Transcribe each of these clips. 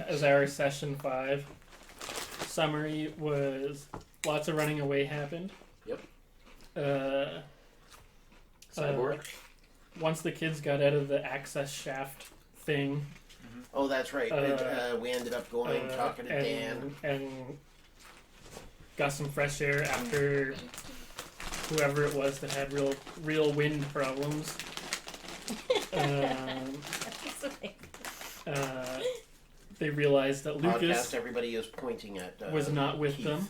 as our session 5. Summary was lots of running away happened. Yep. Cyborg. Once the kids got out of the access shaft thing. Oh, that's right. We ended up going, talking to Dan. And got some fresh air after whoever it was that had real wind problems. They realized that Lucas everybody is pointing at was not with Keith, them.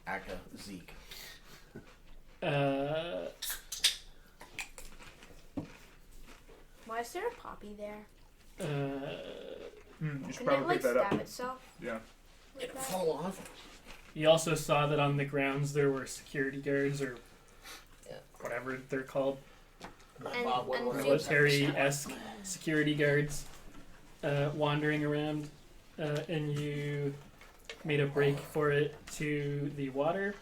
Aka, Zeke. Why is there a poppy there? You should Can probably it pick that stab up. itself? Yeah. It'll fall off. You also saw that on the grounds there were security guards or whatever they're called. And Military-esque security guards wandering around, and you made a break for it to the water.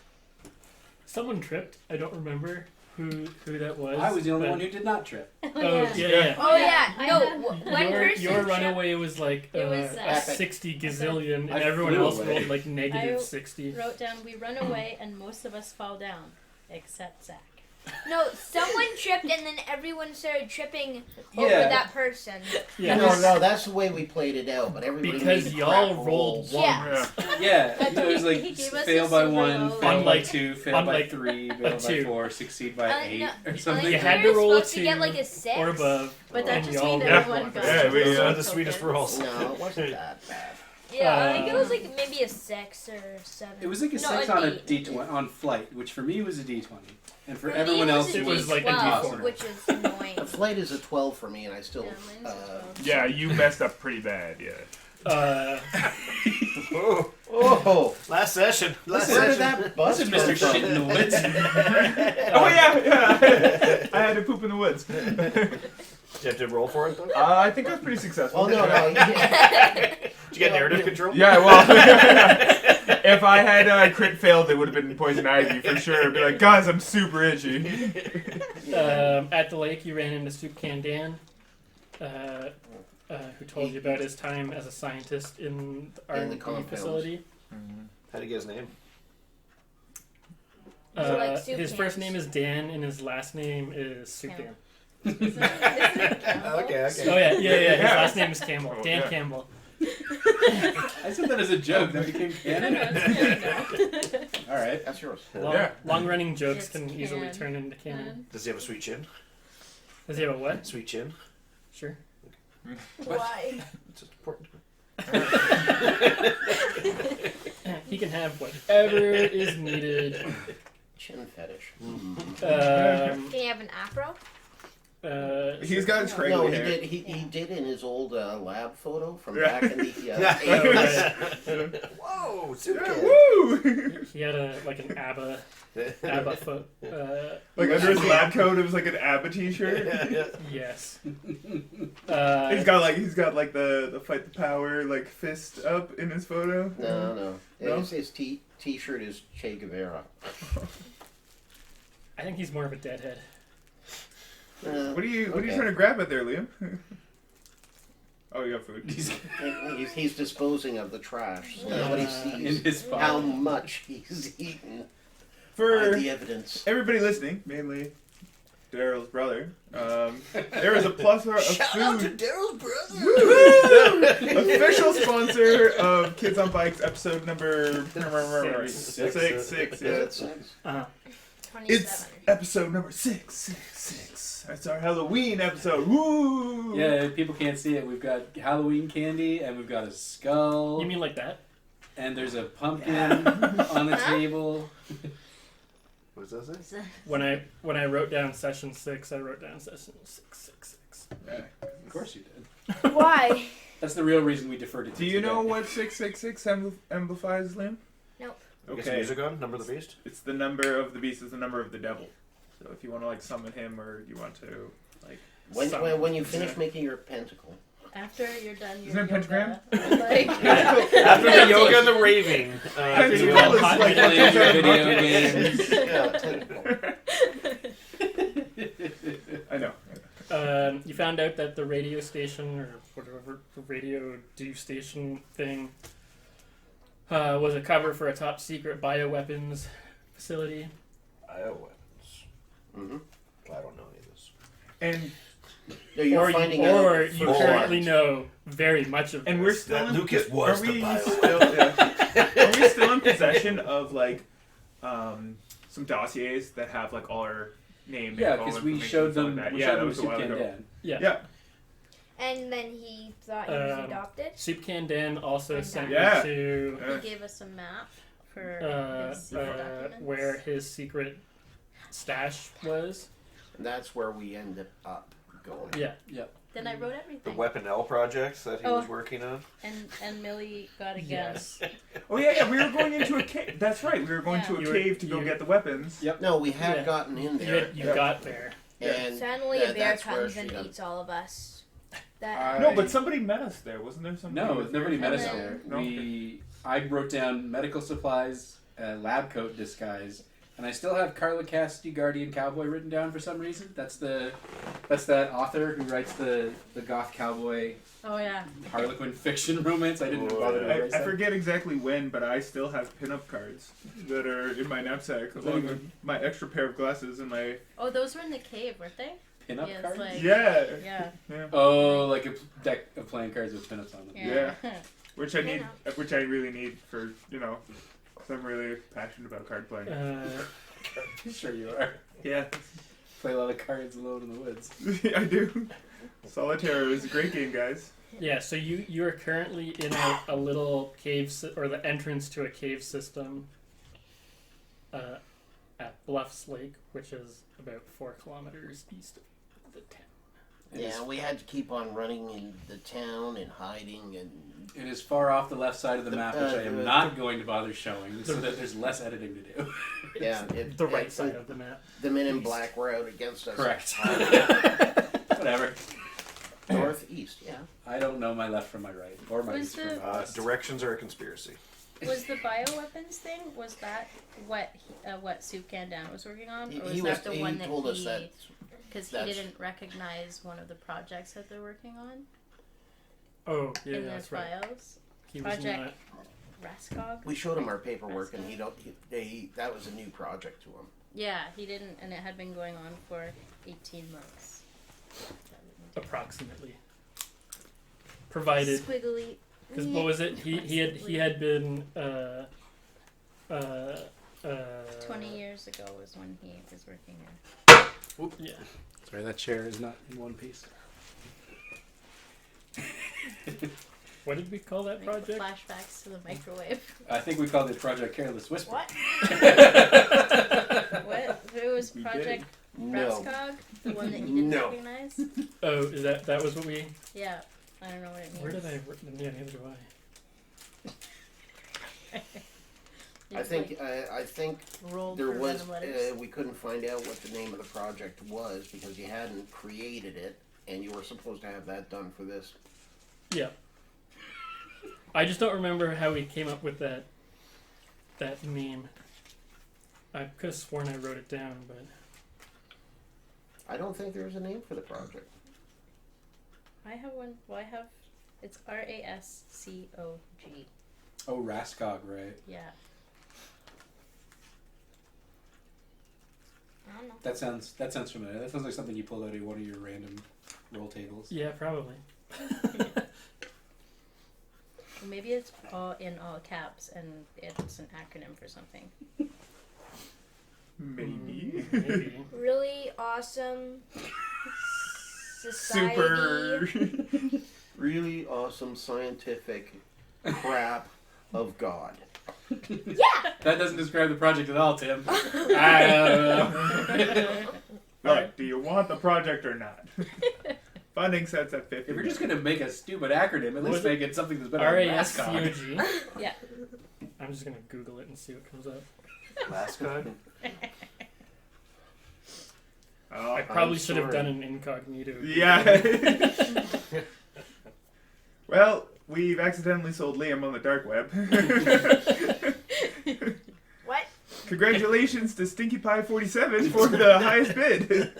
Someone tripped. I don't remember who that was. I was the only one who did not trip. Oh yeah. Oh yeah, no. One person. Your runaway was like It was, 60 gazillion, and I everyone flew else away. rolled like negative I 60. Wrote down, we run away and most of us fall down, except Zach. No, someone tripped and then everyone started tripping over Yeah. that person. Yeah, No, that's the way we played it out. But everybody because made y'all crap rolled rolls. ones. Yeah. Yeah, no, it was like He gave us fail a by super 1, low. fail by Unlike- 2, fail by unlike 3, a fail by 2. 4, succeed by 8, No, or like, something. You had we to were roll a supposed to get 2 like a 6. or above. But that and just y'all means rolled everyone one. got Yeah, we triple are the sweetest tokens. rolls. No, it wasn't that bad. Yeah, I think it was like maybe a 6 or 7. It was like a No, 6 an on a 8. D20, on flight, which for me was a D20. And for me, everyone else, it was like a D12, D4. which is annoying. The flight is a 12 for me, and I still. Yeah, mine's a 12. Yeah, you messed up pretty bad. Yeah. Oh, Last session. Last where did session. that bus This is come Mr. from? Shit in the Woods. Oh yeah. I had to poop in the woods. Did you have to roll for it though? I think I was pretty successful. Oh no, no. Did you get narrative control? Yeah, well, if I had crit failed, it would have been poison ivy for sure. I'd be like, guys, I'm super itchy. At the lake, you ran into Soup Can Dan, who told you about his time as a scientist in the In the R&D compounds. facility. How do you get his name? like Soup His Cans. first name is Dan, and his last name is Soup Can. Isn't it Campbell? Okay. Oh yeah. His last name is Campbell. Dan Yeah. Campbell. I said that as a joke. That became I know, canon. it's canon now. Alright. That's yours. Long-running jokes It's can easily can. turn into canon. Does he have a sweet chin? Does he have a what? Sweet chin. Sure. Why? It's just important. He can have whatever is needed. Chin fetish. Um, Can you have an afro? He's got scraggly No, he hair. did. He did in his old lab photo from Yeah. back in the 80s. Whoa, soup Yeah, can. woo! he had an ABBA foot. Like under his lab coat, it was like an ABBA t-shirt. Yes. He's got like the fight the power like fist up in his photo. No. No? His t-shirt is Che Guevara. I think he's more of a deadhead. What are you Okay. trying to grab at there, Liam? Oh, you got food. He's disposing of the trash, so nobody in sees his how file. much he's eaten. For By the evidence. everybody listening, mainly Daryl's brother, there is a plethora of Shout out to food. Daryl's brother. Official sponsor of Kids on Bikes, episode number Six. six. Is Yeah. it 6? Uh-huh. 27. It's episode number 666. That's our Halloween episode. Woo! Yeah, people can't see it. We've got Halloween candy, and we've got a skull, You mean like that? and there's a pumpkin on the table. What does that say? When I wrote down session 6, I wrote down session 666. Yeah. Of course you did. Why? That's the real reason we deferred it to Do you know today. what 666 amplifies, Liam? Nope. Get some music on? Number of the Beast? It's the number of the beast is the number of the devil. So if you want to like summon him or you want to like When you finish making your pentacle. After you're done your Isn't it pentagram? yoga, like, After the yoga and the raving. After you Pentacle all is hot like Playing video video games. Yeah, tentacle. I know. You found out that the radio station, or whatever the radio do station thing, was a cover for a top secret bioweapons facility. Bioweapons. Mm-hmm. I don't know any of this. And No, you're Or finding you out currently know very much of and this. we're still That in, Lucas was are the we bioweapon. still yeah. Are we still in possession of like some dossiers that have like all our name? Yeah, and all because we information showed and stuff them. like that. We Yeah, showed that them was a Soup while Can ago. Dan. Yeah. And then he thought he was adopted. Soup Can Dan also And sent Yeah. you to Yeah. He gave us a map for his secret documents. where his secret stash was. and that's where we ended up going. Yeah. Then I wrote The everything. Weapon L project that he was working on. And Millie got a Yes. guess. Oh yeah, we were going into a cave. That's right. We were going to a You were- cave to go you- get the weapons. Yep. No, we had Yeah. gotten in You, there. you got there. And Suddenly a bear that's where comes she and got- eats all of us. That No, but somebody met us there, wasn't there? Somebody No, was nobody there? met us No. there. No. I wrote down medical supplies, lab coat disguise, and I still have Carla Cassidy, Guardian Cowboy, written down for some reason. That's that author who writes the goth cowboy Oh yeah. Harlequin fiction romance. I didn't bother to I erase that. forget exactly when, but I still have pinup cards that are in my knapsack, along with my extra pair of glasses and my Oh, those were in the cave, weren't they? Pin-up Yeah, it's cards? like- yeah. Yeah. Oh, like a deck of playing cards with pin-ups on them. Yeah. Which I need, which I really need for 'cause I'm really passionate about card playing. Sure you are. Yeah, Play a lot of cards alone in the woods. I do. Solitaire is a great game, guys. Yeah, so you are currently in a little cave, or the entrance to a cave system at Bluffs Lake, which is about 4 kilometers east of the town. Yeah, we had to keep on running in the town and hiding and It is far off the left side of the The- map, which I am the- not going to bother showing, so that there's less editing to do. yeah, The right side of the map. The Men in Black were out against us. Correct. Whatever. Northeast, yeah. I don't know my left from my right, or my Was east from the- my west. Directions are a conspiracy. Was the bioweapons thing? Was that what Soup Can Dan was working on, or was He that the one he that told us that. because he that's- didn't recognize one of the projects that they're working on Oh, yeah, in their that's right. files? He was Project- not. Rascog. We showed him our paperwork, and that was a new project to him. Yeah, he didn't, and it had been going on for 18 months. Approximately. Provided, Squiggly. because what was it? He had been 20 years ago was when he was working here. Yeah. Sorry, that chair is not in one piece. What did we call that Like project? flashbacks to the microwave. I think we called it Project Careless Whisper. What? What? It was We Project No. Rascog, the one that he didn't No. recognize. Oh, is that was what we? Yeah, I don't know what it means. Where did I? Yeah, neither do I. I think rolled there for was random letters. we couldn't find out what the name of the project was because you hadn't created it, and you were supposed to have that done for this. Yeah. I just don't remember how we came up with that name. I could have sworn I wrote it down, but I don't think there's a name for the project. I have one. Well, I have. It's RASCOG. Oh, Rascog, right? Yeah. I don't know. That sounds familiar. That sounds like something you pulled out of one of your random roll tables. yeah, probably. Well, maybe it's all in all caps and it's an acronym for something. Maybe. Maybe. Really awesome society. Super. Really awesome scientific crap of God. Yeah. That doesn't describe the project at all, Tim. I don't know. Look, do you want the project or not? Funding sets at 50. If you're just gonna make a stupid acronym, at least Was it make it something that's better than Rascog. RASCOG. Yeah. I'm just gonna Google it and see what comes up. Mascot? Oh, I probably I'm should have sorry. done an incognito. yeah. Well, we've accidentally sold Liam on the dark web. What? Congratulations to Stinky Pie 47 for the highest bid.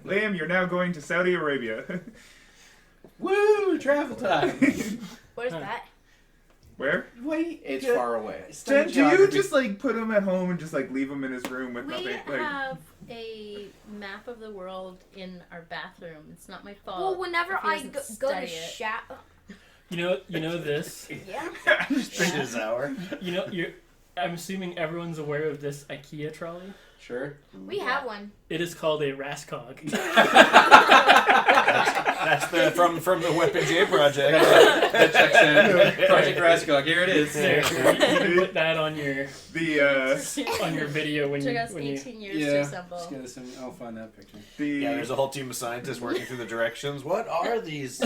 Liam, you're now going to Saudi Arabia. Woo! Travel time. Where's that? Where? Wait, It's far away. Jen, do you just like put him at home and just like leave him in his room with We nothing? Like, have a map of the world in our bathroom. It's not my fault. Well, whenever if he I doesn't go to study it. shower. You know this. Yeah. His hour. I'm assuming everyone's aware of this IKEA trolley. Sure. We have one. It is called a Raskog. That's the from the Weapon J project. That checks in. Project Raskog, here it is. There, you can put that on your the video when Took you us when you. 18 years to Yeah. assemble. Just get some, I'll find that picture. Yeah, there's a whole team of scientists working through the directions. What are these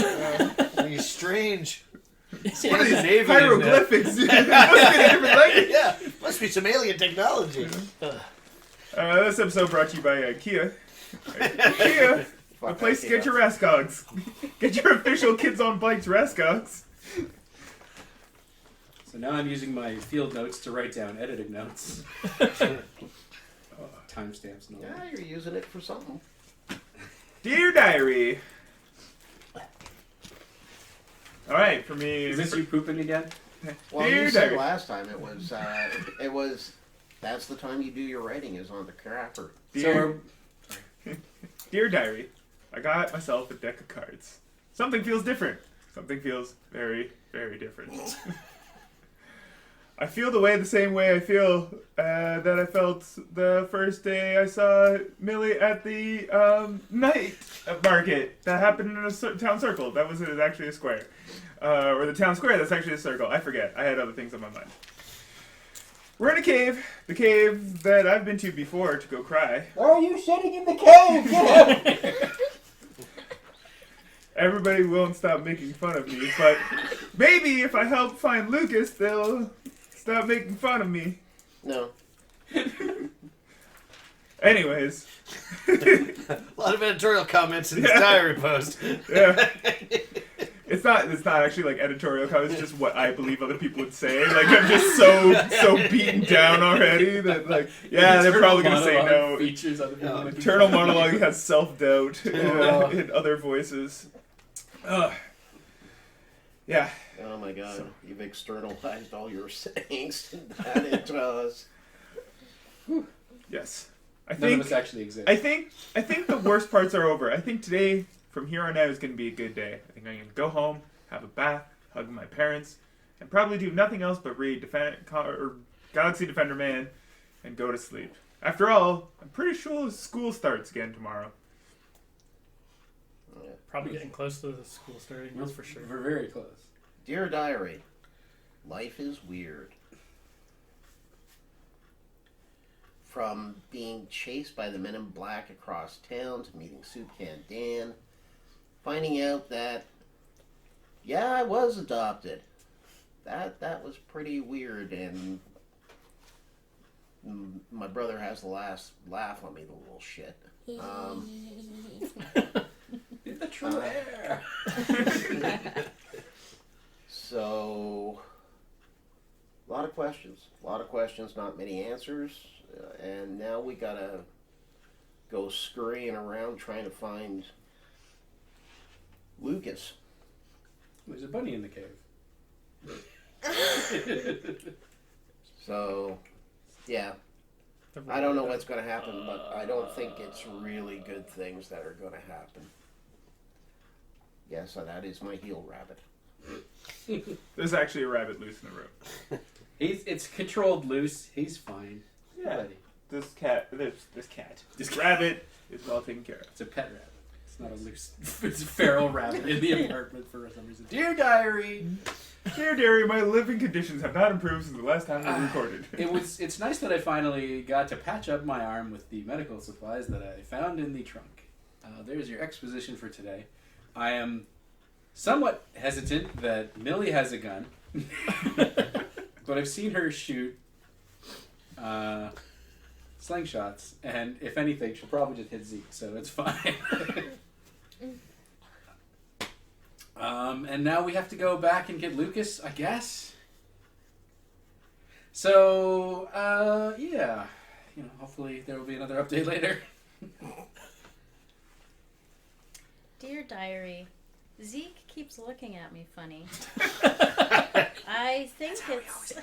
strange? what are these Navy hieroglyphics? Must be a different language. Yeah, must be some alien technology. This episode brought to you by IKEA. IKEA, the place to get your Raskogs. Get your official Kids on Bikes Raskogs. So now I'm using my field notes to write down editing notes. Timestamps and all Yeah, that. you're using it for something. Dear Diary. Alright, for me... Is this you pooping again? Well, Dear you said Diary. last time it was. That's the time you do your writing is on the crapper. Dear, Dear Diary, I got myself a deck of cards. Something feels different. Something feels very, very different. I feel the same way I feel that I felt the first day I saw Millie at the night market that happened in a town circle. That was actually a square. Or the town square, that's actually a circle. I forget. I had other things on my mind. We're in a cave. The cave that I've been to before to go cry. Why are you sitting in the cave? Get out! Everybody won't stop making fun of me, but maybe if I help find Lucas, they'll stop making fun of me. No. Anyways. A lot of editorial comments in this diary post. Yeah. It's not actually like editorial comments, it's just what I believe other people would say. Like I'm just so beaten down already that like they're probably gonna say no. Features other people making Internal fun of you. monologue has self-doubt in other voices. Yeah. Oh my God! You've externalized all your angst and that into us. Yes. None of us actually exist. I think the worst parts are over. I think today, from here on out, is going to be a good day. I think I'm going to go home, have a bath, hug my parents, and probably do nothing else but read Galaxy Defender Man and go to sleep. After all, I'm pretty sure school starts again tomorrow. Probably getting close to the school starting, that's for sure. We're very close. Dear Diary, life is weird. From being chased by the men in black across town to meeting Soup Can Dan, finding out that, I was adopted. That was pretty weird, and my brother has the last laugh on me, the little shit. In the true air. So, a lot of questions, not many answers, and now we gotta go scurrying around trying to find Lucas. There's a bunny in the cave. So, yeah, I don't know what's gonna happen, but I don't think it's really good things that are gonna happen. Yes, that is my heel rabbit. There's actually a rabbit loose in the room. It's controlled loose. He's fine. Yeah. Buddy. This rabbit is well taken care of. It's a pet rabbit. It's not a loose. It's a feral rabbit in the apartment for some reason. Dear Diary. Dear Diary, my living conditions have not improved since the last time we recorded. It's nice that I finally got to patch up my arm with the medical supplies that I found in the trunk. There's your exposition for today. I am somewhat hesitant that Millie has a gun, but I've seen her shoot slingshots, and if anything, she'll probably just hit Zeke, so it's fine. And now we have to go back and get Lucas, I guess. So, hopefully there will be another update later. Dear Diary, Zeke keeps looking at me funny. I think it's...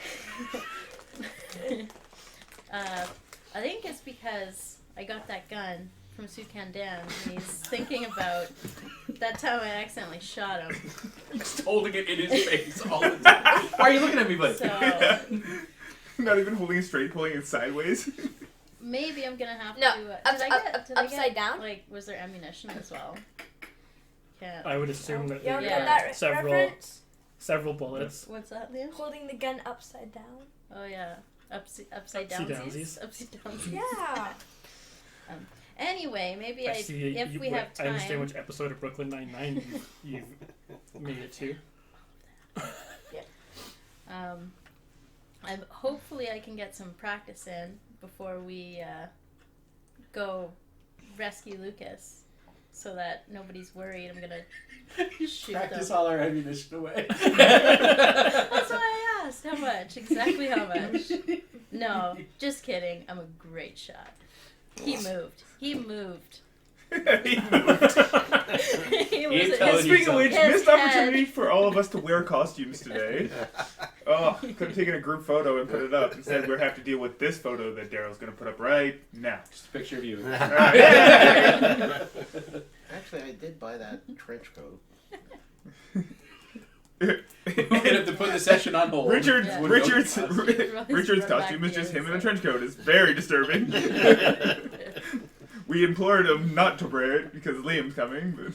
I think it's because I got that gun from Sukan Dan, and he's thinking about that time I accidentally shot him. Just holding it in his face all the time. Why are you looking at me, bud? So Not even holding it straight, pulling it sideways. maybe I'm gonna have No, to. Did I upside get, down? Like, was there ammunition as well? Can't. I would assume that You there ever Yeah. get that several reference? several bullets. What's that, Liam? Holding the gun upside down. Oh yeah, upside Upsy downsies. downsies. Upside downsies. Yeah. Anyway, maybe I see. if we have time. I understand which episode of Brooklyn Nine-Nine you've made it to. Hopefully I can get some practice in before we go rescue Lucas, so that nobody's worried I'm gonna shoot Practice them. all our ammunition away. That's why I asked how much, exactly how much. No, just kidding. I'm a great shot. He moved. He moved. He moved. He He was told you Speaking of which, His missed head. opportunity for all of us to wear costumes today. Oh, could have taken a group photo and put it up. Instead, we'll have to deal with this photo that Daryl's going to put up right now. Just a picture of you. All right. Actually, I did buy that trench coat. We're gonna have to put the session on hold. Richard's Yeah. Richard's Really Richard's throw costume back is just the him in a inside. trench coat. It's very disturbing. We implored him not to wear it because Liam's coming.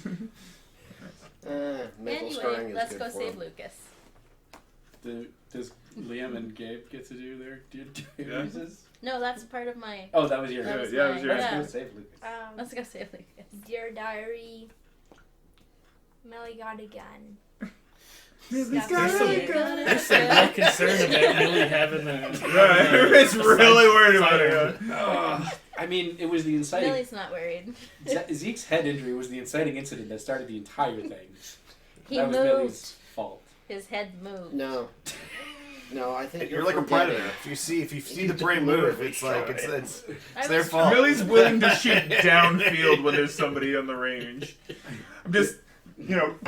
But Mental scarring Anyway, is let's good go for save him. Lucas. Does Liam and Gabe get to do their Yeah. uses? No, that's part of my. Oh, that was your. That was yeah, it mine. was yours. Yeah. Let's go save Lucas. Let's go save Lucas. Dear Diary, Millie got a gun. Millie's Stuff got There's some- a gun. There's some real concern about Millie having a. Yeah, it's really worried about it. Yeah. I mean, it was the inciting. Millie's not worried. Zeke's head injury was the inciting incident that started the entire thing. He that was moved. Millie's fault. His head moved. No, I think You're like a forgetting. predator. If you see the prey move, it's like it's I their was fault. Millie's willing to shoot downfield when there's somebody on the range. I'm just,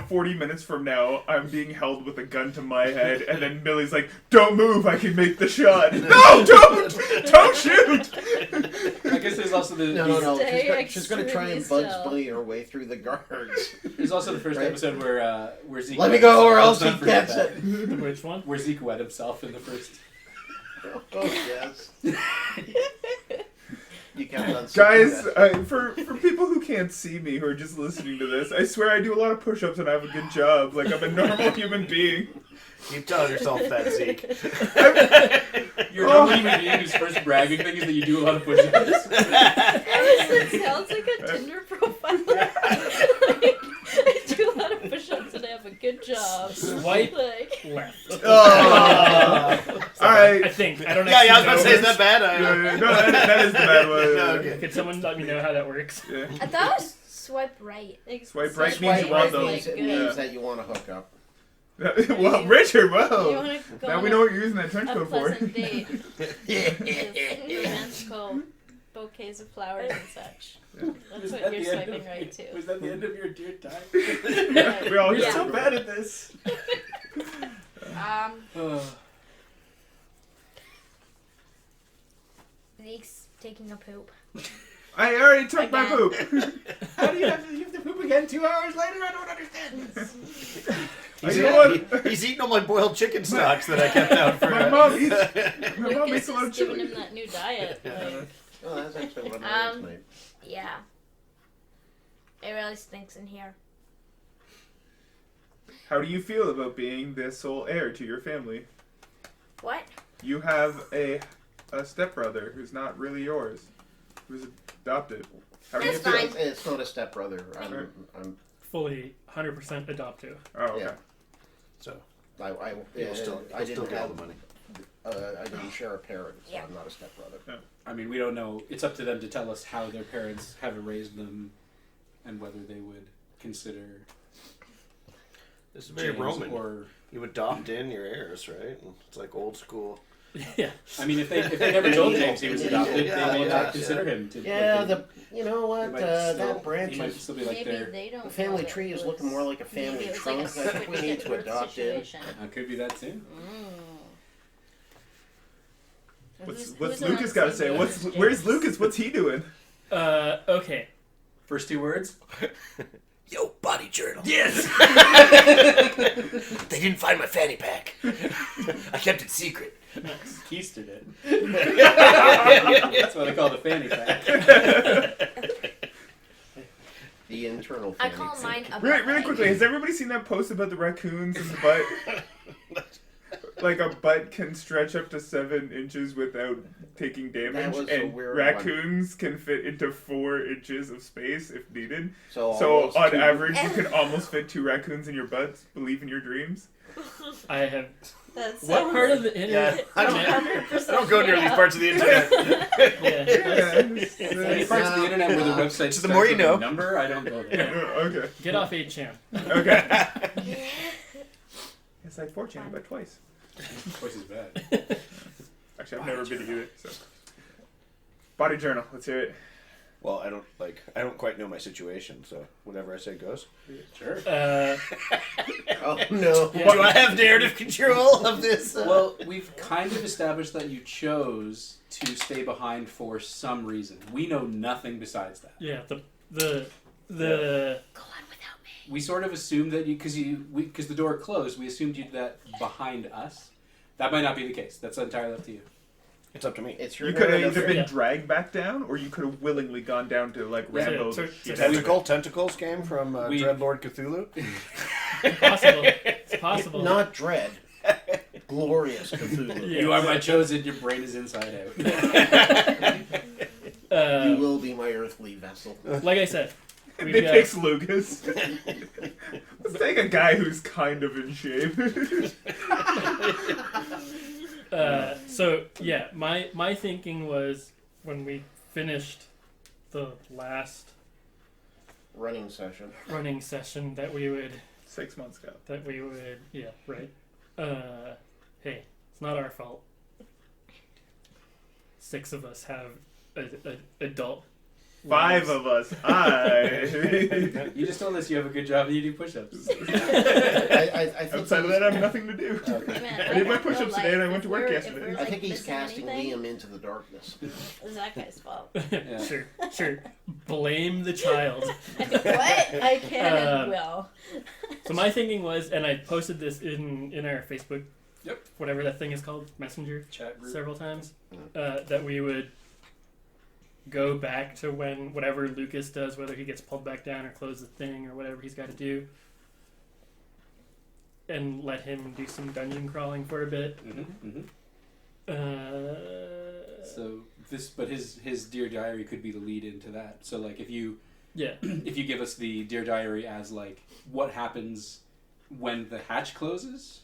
40 minutes from now, I'm being held with a gun to my head, and then Millie's like, "Don't move, I can make the shot." No, don't shoot. I guess there's also the. No. Stay She's gonna try and extremely Bugs still. Bunny her way through the guards. There's also the first Right. episode where Zeke. Let me wet go, or himself. else he Let's not forget gets that. it. Which one? Where Zeke wet himself in the first. Oh yes. You kept on Guys, that. for people who can't see me, who are just listening to this, I swear I do a lot of push-ups and I have a good job. Like, I'm a normal human being. Keep telling yourself that, Zeke. You're a human being whose first bragging thing is that you do a lot of push-ups. That sounds like a Tinder profile. Like, I do a lot of push-ups and I have a good job. Swipe Like, left. Oh. All right. I think. I don't Yeah, I was actually about to say, know. is that bad? No, that is the bad one. Okay. Could someone let me know how that works? Yeah. I thought it was swipe right. Swipe right means you Swipe want right them. means it Good. means that you want to hook up. Well, Richard, you whoa. want to go Now on we know what you're using that trench a coat for. pleasant date with romantical bouquets of flowers and such. That's Was what that you're the end swiping of- right to. Was that the end of your dear time? We all We're just so bad at this. Zeke's taking a poop. I already took my Again. poop. How do you have to poop again 2 hours later? I don't understand this. He's eating all my boiled chicken stocks that I kept out for. My mom eats. My mom Lucas makes a lot is of giving chili. him that new diet. Like, Oh, that's actually what I ate tonight. Yeah. It really stinks in here. How do you feel about being the sole heir to your family? What? You have a stepbrother who's not really yours, who's adopted. How do you That's feel? fine. It's not a stepbrother. I'm Fully 100% adoptive. Oh, okay. Yeah. So I you'll still didn't get all have the money. I didn't share a parent, so Yeah. I'm not a stepbrother. I mean, we don't know. It's up to them to tell us how their parents have raised them and whether they would consider This is very James Roman. or You adopt in your heirs, right? It's like old school. Yeah. I mean, if they never told James he was adopted, Yeah, they may yeah, not consider him to. Yeah, like, you know what? they might still- That branch he might is. still be like Maybe there. they don't. The family know tree that is it looking was- more like a maybe family it was trunk. like a I think we need to birth adopt it. situation. Could be that too. What's Who's Lucas on got to the say? same What's page as where's James? Lucas? What's he doing? Okay. First 2 words. Yo, body journal. Yes. They didn't find my fanny pack. I kept it secret. Keistered it. That's what I call the fanny pack. The internal. I family call tree. mine a Really butt. quickly, has everybody seen that post about the raccoons in the butt? Like a butt can stretch up to 7 inches without taking damage, was a and weird raccoons can fit into 4 inches of space if needed. So So on 2 average, you can almost fit 2 raccoons in your butt. Believe in your dreams. I have. That's What part of the internet? I don't go near these parts of the internet. Yeah. Any parts of the internet where the website Just the more you starts with a know. number, I don't go there. Okay. Get off 8chan. Okay. It's like 4chan, but twice. Twice as bad. Actually, I've never been to either. So. Body journal. Let's hear it. Well, I don't quite know my situation, so whatever I say goes. Sure. Oh no! Do I have narrative control of this? Well, we've kind of established that you chose to stay behind for some reason. We know nothing besides that. Yeah. The Go on without me. We sort of assumed that because the door closed, we assumed you did that behind us. That might not be the case. That's entirely up to you. It's up to me. It's your You could have narrative. either been Yeah. dragged back down, or you could have willingly gone down to like Rambo. so- Yeah. Tentacles came from We- Dreadlord Cthulhu. possible. It's possible. Not dread. Glorious Cthulhu. Yeah. You are my chosen. Your brain is inside out. You will be my earthly vessel. Like I said, we've They got, picks Lucas. Let's take a guy who's kind of in shape. so yeah, my thinking was when we finished the last Running session. running session that we would 6 months ago. yeah, right. Hey, it's not our fault. 6 of us have a adult 5 of us. You just told us you have a good job and you do push-ups. I think Outside of that, I have nothing to do. I did my push-ups today, and I went to work yesterday. I think he's casting Liam into the darkness. It's that guy's fault. Yeah. Sure. Blame the child. What? I can Um, and will. So my thinking was, and I posted this in our Facebook, Yep. whatever that thing is called, Messenger, Chat group. several times, that we would go back to when whatever Lucas does, whether he gets pulled back down or close the thing or whatever he's got to do, and let him do some dungeon crawling for a bit. Mm-hmm, mm-hmm. So his Dear Diary could be the lead into that. So like if you Yeah. if you give us the Dear Diary as like what happens when the hatch closes,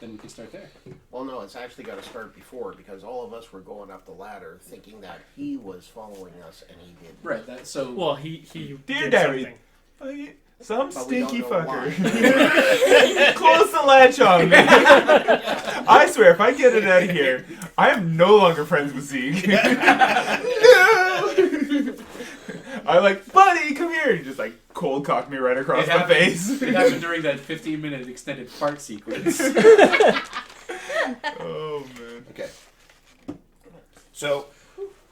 then we can start there. Well, no, it's actually got to start before because all of us were going up the ladder thinking that he was following us and he didn't. Right. That so. Well, he Dear did Diary. something. Some But we don't stinky know fucker. Close the latch on me. I swear, if I get it out of here, I am no longer friends with Zeke. No! I like, buddy, come here. He just like cold cocked me right across It the happened- face. It happened during that 15-minute extended fart sequence. Oh, man. Okay. So,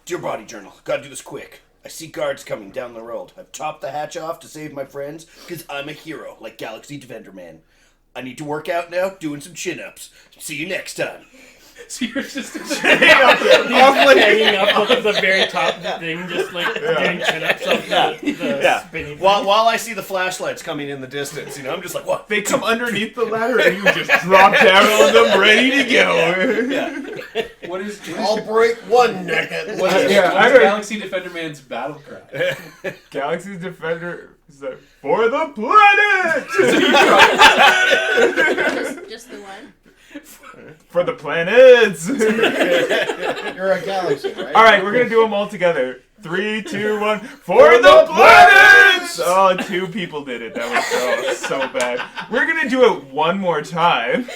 dear body journal, gotta do this quick. I see guards coming down the road. I've topped the hatch off to save my friends, because I'm a hero, like Galaxy Defender Man. I need to work out now, doing some chin-ups. See you next time. So you're just Hanging up at the very top thing, just like doing chin-ups off the spinning. While I see the flashlights coming in the distance, I'm just like, what? They come underneath the ladder and you just drop down on them ready to go. Yeah. what is I'll break one neck at what once. is, Yeah, what I is heard- Galaxy Defender Man's battle cry? Galaxy Defender is like, for the planet! Just the one. For the planets! You're a galaxy, right? Alright, we're gonna do them all together. 3, 2, 1. For the planets! Oh, 2 people did it. That was so bad. We're gonna do it one more time.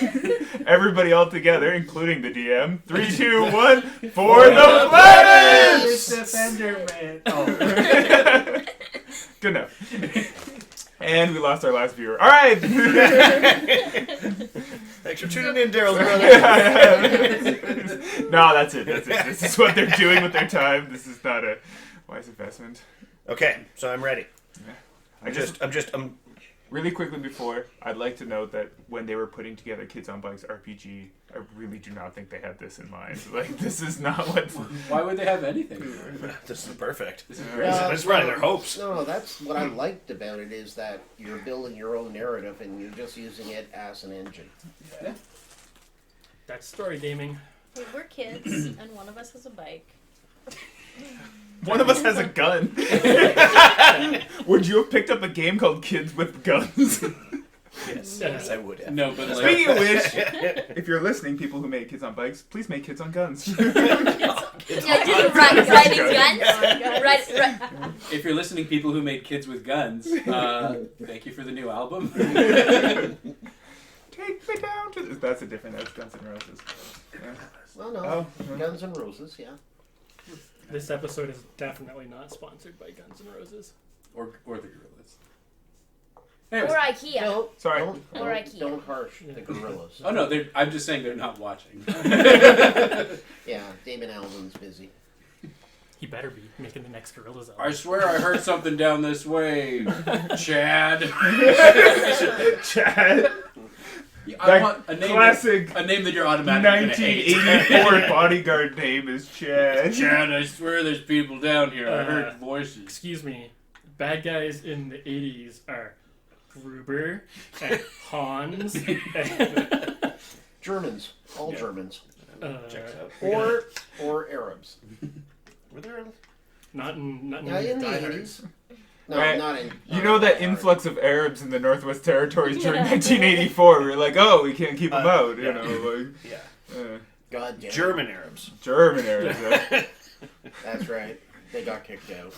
Everybody all together, including the DM. 3, 2, 1. For the planets! Defender man. Oh. Good enough. And we lost our last viewer. All right. Thanks for tuning in, Daryl's brother. No, that's it. This is what they're doing with their time. This is not a wise investment. Okay, so I'm ready. I'm really quickly before, I'd like to note that when they were putting together Kids on Bikes RPG, I really do not think they had this in mind. Like, this is not what... Why would they have anything? This is perfect. This is great. It's running their hopes. No, that's what I liked about it is that you're building your own narrative and you're just using it as an engine. Yeah. That's story gaming. Wait, we're kids, and one of us has a bike. One of us has a gun. Would you have picked up a game called Kids with Guns? Yes, I would have. No, but like, Speaking of which, if you're listening, people who make Kids on Bikes, please make Kids on Guns. Yeah, just riding guns. Right. if you're listening, people who made Kids with Guns, thank you for the new album. Take me down to... That's Guns N' Roses. Yeah. Well, no, Oh. Guns N' Roses, yeah. This episode is definitely not sponsored by Guns N' Roses. or the Gorillas. Or Anyways. IKEA. No, Sorry. Don't, Or don't, IKEA. don't harsh the gorillas. Oh no, I'm just saying they're not watching. Yeah, Damon Albarn's busy. He better be making the next Gorillaz album. I swear I heard something down this way, Chad. Chad. I That want a name. classic A name that you're automatically gonna hate. 1984 bodyguard name is Chad. Chad, I swear there's people down here. I heard Uh, voices. Excuse me. Bad guys in the 80s are Gruber and Hans and Germans, all Germans, Checks out. or Arabs. Were there? not in Yeah, in the Die Hard. 80s. No, Right. not in. You not know in that Die Hard. influx of Arabs in the Northwest Territories during 1984? We were like, oh, we can't keep them out, you yeah. know, like Yeah. God damn. German Arabs. German Arabs. That's right. They got kicked out.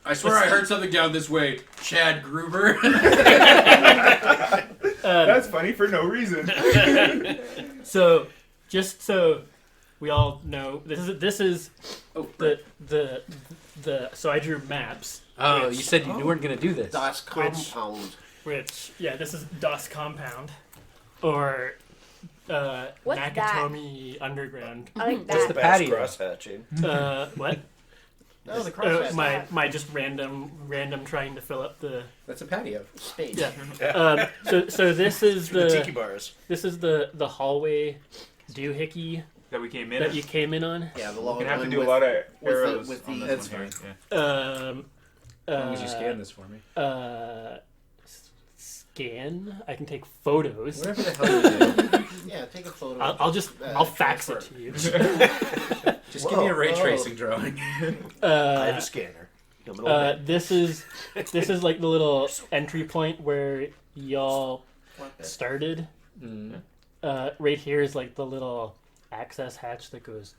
I swear I heard something down this way, Chad Gruber. That's funny for no reason. So, just so we all know, this is Oh, the so I drew maps. Oh, which- you said you weren't gonna do this. Das Compound. Which, yeah, this is Das Compound, or What's Nakatomi Underground. I like What's that. the patio? Cross-hatching. What? No, the cross My just random trying to fill up the That's a patio. space. yeah. So this is The tiki the bars. the hallway doohickey That we came in. that you came in on. Yeah, the We're long gonna have to one do a with- lot of with the- arrows with on the- this That's one. fine. Yeah. As long as you scan this for me. Scan. I can take photos. Whatever the hell you do. Yeah, take a photo. I'll fax it to you. Just give me a ray Whoa. tracing drawing. I have a scanner. I'm an old man. This is like the little entry point where y'all started. Mm. Right here is like the little access hatch that goes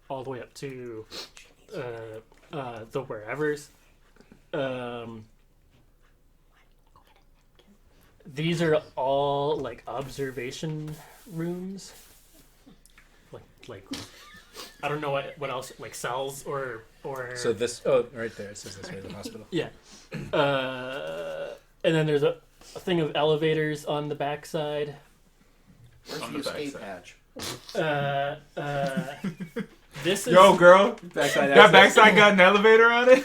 all the way up to the wherevers. These are all like observation rooms. Like I don't know what else, like cells or So this, oh, right there, it says this way, the hospital. yeah. And then there's a thing of elevators on the backside. Where's On the the escape backside. hatch? This is Yo, girl, Backside that access. backside got an elevator on it?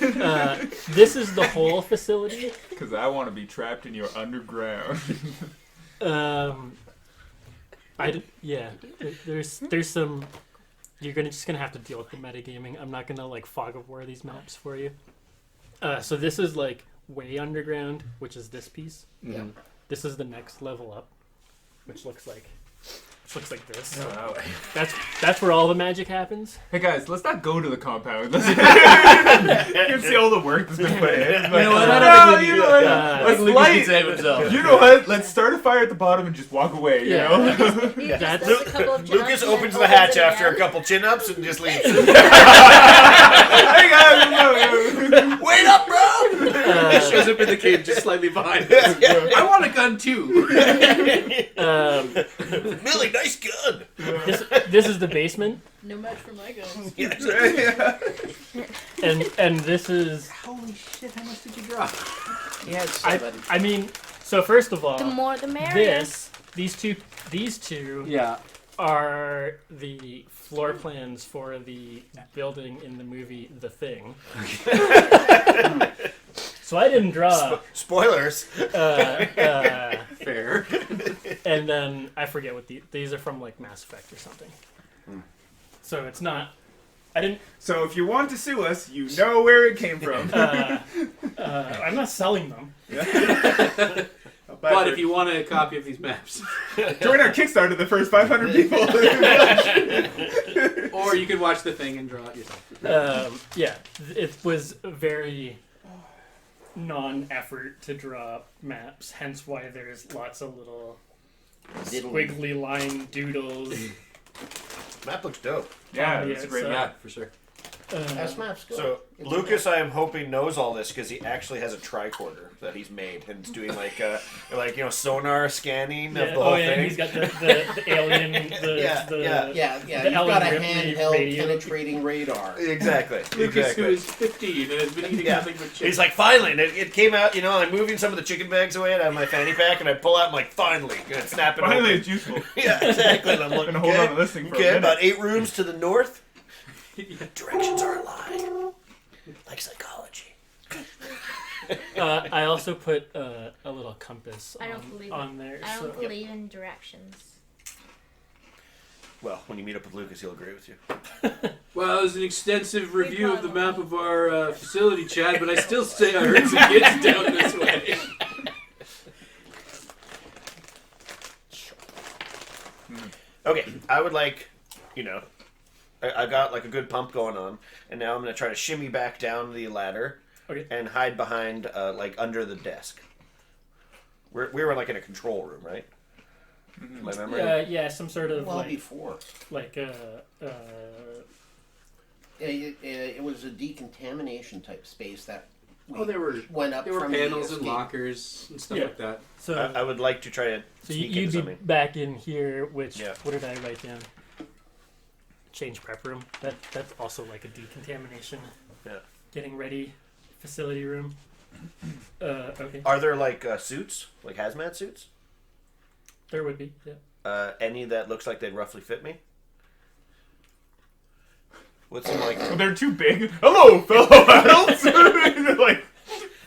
this is the whole facility. Because I want to be trapped in your underground. There's some. You're just gonna have to deal with the metagaming. I'm not gonna like fog of war these maps for you. So this is like way underground, which is this piece. Yeah. This is the next level up, which looks like this. Wow. That's where all the magic happens. Hey guys, let's not go to the compound. You can see all the work that's been put in. You know what? I No, don't think you know what? Let's Lucas light. can save himself. You know what? Let's start a fire at the bottom and just walk away. You Yeah. know. That's- Just a couple of Lucas chin-ups and opens then the hatch it after a again. couple chin-ups and just leaves. Hey guys. Wait up, bro! shows up in the cave just slightly behind us. I want a gun too. Millie, nice gun. this is the basement, No match for my guns. Yeah. and this is. Holy shit! How much did you drop? He had 7. I mean, so first of all, The more the merrier. these two Yeah. are the floor plans for the building in the movie The Thing. So I didn't draw. Spoilers. Fair. And then I forget what these are from, like Mass Effect or something. So it's not. I didn't. So if you want to sue us, you know where it came from. I'm not selling them. But if you want a copy of these maps, join our Kickstarter, the first 500 people. or you could watch The Thing and draw it yourself. Yeah, it was a very non-effort to draw maps. Hence why there's lots of little squiggly line doodles. Map looks dope. Yeah, Yeah, It's a great so- map for sure. That's maps good. So It's Lucas, I am hoping knows all this because he actually has a tricorder that he's made and it's doing like sonar scanning of the whole and thing. he's got the alien, Yeah. Yeah, The you've Ellen got a Ripley handheld radio. penetrating radar. Exactly. Lucas, exactly. who is 15 and has been eating Yeah. nothing but chicken. He's like, finally, and it came out. I'm moving some of the chicken bags away out of my fanny pack, and I pull out. I'm like, finally, and it's snapping. Finally, open. it's useful. Yeah, exactly. And I'm I'm looking. gonna hold Okay, on to this thing for a okay, minute. about 8 rooms to the north. Directions are a lie, like psychology. I also put a little compass I don't believe on there. I don't so. believe in directions. Well, when you meet up with Lucas, he'll agree with you. Well, it was an extensive review of the map of our facility, Chad, but I still say I heard some kids down this way. Okay, I would like, I got like a good pump going on, and now I'm gonna try to shimmy back down the ladder, Okay. and hide behind, like under the desk. We were like in a control room, right? My memory. Yeah, some sort of Well, like before. It was a decontamination type space that we There were went up from panels the and escape. lockers and stuff Yeah. like that. so. I would like to try to So sneak you'd into be something. back in here, which Yeah. what did I write down? Change prep room. That's also like a decontamination. Yeah. Getting ready facility room. Okay. Are there like suits, like hazmat suits? There would be. Yeah. Any that looks like they'd roughly fit me? What's some like? Well, they're too big. Hello, fellow adults. They're like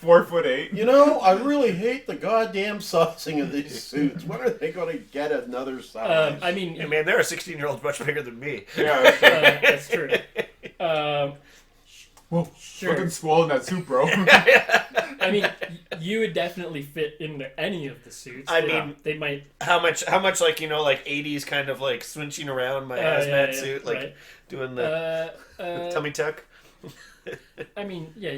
4'8". I really hate the goddamn sizing of these suits. When are they going to get another size? I mean, Hey man, there are 16-year-olds much bigger than me. Yeah, that's true. whoa, Sure. fucking swallowing that soup, bro. I mean, you would definitely fit into any of the suits. I mean, they might. How much like like 80s kind of like swinching around my hazmat suit, like right. doing the tummy tuck. I mean, yeah,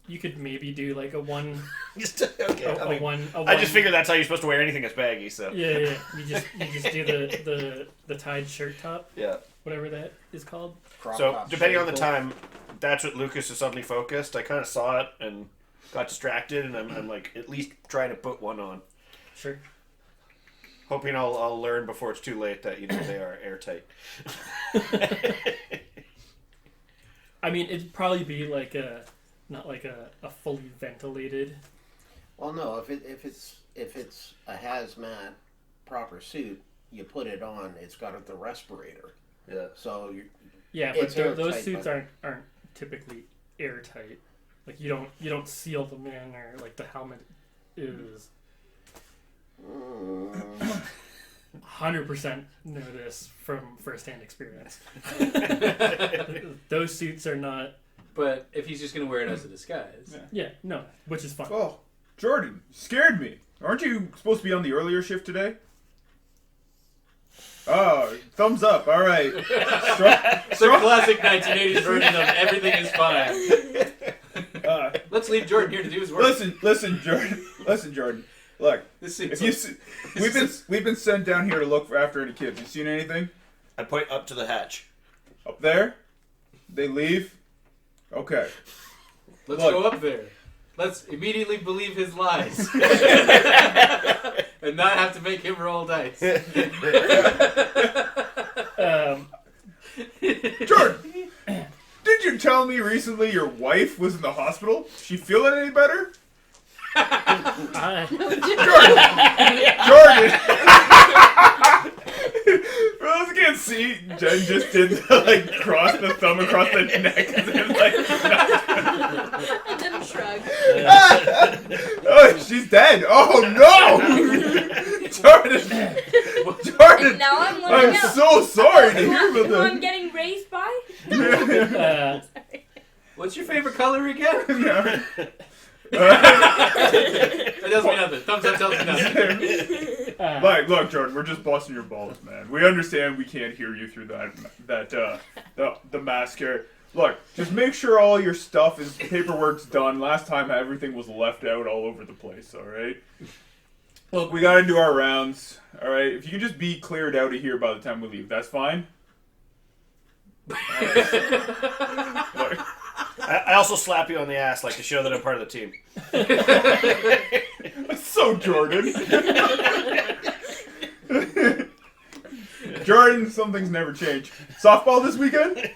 you could maybe do like a one. Just okay. A I one. just figured that's how you're supposed to wear anything that's baggy. So Yeah. You just do the tied shirt top, yeah. whatever that is called. Crop So top depending on the shape. time, that's what Lucas is suddenly focused. I kind of saw it and got distracted, and I'm like at least trying to put one on, Sure. hoping I'll learn before it's too late that they are airtight. I mean, it'd probably be like not like a fully ventilated. Well, no. If it's a hazmat proper suit, you put it on. It's got the respirator. Yeah. So you. Yeah, but It's airtight, those suits but- aren't typically airtight. Like you don't seal them in, or like the helmet is 100% know this from firsthand experience. Those suits are not. But if he's just going to wear it as a disguise. Yeah, no, which is fine. Oh, Jordan, you scared me. Aren't you supposed to be on the earlier shift today? Oh, thumbs up. All right. It's a classic 1980s version of everything is fine. Let's leave Jordan here to do his work. Listen, Jordan. Listen, Jordan. Look, This seems if you we've been sent down here to look after any kids. You seen anything I point up to the hatch. up there? They leave. Okay. Let's Look. go up there. Let's immediately believe his lies. And not have to make him roll dice. Jordan, did you tell me recently your wife was in the hospital? She feeling any better? Jordan! For those who can't see, Jen just did the, cross the thumb across the neck and then And then shrug. oh, she's dead. Oh no! Jordan! Now I'm I'm learning out. so sorry to hear Who about I'm getting raised by? What's your favorite color again? that. That tells me nothing. Thumbs up tells me nothing. Look, Jordan, we're just busting your balls, man. We understand we can't hear you through the mask here. Look, just make sure all your paperwork's done. Last time everything was left out all over the place, alright? Look, we gotta do our rounds, alright? If you can just be cleared out of here by the time we leave, that's fine? Look, I also slap you on the ass, like to show that I'm part of the team. that's so Jordan. Jordan, some things never change. Softball this weekend?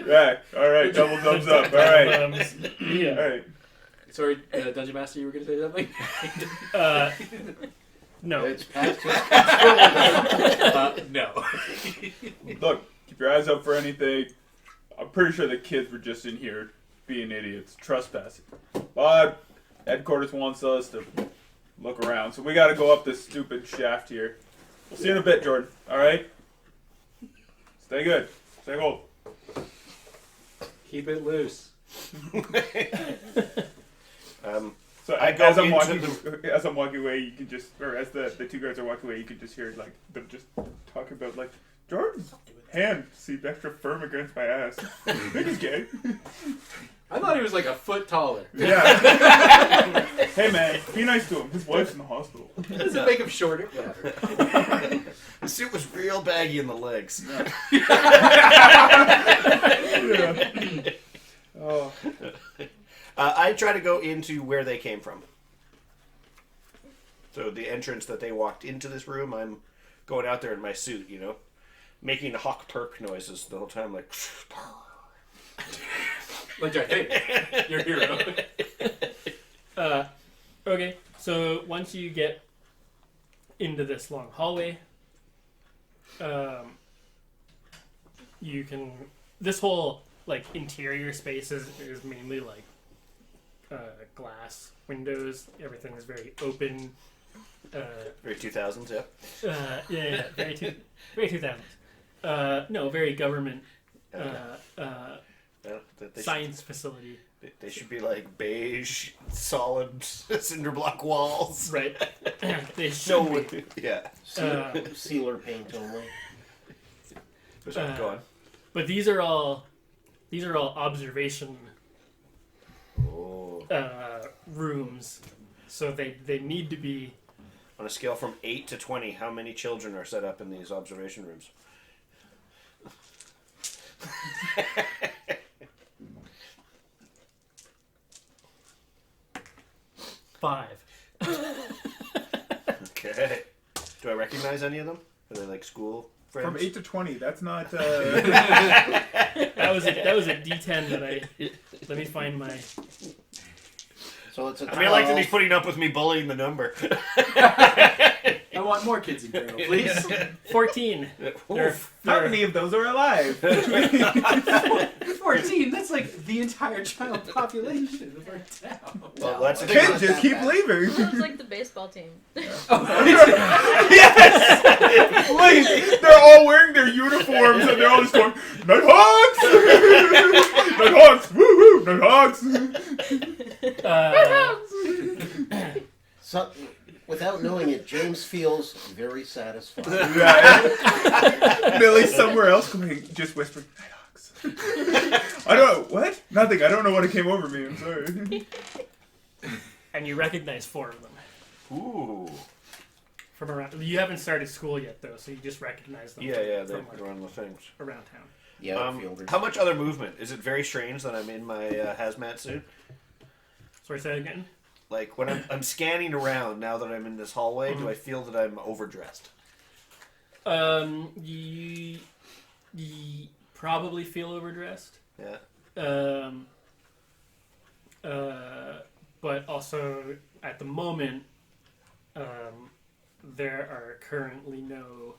Yeah, alright, double thumbs up, alright. Yeah. Alright. Sorry, Dungeon Master, you were going to say something? No. It's past his No. Look, keep your eyes up for anything. I'm pretty sure the kids were just in here being idiots, trespassing. But headquarters wants us to look around, so we gotta go up this stupid shaft here. We'll see you in a bit, Jordan. Alright? Stay good. Stay cold. Keep it loose. So I go as I'm into walking away, you can just, or as the two guards are walking away, you can just hear like them just talking about like Jordan's hand seemed extra firm against my ass. I think he's gay. I thought he was like a foot taller. Yeah. Hey man, be nice to him. His wife's in the hospital. Does it make him shorter? Whatever. The suit was real baggy in the legs. Yeah. Oh. I try to go into where they came from. So the entrance that they walked into this room, I'm going out there in my suit, you know, making hawk perk noises the whole time, like. Like I think your hero. Okay, so once you get into this long hallway, you can. This whole like interior space is mainly like glass windows. Everything is very open. Very 2000s, yeah. Yeah, very 2000s. No, very government. They Science facility. They should be like beige, solid cinder block walls. Right. They should be. Yeah. Sealer paint only. Go on. But these are all observation Oh. rooms, so they need to be. On a scale from 8 to 20, how many children are set up in these observation rooms? 5. Okay. Do I recognize any of them? Are they like school friends? From 8 to 20, that's not. That was a D10 that I. Let me find my. So it's a I mean, I like that 12. he's putting up with me bullying the number. I want more kids in Colonel, please. 14. How many of those are alive? 14? That's like the entire child population of our town. Well, that's Kids just keep leaving. Sounds like the baseball team. Yes! Please! They're all wearing their uniforms and they're all just going, Nighthawks! Nighthawks! Woo-hoo! Nighthawks! So, without knowing it, James feels very satisfied. Yeah. Millie's somewhere else going, just whispering, Nighthawks. I don't, what? Nothing. I don't know what came over me. I'm sorry. And you recognize 4 of them Ooh. from around. You haven't started school yet, though, so you just recognize them. Yeah, from they're on the things. around town. Yeah, outfielders. How much other movement? Is it very strange that I'm in my hazmat suit? Sorry, say that again. Like when I'm scanning around now that I'm in this hallway, do I feel that I'm overdressed? You probably feel overdressed. Yeah. But also at the moment, there are currently no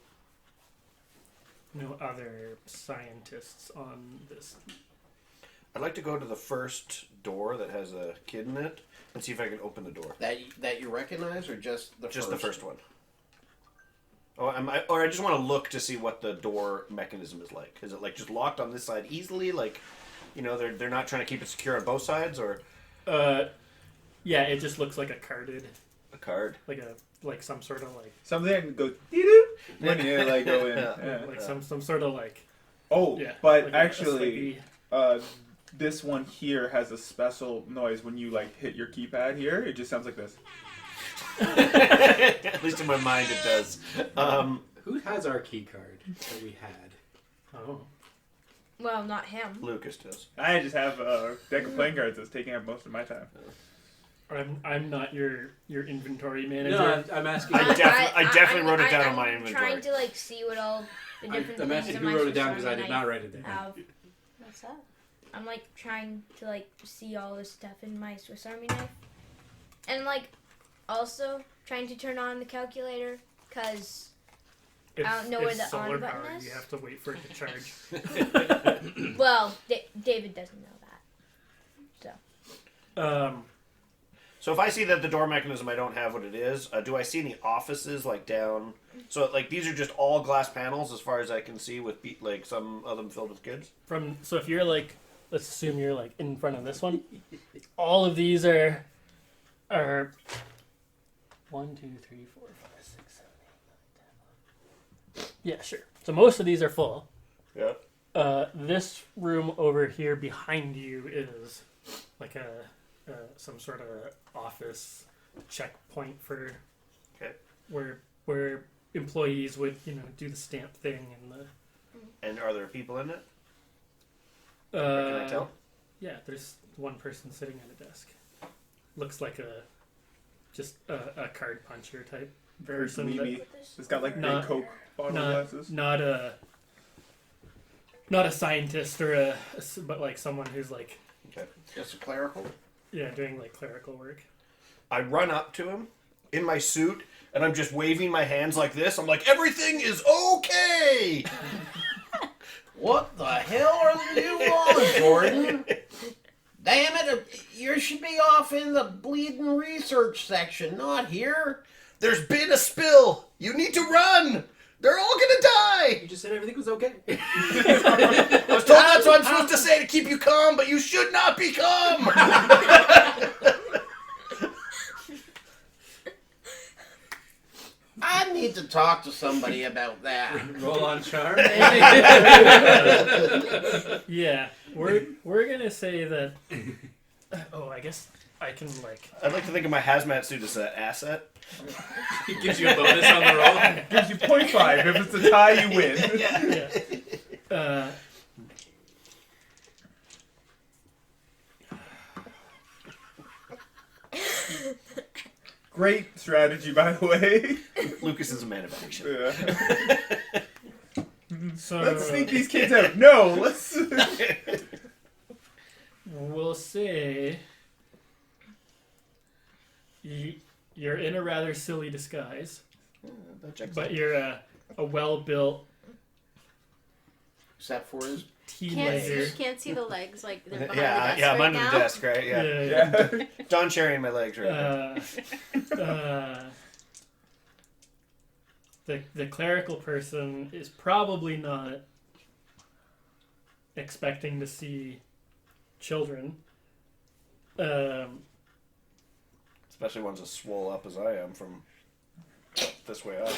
other scientists on this. I'd like to go to the first door that has a kid in it and see if I can open the door. That you recognize, or just the Just first? the first one. Oh, I just want to look to see what the door mechanism is like. Is it like just locked on this side easily? Like, they're not trying to keep it secure on both sides, or Yeah, it just looks like a carded, a card? like some sort of like Something that goes dee-doo when you like go in. Yeah. like some sort of like Oh, yeah. but like actually, a this one here has a special noise when you like hit your keypad here. It just sounds like this. At least in my mind it does. Who has our key card that we had? oh. Well, not him. Lucas does. I just have a deck of playing cards that's taking up most of my time. I'm not your inventory manager. No, I'm asking. I definitely wrote it down on my I'm inventory. trying to like see what all the different I'm things asking in who my wrote it down Swiss because I Army did knife not write it down. have. What's that? I'm like trying to like see all the stuff in my Swiss Army knife, and like also trying to turn on the calculator because I don't know where the solar on button powered. is. You have to wait for it to charge. well, David doesn't know that. So if I see that the door mechanism, I don't have what it is. Do I see any offices like down? So like these are just all glass panels as far as I can see, with like some of them filled with kids. So if you're like, let's assume you're like in front of this one. All of these are 1, 2, 3, 4, 5, 6, 7, 8, 9, 10. Yeah, sure. So most of these are full. Yeah. This room over here behind you is like some sort of office checkpoint for where employees would do the stamp thing and the. And are there people in it? Can I tell? Yeah, there's one person sitting at a desk. Looks like a card puncher type Very person. sleepy. It's got like big Not- Coke bottle glasses. Not a scientist or but like someone who's like Just a clerical? doing like clerical work. I run up to him in my suit and I'm just waving my hands like this. I'm like, everything is okay. What the hell are you on, Jordan? Damn it, you should be off in the bleeding research section, not here. There's been a spill. You need to run. They're all gonna die. You just said everything was okay. I was told that's what I'm supposed to say to keep you calm, but you should not be calm. I need to talk to somebody about that. Roll on charm. Yeah, we're gonna say that. Oh, I guess I can like. I'd like to think of my hazmat suit as an asset. It gives you a bonus on the roll. Gives you 0.5. If it's a tie, you win. Yeah. Great strategy, by the way. Lucas is a man of action. Yeah. So Let's sneak these kids out. No, let's. we'll say you're in a rather silly disguise, That checks but out. you're a well-built Except for his... teenager. You can't see the legs, like they're behind the Yeah, desk yeah, I'm right under now. the desk, right? Yeah. Yeah. John sharing my legs right now. The clerical person is probably not expecting to see children. Especially ones as swole up as I am from this way up.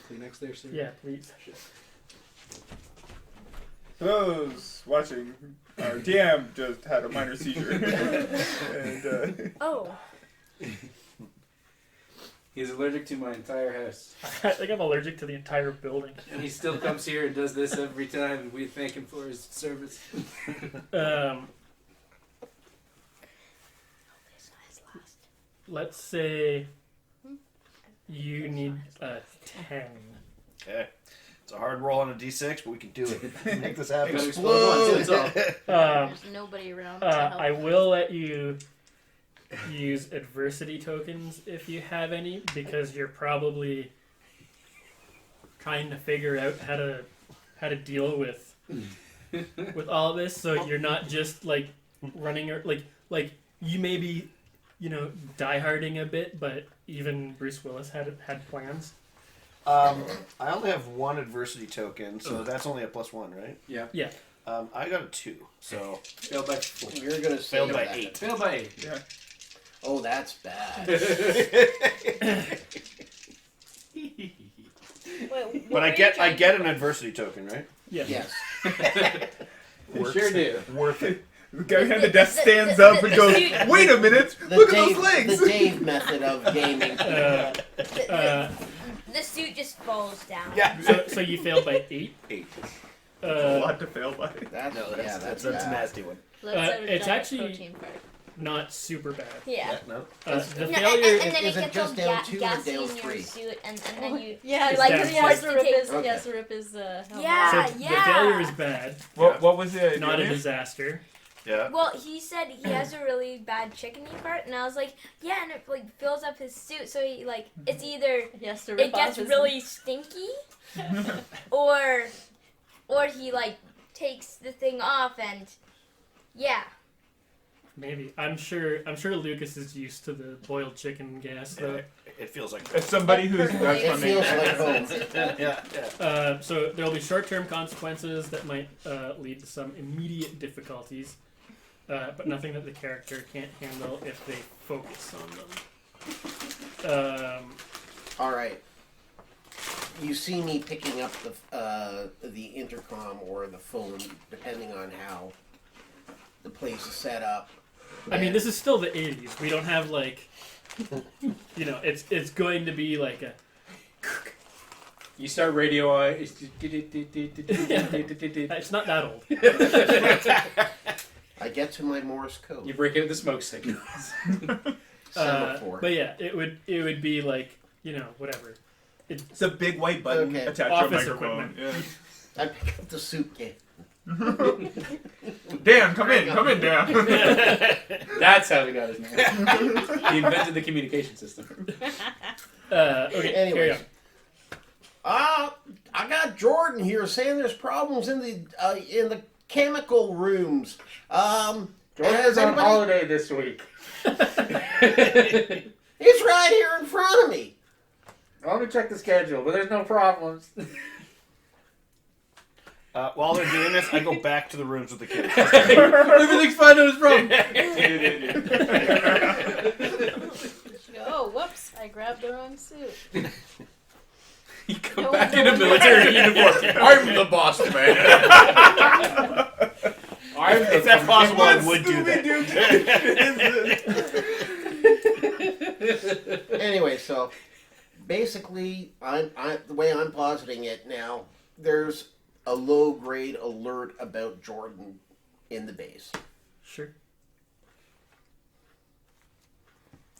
Kleenex there, sir. Yeah, please. For those watching, our DM just had a minor seizure. And, Oh, He's allergic to my entire house. I think I'm allergic to the entire building. And he still comes here and does this every time, and we thank him for his service. let's say you need a 10. Okay. It's a hard roll on a d6, but we can do it. Make this happen. Explode. There's nobody around to help. I will let you use adversity tokens if you have any, because you're probably trying to figure out how to deal with all of this. So you're not just like running or like you may be, dieharding a bit, but even Bruce Willis had plans. I only have one adversity token, so that's only a +1, right? Yeah. Yeah. I got a 2, so Failed by 4. You're gonna say failed by that. 8. Failed by 8. Yeah. Oh, that's bad. Wait, But I get an adversity token, right? Yeah. Yes. Sure do. Worth it. The guy behind the desk stands up and goes, "Wait a minute! Look at those legs!" The Dave method of gaming. The suit just falls down. Yeah. So you failed by 8. 8. A lot to fail by. That's, No, that's that's a bad. nasty one. Let's have a it's giant actually- protein part. Not super bad. Yeah. No. The No, failure and then is it it gets all just down 2 or gassy down in your 3? suit, and then you... Yeah, It's like down he has to three. rip his, Okay. he has to rip his helmet. Yeah. So the failure is bad, What was it? not a disaster. Yeah. Well, he said he has a really bad chickeny part, and I was like, yeah, and it like fills up his suit, so he like it's either He has to rip it gets off his really stinky, or he like takes the thing off, and yeah, Maybe. I'm sure Lucas is used to the boiled chicken gas though. It feels like. As somebody who's that's It my main feels like character. home. Yeah. So there will be short-term consequences that might lead to some immediate difficulties, but nothing that the character can't handle if they focus on them. All right. You see me picking up the intercom or the phone, depending on how the place is set up. I mean, this is still the 80s. We don't have like, it's going to be like a. You start radio. It's not that old. I get to my Morse code. You break out the smoke signals. Semaphore. But yeah, it would be like whatever. It's a big white button Okay. attached Office to a microphone. equipment. I pick up the soup can. Yeah. Dan, come in, Dan. That's how we got his name. He invented the communication system. Okay, carry Anyways. on. I got Jordan here saying there's problems in the chemical rooms. Has anybody- holiday this week. It's right here in front of me. Let me check the schedule, but there's no problems. While they're doing this, I go back to the rooms with the kids. Everything's fine, no problem. Oh, whoops! I grabbed the wrong suit. You come No, back no, in a no. military uniform. I'm the boss man. If that's possible, I would do that. Anyway, so basically, the way I'm positing it now, there's a low-grade alert about Jordan in the base. Sure.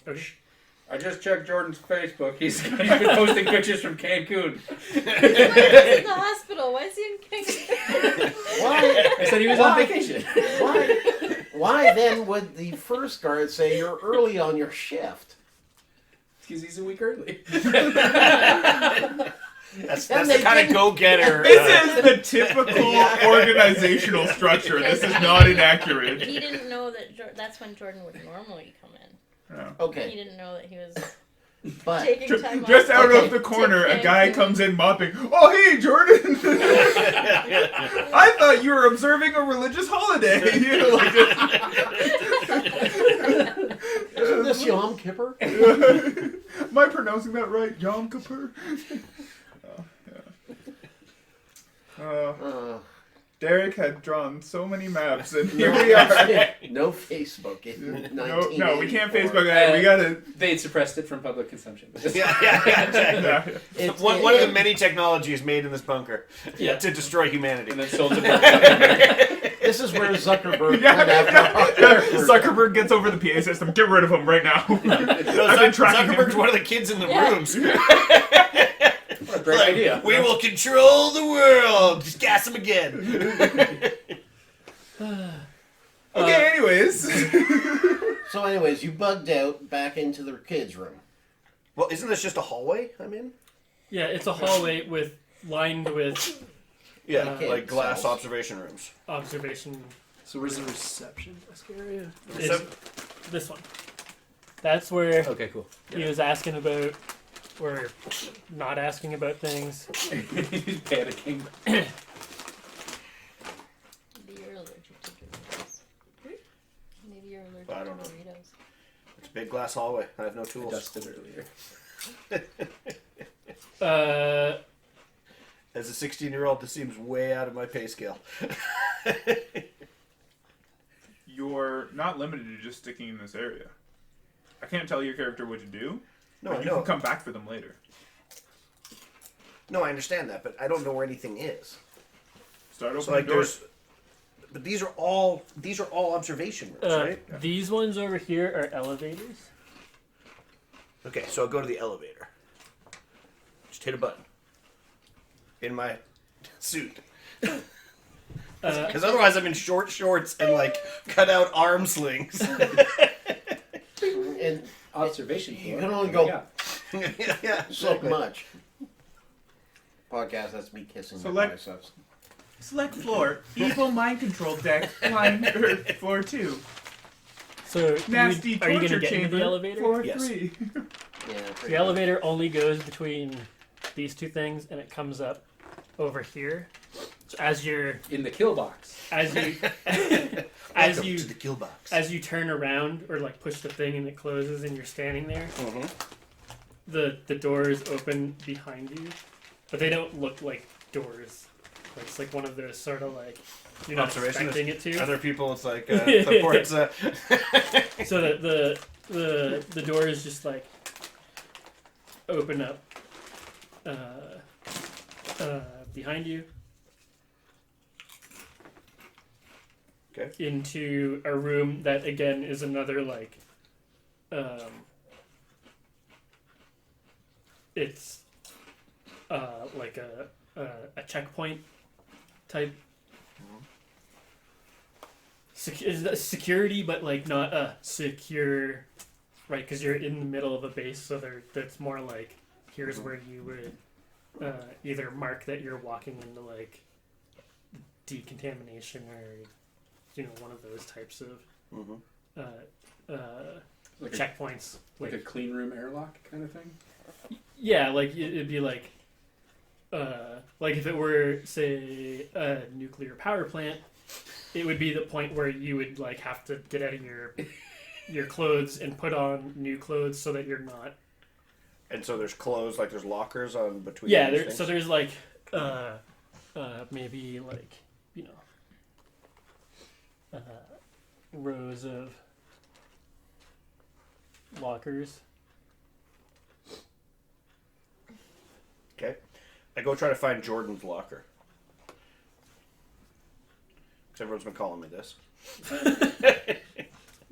Okay. I just checked Jordan's Facebook. He's been posting pictures from Cancun. He's in the hospital. Why is he in Cancun? Why? I said he was on vacation. Why then would the first guard say you're early on your shift? Because he's a week early. That's And the they kind of didn't- go-getter. This is the typical organizational structure. This is not inaccurate. He didn't know that that's when Jordan would normally come in. He Okay, didn't know that he was but taking time off. Just out Okay. of the corner, a guy Cancun. comes in mopping. Oh, hey, Jordan! I thought you were observing a religious holiday. isn't this Yom Kippur? Am I pronouncing that right? Yom Kippur? Derek had drawn so many maps, and here we are. No Facebook in No, we can't 1984. Facebook that. We gotta. They'd suppressed it from public consumption. Exactly. Yeah. It's- One of the many technologies made in this bunker Yeah. to destroy humanity. And then sold to market. The This is where Zuckerberg Yeah, went after yeah. Zuckerberg gets over the PA system. Get rid of him right now. No, I've been tracking him. Zuckerberg's one of the kids in the Yeah. rooms. What a great Like, idea. We will control the world. Just gas him again. Okay, anyways. So, anyways, you bugged out back into the kids' room. Well, isn't this just a hallway I'm in? Yeah, it's a hallway lined with Yeah, Okay, like glass cells. observation rooms. observation. So where's the reception desk area? It's this one. That's where Okay, cool. he was asking about, or not asking about things. He's panicking. Maybe you're allergic to Doritos. Maybe you're allergic I don't to know. Doritos. It's a big glass hallway. I have no I tools. dusted earlier. As a 16-year-old, this seems way out of my pay scale. You're not limited to just sticking in this area. I can't tell your character what to do. No, but I you know. can come back for them later. No, I understand that, but I don't know where anything is. Start So opening like doors. but these are all observation rooms, right? These ones over here are elevators. Okay, so I'll go to the elevator. Just hit a button. In my suit. Because otherwise I'm in short shorts and like cut out arm slings. And Observation you floor. can only Oh my go God. yeah, so exactly. much. Podcast, that's me kissing So my let- biceps. Select floor. Evil mind control deck. Floor 2. So Nasty are you torture gonna get chamber. into the elevator? Floor Yes. 3. Yeah, pretty The elevator only goes between these two things, and it comes up over here. So as you're In the kill box. as you Welcome you to the kill box. as you turn around or like push the thing and it closes and you're standing there, Mhm. the doors open behind you, but they don't look like doors. It's like one of those sort of like you're not Observation. expecting it to. Other people, it's like supports. So that the doors just like open up behind you. Okay. Into a room that again is another like it's like a checkpoint type security, but like not secure, right? Because you're in the middle of a base, so that's more like here's where you would either mark that you're walking into like decontamination or one of those types of Mhm. Like a, checkpoints. like a clean room airlock kind of thing. Yeah, like it'd be like if it were say a nuclear power plant, it would be the point where you would like have to get out of your clothes and put on new clothes so that you're not. And so there's clothes, like there's lockers on between. Yeah, these there, things? so there's like maybe like rows of lockers. Okay. I go try to find Jordan's locker. Because everyone's been calling me this.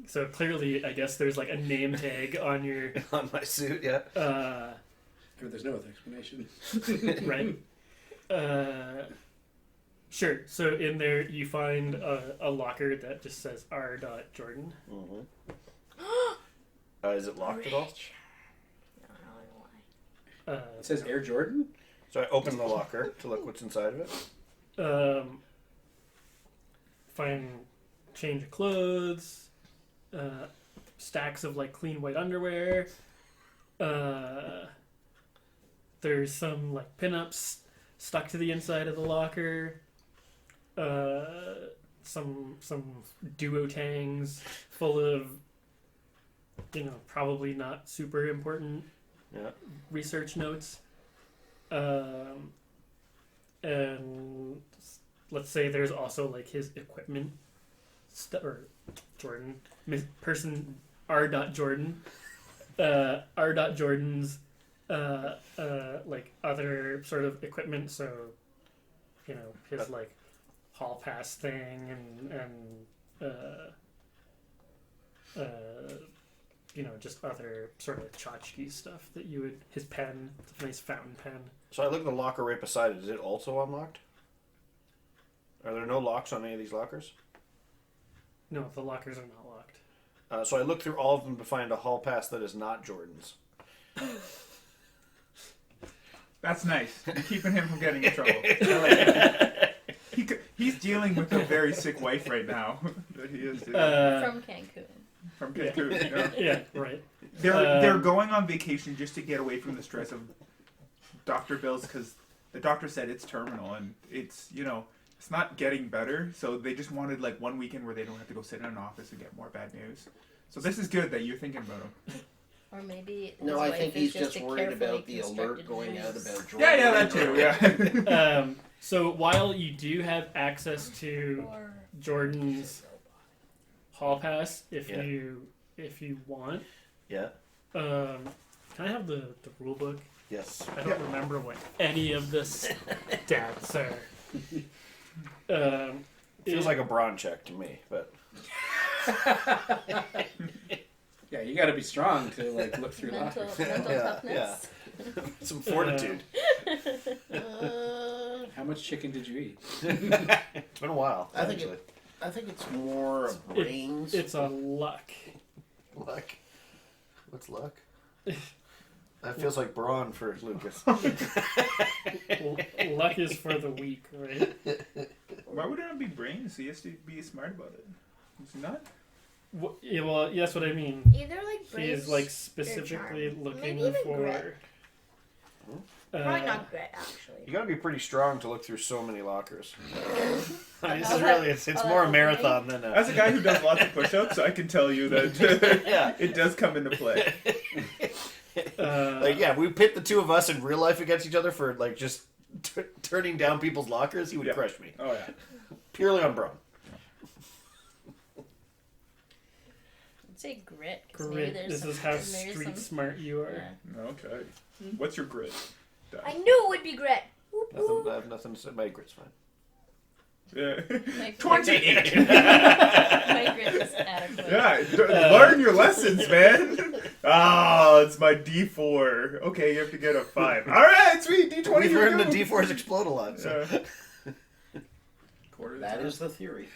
So clearly, I guess there's like a name tag on your On my suit, yeah. There's no other explanation. right. Sure. So in there, you find a locker that just says R. Jordan. Mm-hmm. Is it locked at all? I don't know why. It says Air Jordan? So I open the locker to look what's inside of it. Find change of clothes, stacks of like clean white underwear. There's some like pinups stuck to the inside of the locker. Some duotangs full of probably not super important Yeah. research notes. And let's say there's also like his equipment or Jordan person R. Jordan R. Jordan's like other sort of equipment, so his like hall pass thing and just other sort of tchotchke stuff that you would. His pen, it's a nice fountain pen. So I look at the locker right beside it. Is it also unlocked? Are there no locks on any of these lockers? No, the lockers are not locked. So I look through all of them to find a hall pass that is not Jordan's. That's nice. You're keeping him from getting in trouble. He's dealing with a very sick wife right now. That he is doing. From Cancun. From Cancun, you know? Yeah, right. They're going on vacation just to get away from the stress of doctor bills because the doctor said it's terminal and it's it's not getting better. So they just wanted like one weekend where they don't have to go sit in an office and get more bad news. So this is good that you're thinking about him. Or maybe No, his I wife think is he's just just a worried about carefully the alert constructed going out ruse. about Jordan. Yeah, that too. Yeah. So while you do have access to Or Jordan's hall pass, if Yeah. you want, Yeah. can I have the rule book? Yes. I don't remember what any of the stats are. Feels like a brawn check to me, but Yeah, you got to be strong to like look through mental lockers. Yeah, toughness. some fortitude. How much chicken did you eat? It's been a while. I think actually. I think it's more of brains. It's a luck. Luck. What's luck? That feels like brawn for Lucas. Luck is for the weak, right? Why would it not be brains? He has to be smart about it. Is he not? Yeah, well, that's what I mean. Either like He brains. is like specifically charm. looking Maybe even for. grit. Probably not grit, actually. You gotta be pretty strong to look through so many lockers. I mean, this Oh, is that- really, it's oh, more a that's marathon than As a guy who does lots of push-ups, I can tell you that Yeah. it does come into play. Like, yeah, we pit the two of us in real life against each other for, like, just turning down people's lockers, he would Yeah. crush me. Oh yeah. Purely on brawn. I'd say grit. 'Cause maybe Grit. there's This some, is how maybe street some, smart you are. yeah. Okay. What's your grit? I knew it would be grit. Whoop, Nothing, whoop. I have nothing to say. My grit's fine. Yeah. Like, 28. My grit is adequate. Yeah, learn your lessons, man. It's my D4. Okay, you have to get a 5. All right, sweet D20. We've for learned you. that D4s explode a lot. So. Quarter of the That time. is the theory.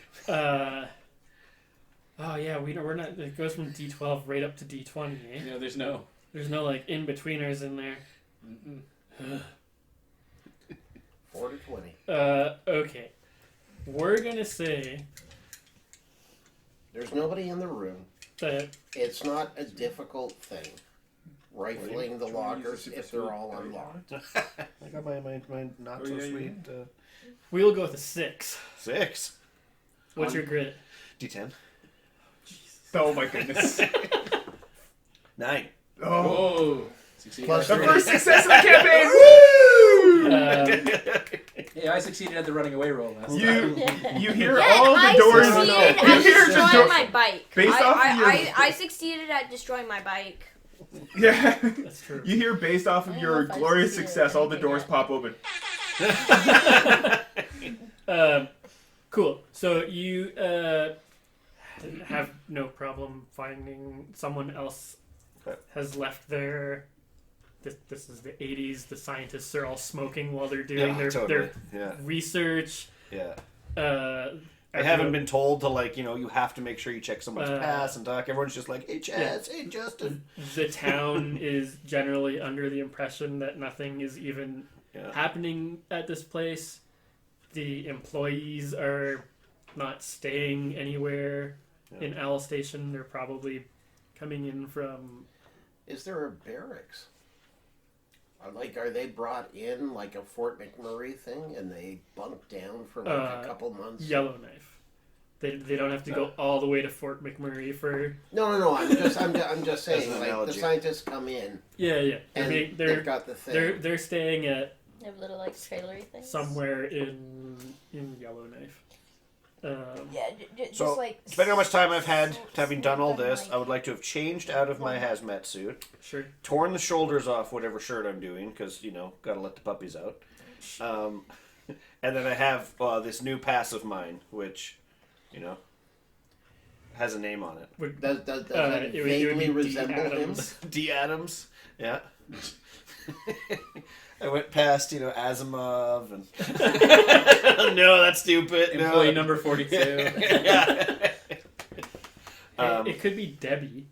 Oh yeah, we're not. It goes from D12 right up to D20. Eh? You know, there's no. There's no like in betweeners in there. Mm-mm. 4 to 20. Okay. We're gonna say There's nobody in the room. that It's not a difficult thing. Rifling the Should we use lockers the if super they're all sweet? unlocked. I got my not Oh, so yeah, sweet we'll go with a 6. 6. What's your grit? D10. Oh my goodness. 9. Oh. Whoa! Succeeded. Plus The three. first success of the campaign. Woo! Hey, I succeeded at the running away roll last time. You hear Yeah, all and the doors. I succeeded You at hear the destroying door. my bike. Based off of your- I succeeded at destroying my bike. Yeah. That's true. You hear based off of I don't your know if I glorious succeeded success, all the anything doors yet. pop open. Cool. So you have no problem finding someone else Okay. has left their. This is the 80s. The scientists are all smoking while they're doing Yeah, their totally. Yeah. research. Yeah. I I haven't been told to, like, you have to make sure you check someone's Uh, pass and talk. Everyone's just like, hey, Chaz, hey, Justin. The town is generally under the impression that nothing is even Yeah. happening at this place. The employees are not staying anywhere Yeah. in Owl Station. They're probably coming in from. Is there a barracks? Are they brought in like a Fort McMurray thing and they bunk down for like a couple months? Yellowknife. They don't have to go all the way to Fort McMurray for. No. I'm just saying. an Like analogy. the scientists come in Yeah. and they've got the thing. They're staying at They have little like trailery things. somewhere in Yellowknife. Yeah, just So, like. depending on how much time I've had having done all Something this, like- I would like to have changed out of my hazmat suit, Sure. torn the shoulders off whatever shirt I'm doing, because, gotta let the puppies out. And then I have this new pass of mine, which, has a name on it. Does it it would vaguely be resemble him? Adams. D. Adams. Yeah. I went past, Asimov and... No, that's stupid. Employee No. number 42. Yeah. It could be Debbie.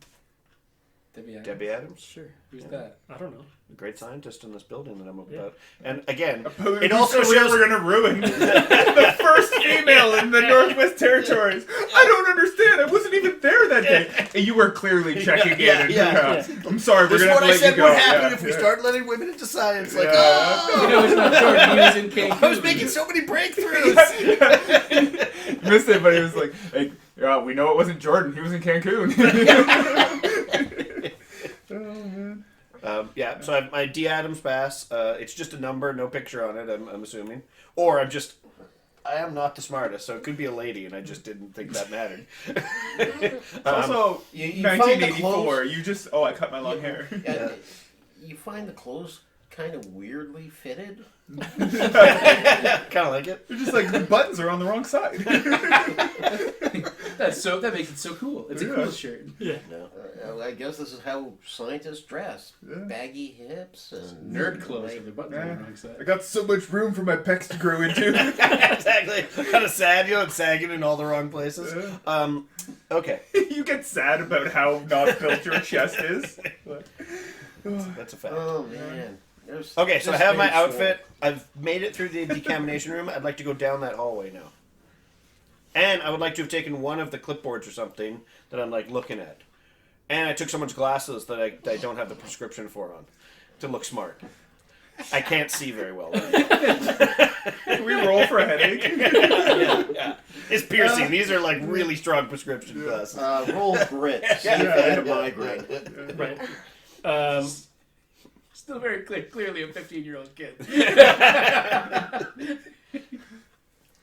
Debbie Adams. Debbie Adams? Sure. Who's Yeah. that? I don't know. A great scientist in this building that I'm Yeah. about. And again, Whose it also career shows... we're gonna ruin. The first female in the Northwest Territories. I don't understand. I wasn't even there that day. And you were clearly checking Yeah, in. yeah. I'm sorry. We're This is gonna what I have to let said you go. would happen Yeah, if we yeah. start letting women into science. Like, Yeah. You know, it's not Jordan. He was in Cancun. I was making so many breakthroughs. Missed it, but he was like, yeah, we know it wasn't Jordan. He was in Cancun. Oh man. So I have my D. Adams pass. It's just a number, no picture on it, I'm assuming. Or I am not the smartest, so it could be a lady, and I just didn't think that mattered. Also, You find the 1984. clothes. You just I cut my long hair. Yeah, you find the clothes kind of weirdly fitted. Kind of like it. They're just like the buttons are on the wrong side. That makes it so cool. It's a Yeah. cool shirt. Yeah. No, I guess this is how scientists dress: Yeah. baggy hips and Nerd clothes like- with the buttons on the wrong side. I got so much room for my pecs to grow into. Exactly. Kind of sad, it's sagging in all the wrong places. Yeah. Okay. You get sad about how not built your chest is. That's a fact. Oh man. There's Okay, so I just have my very small. outfit. I've made it through the decontamination room. I'd like to go down that hallway now. And I would like to have taken one of the clipboards or something that I'm looking at. And I took someone's glasses that I don't have the prescription for on to look smart. I can't see very well. Can we roll for a headache? Yeah. It's piercing. These are really strong prescription glasses. Roll grit. See if I had a migraine. Right. Still very clearly a 15-year-old kid.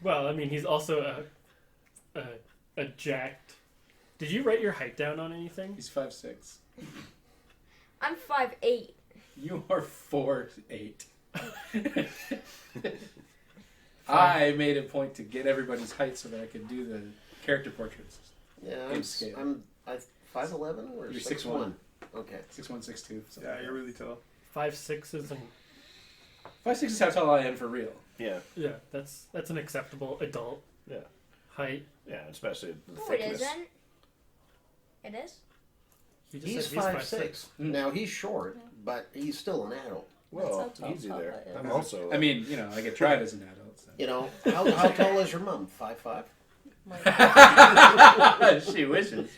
Well, I mean, he's also a jacked. Did you write your height down on anything? He's 5'6". I'm 5'8". You are 4'8". I made a point to get everybody's height so that I could do the character portraits. Yeah, Game scale. I'm 5'11" or You're 6'1". Okay. 6'1", 6'2". Yeah, you're really tall. 5'6" isn't. 5'6" is how tall I am for real. Yeah. Yeah, that's an acceptable adult Yeah. height. Yeah, especially the No, it thickness. isn't. It is? He just He's said he's 5'6". Mm. Now he's short, but he's still an adult. Well, That's how tall easy Papa there. is. I'm also... I mean, I get tried as an adult. So. You know, how tall is your mom? 5'5"? She wishes.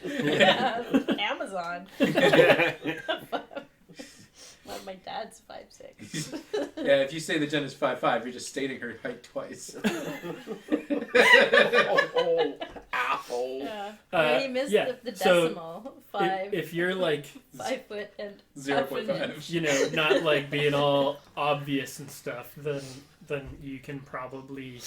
Amazon. Well, my dad's 5'6". Yeah, if you say that Jen is 5'5", you're just stating her height twice. Ow. Yeah. Uh, He missed yeah, the so decimal. 5 If you're 5 foot and half an 0.5. inch. not being all obvious and stuff, then you can probably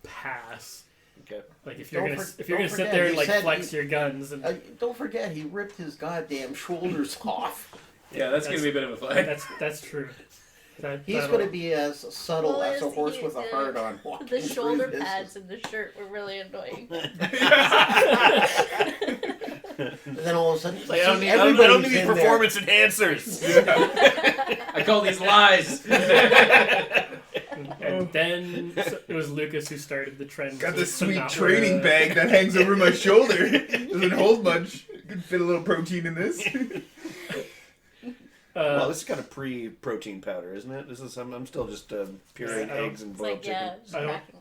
pass. Okay. Like if you're Don't gonna for- if you're don't gonna sit forget, there he and said flex he- your guns and Don't forget, he ripped his goddamn shoulders off. Yeah, that's going to be a bit of a fight. that's true. He's That'll- going to be as subtle Well, as a is horse he- with a heart on. The walking shoulder through this. pads and the shirt were really annoying. And then all of a sudden, I don't see, need, I don't everybody's need these in there. performance enhancers. I call these lies. And then it was Lucas who started the trend. Got to- this to sweet not training wear- bag that hangs over my shoulder. Doesn't hold much. Could fit a little protein in this. Well, this is kind of pre-protein powder, isn't it? This is I'm still just pureeing Yeah, I don't- eggs and It's boiled like, chicken. yeah, just I don't- cracking.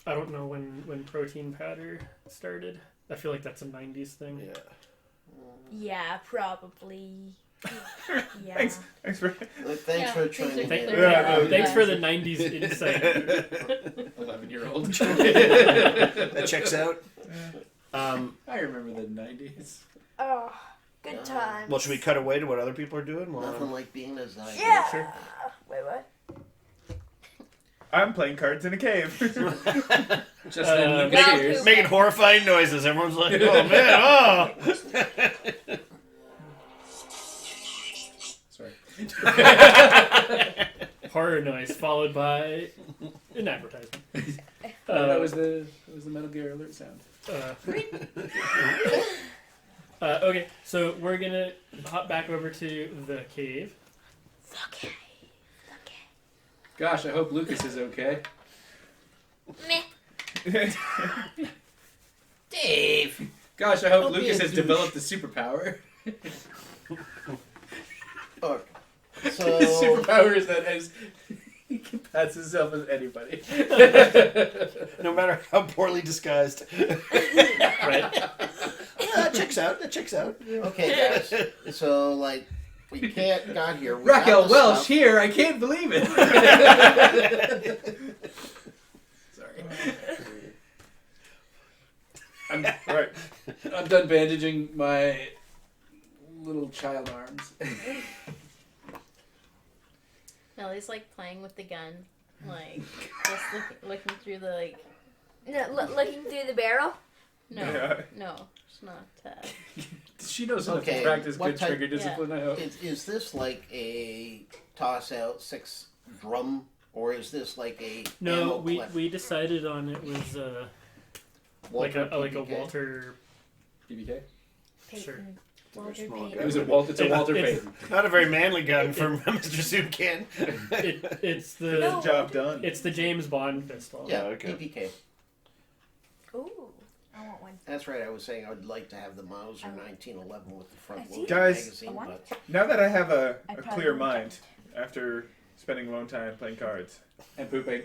I don't know when protein powder started. I feel like that's a '90s thing. Yeah. Yeah, probably. Yeah. Thanks for. Thanks Yeah, for thanks training for in. clearing Yeah, that up. Thanks Yeah. for the '90s insight. 11-year-old. That checks out. I remember the 90s. Oh, good times. Well, should we cut away to what other people are doing? Nothing like being a Zygon. Yeah. Sure. Wait, what? I'm playing cards in a cave. Just then Well, Lucas hears. who- Making horrifying noises. Everyone's like, oh man, oh. Sorry. Horror horror noise followed by an advertisement. That was the Metal Gear Alert sound. Okay, so we're gonna hop back over to the cave. Okay. Gosh, I hope Lucas is okay. Meh. Dave. Gosh, I hope Don't be Lucas a has douche. developed a superpower. Look. His So superpower is that as he can pass himself as anybody. No matter how poorly disguised. Right. That checks out. That checks out. okay, guys. So like, we got here. We Raquel got the Welch stuff. here, I can't believe it. Sorry. Right. I'm done bandaging my little child arms. Millie's like playing with the gun, like just looking through the like. No, looking through the barrel. No, Yeah. no, it's not. She knows how Okay, to practice what good type- trigger discipline, I hope. Is this like a toss out 6 drum, or is this like a No, ammo we clip? we decided on it was like a PPK? Walter. BBK? Sure. Walter Small Payton. It was a Walter. It's a Walter It's- Payton. Not a very manly gun for Mr. Soupcan. It's the No. Job done. it's the James Bond pistol. Yeah, Oh, okay. PPK. Ooh, I want one. That's right. I was saying I'd like to have the Mauser 1911 with the front I see. loaded Guys, magazine, I want but Now that I have a I probably clear won't mind after spending a long time playing cards. And pooping.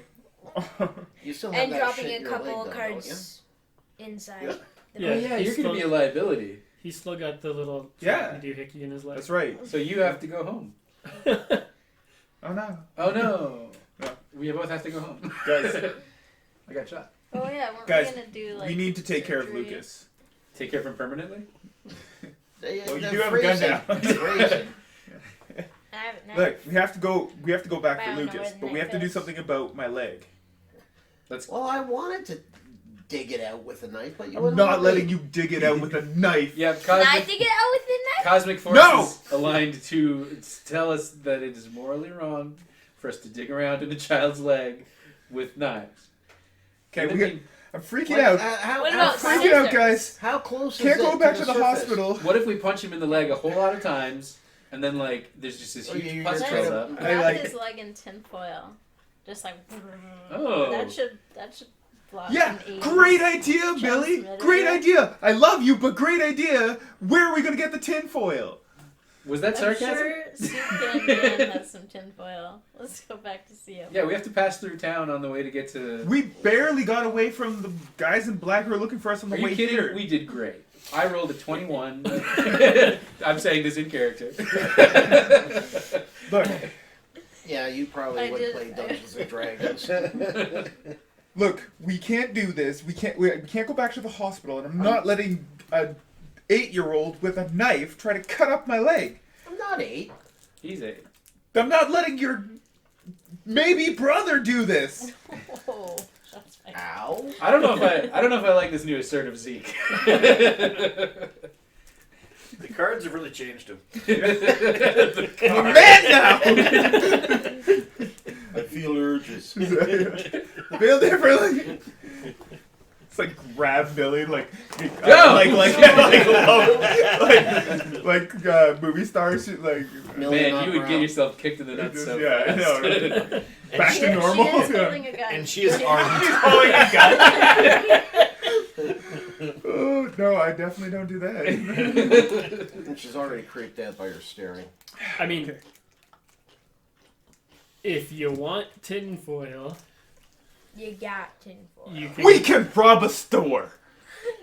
you still have And that dropping shit a in your couple leg, though, don't cards inside. Yeah. The Yeah, Oh yeah, he's you're going to be a still- liability. He's still got the little Yeah. doohickey in his leg. That's right. So you have to go home. Oh no. Oh no. No. We both have to go home. Guys, I got shot. Oh yeah, weren't Guys, we gonna do like? we need to take care of surgery? Lucas. Take care of him permanently? They- Well, you they're do have a gun freezing. now. It's freezing. I haven't. Look, we have to go back I for don't know Lucas, where the but we have to do knife is. something about my leg. Well, I wanted to dig it out with a knife, but you I'm wouldn't not let me. letting you dig it out with a knife. Yeah, Can I dig it out with the knife? Cosmic forces No! aligned to tell us that it is morally wrong for us to dig around in a child's leg with knives. Okay, And we then got, I'm freaking What- out. how, What how, about how, Freaking out, scissors? guys. how close Can't is go it back to the surface? hospital. What if we punch him in the leg a whole lot of times, and then like there's just this Oh, huge you're pus trying comes to- up? I Wrap like his it. leg in tinfoil, just like. Oh. That should block. Yeah, an AIDS great idea, Billy. transmitter. Great idea. I love you, but great idea. Where are we gonna get the tinfoil? Was that I'm sarcasm? sure Soup Man has some tinfoil. Let's go back to see him. Yeah, we have to pass through town on the way to get to. We barely got away from the guys in black who are looking for us on the Are way you kidding? here. We did great. I rolled a 21. I'm saying this in character. Look, Yeah, you probably I would did- play Dungeons and Dragons. look, we can't do this. We can't go back to the hospital, and I'm not letting a 8-year-old with a knife try to cut up my leg. I'm not 8. He's 8. I'm not letting your maybe brother do this. Oh, shots fired. Ow. I don't know if I like this new assertive Zeke. The cards have really changed him. I'm a man now. I feel urges. Feel differently. It's like grab Billy, like movie stars, like Man, you would get yourself kicked in the nuts so yeah, I fast. know, right? Back She to normal. She is Yeah. holding a gun. And she is armed. Holding a gun. Oh no, I definitely don't do that. And she's already creeped out by your staring. I mean, if you want tinfoil, You got tinfoil. you can. We can rob a store.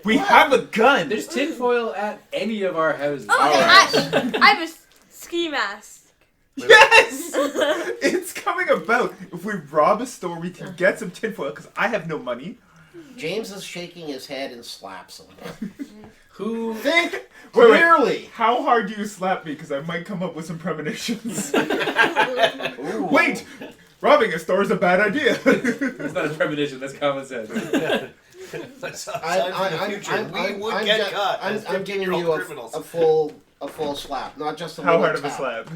We have a gun. There's tinfoil at any of our houses. Oh, and I have a ski mask. Yes! It's coming about. If we rob a store, we can get some tinfoil because I have no money. James is shaking his head and slaps him. Who? Think Wait. clearly. How hard do you slap me? Because I might come up with some premonitions. Ooh. Wait! Robbing a store is a bad idea. That's not a premonition. That's common sense. That's a sign from the future. We would I'm get ju- caught I'm, as I'm giving 15-year-old you criminals. a full a full slap, not just a How little hard of a tap. slap?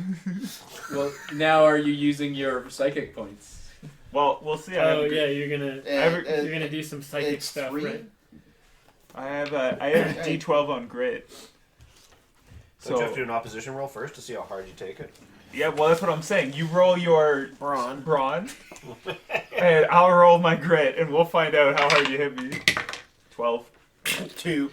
Well, now are you using your psychic points? Well, we'll see. Oh yeah, you're gonna And, do some psychic it's stuff, 3. right? I have D12 on grit. So you have to do an opposition roll first to see how hard you take it. Yeah, well, that's what I'm saying. You roll your Brawn. and I'll roll my grit, and we'll find out how hard you hit me. 12. 2.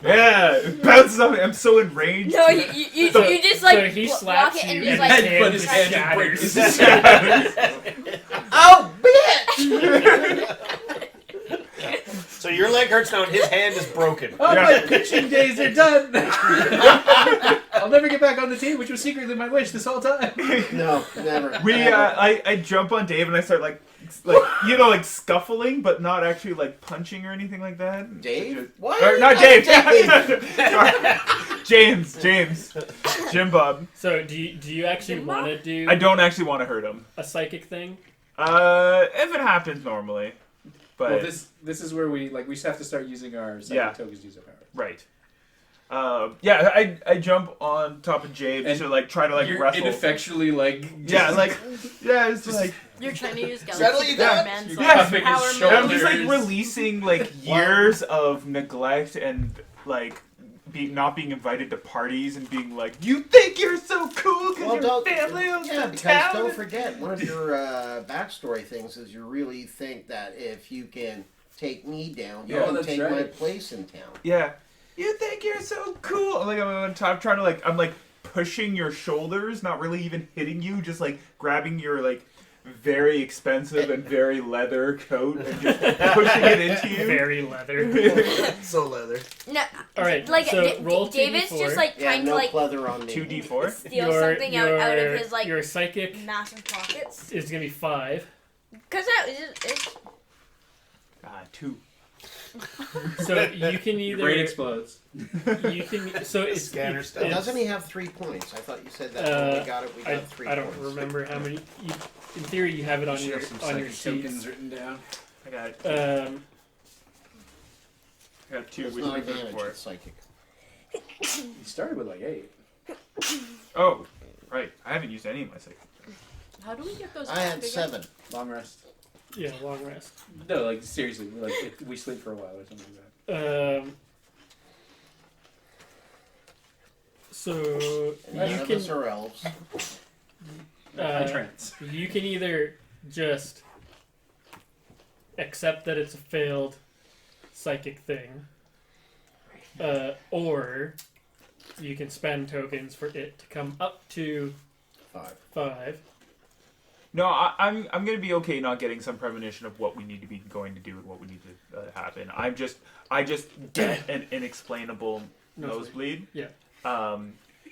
Yeah, it bounces off me. I'm so enraged. No, you So- just like so he block slaps it and you he's and like, his Headbutt his hand hand and break shatters. his Oh, bitch! So your leg hurts now and his hand is broken. Oh, Yeah. my pitching days are done. I'll never get back on the team, which was secretly my wish this whole time. No, never. We, never. I jump on Dave and I start like scuffling, but not actually like punching or anything like that. Dave? What? Or, not Dave. James, Jim Bob. So do you actually Jim want to Bob? do I don't actually want to hurt him. a psychic thing? If it happens normally, but Well, this is where we just have to start using our psychic Yeah. tokens to use our powers. right. Yeah, I jump on top of James And to like try to like You're wrestle. ineffectually Yeah, it's Just- like You're trying to use Is that all Galaxy you got? Man's You're like, cuffing his power shoulder. I'm just like shoulders. releasing like years of neglect and like not being invited to parties and being like, you think you're so cool because your don't, family owns yeah, the because town. don't forget, one of your backstory things is you really think that if you can take me down, you Yeah, can that's take my right. place in town. Yeah, you think you're so cool. Like I'm on top, trying to I'm like pushing your shoulders, not really even hitting you, just like grabbing your like very expensive and very leather coat and just pushing it into you. Very leather. So leather. no, All right, like so roll David's 2d4. just like Yeah, trying no to like pleather on me. 2d4. steal something out of his like your psychic massive pockets. is gonna be 5. Cause that is 2. So you can Your brain either explodes. you can so it's Scanner it's- stuff. it's- Doesn't he have 3 points? I thought you said that when we got it, we got 3 I don't points. remember how many. In theory, you have it on You should your have some on your psychic tokens sheets. written down. I got I got 2, It's which not is advantage, 4. it's psychic. You started with like 8. Oh, right. I haven't used any of my psychic. how do we get those? I had again? 7. Long rest. Yeah, long rest. No, like seriously, like we sleep for a while or something like that. So None you of us can are elves. Trance. you can either just accept that it's a failed psychic thing, or you can spend tokens for it to come up to 5. No, I'm gonna be okay not getting some premonition of what we need to be going to do and what we need to happen. I just get an inexplainable nosebleed. Yeah.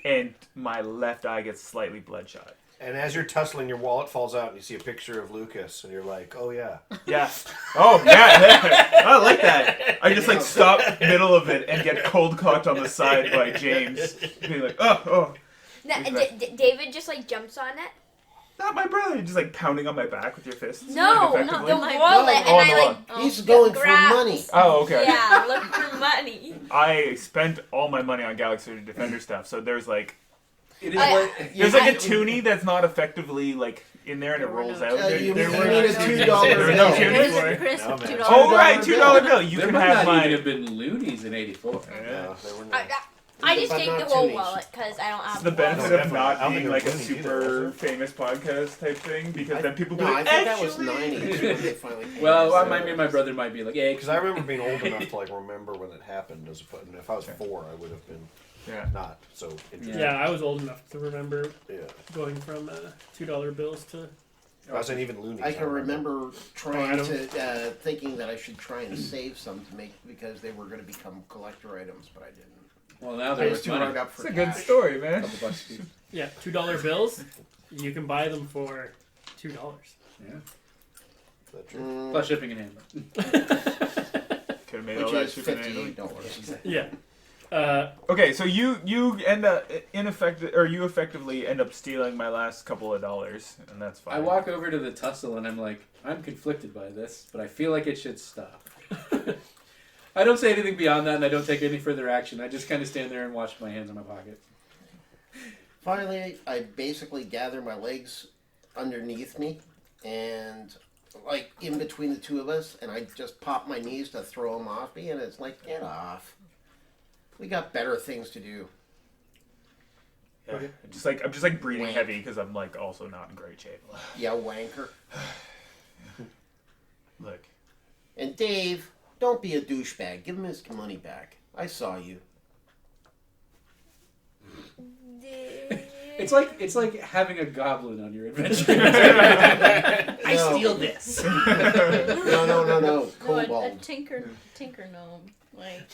And my left eye gets slightly bloodshot. And as you're tussling, your wallet falls out and you see a picture of Lucas and you're like, oh yeah. Yeah. Oh yeah. I like that. I just like stop middle of it and get cold cocked on the side by James, being like, oh. David just like jumps on it. Not my brother. You're just like pounding on my back with your fists. No, effectively. the my wallet, God. and Oh, I the like Oh. He's going for grabs- money. Oh, okay. Yeah, look for money. I spent all my money on Galaxy Defender stuff, so there's like It is I- like there's like a toonie that's not effectively like in there and it There were rolls no out. Yeah, you there mean were a no $2 There were bill. no It tunes was for a it. crisp No, man. $2 Oh $2 right, $2 bill. You there can might have not my. even have been loonies in '84. No, they were I, not. I just But take not the whole toonies. wallet because I don't have It's the the benefit wallet. of I not don't being think like a it was Looney super either, famous podcast type thing, because then people be No, I like, think that was actually. 90s when they finally came Well, out. me and my brother might be like, yeah, Because I remember being old enough to like remember when it happened. As opposed, and if I was 4, I would have been Yeah. not so interested. Yeah, I was old enough to remember Yeah. going from $2 bills to. I wasn't even loony. I can remember trying Oh, I to, thinking that I should try and save some to make, because they were going to become collector items, but I didn't. well now I they're was worth too money. hung up It's for a good cash. story, A man. couple bucks each. Yeah, $2 bills. You can buy them for $2. Yeah. Is that true? Mm, Plus shipping and handling. Could have made all which that is shit in Italy. $58. Yeah. Okay, so you end up you effectively end up stealing my last couple of dollars, and that's fine. I walk over to the tussle and I'm like, I'm conflicted by this, but I feel like it should stop. I don't say anything beyond that, and I don't take any further action. I just kind of stand there and wash my hands in my pocket. Finally, I basically gather my legs underneath me and like in between the two of us, and I just pop my knees to throw him off me, and it's like, get off. We got better things to do. Yeah. Okay. I'm just like breathing Wank. heavy because I'm like also not in great shape. Yeah, wanker. Look, And Dave, don't be a douchebag. Give him his money back. I saw you. It's like having a goblin on your adventure. I steal this. No. No, a Kobold. tinker gnome. Like,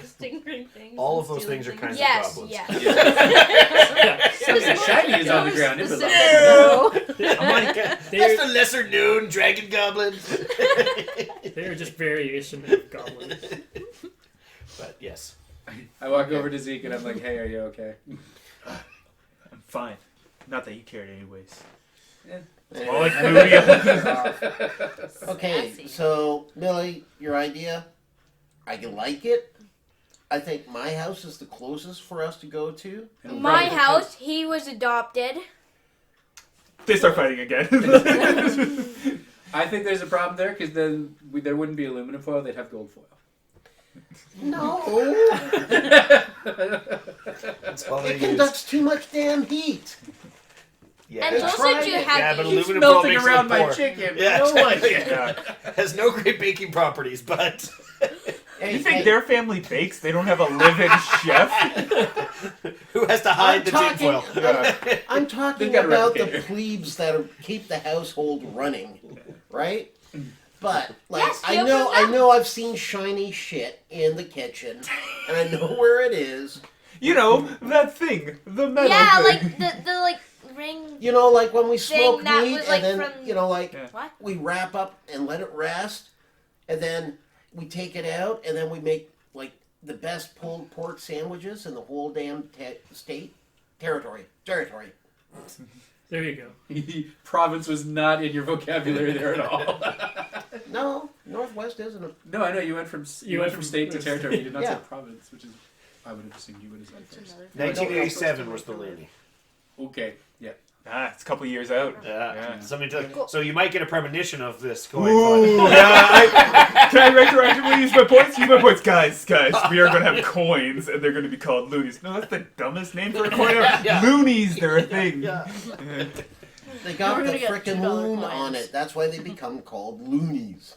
just tinkering things. All and of those stealing things are kinds Yes, of goblins. yes. Something shiny is on the ground. It The belongs. no. I'm like, That's the lesser known dragon goblins. They're just variation of goblins. But yes. I walk over to Zeke and I'm like, "Hey, are you okay?" I'm fine. Not that you cared, anyways. Eh. More like movie. Okay, Sassy. so Millie, your idea, I can like it. I think my house is the closest for us to go to. And My probably- house, he was adopted. They start fighting again. I think there's a problem there because then there wouldn't be aluminum foil; they'd have gold foil. No, That's all they it use. conducts too much damn heat. Yeah. And also also, do do you you have- Yeah, have but the- aluminum melting foil makes it around look my poor. chicken. Yeah, I don't like it. Yeah. Has no great baking properties, but You think their family bakes? They don't have a live-in chef? who has to hide the tinfoil? I'm talking They've got a about the replicator. plebes that keep the household running, right? But like Yes, I give know, them I know, I've seen shiny shit in the kitchen, and I know where it is. You know, that thing. The metal Yeah, thing. like the like ring. You know, like when we Thing smoke that meat, was, like, and then from- you know, like Yeah. What? we wrap up and let it rest, and then we take it out, and then we make like the best pulled pork sandwiches in the whole damn territory. There you go. Province was not in your vocabulary there at all. No, Northwest isn't a. No, I know you went from state to territory. You did not Yeah. say province, which is I would have assumed you would have said That's first. another 1987 was the loony. Okay, yeah. Ah, it's a couple years out. Yeah. Somebody Cool. took, so you might get a premonition of this going Ooh, on. yeah. Can I retroactively use my points? Use my points, guys. We are gonna have coins, and they're gonna be called loonies. No, that's the dumbest name for a coin ever. Yeah. Loonies, they're a thing. Yeah. They got We're the gonna get frickin' $2 loon coins. on it. That's why they become called loonies.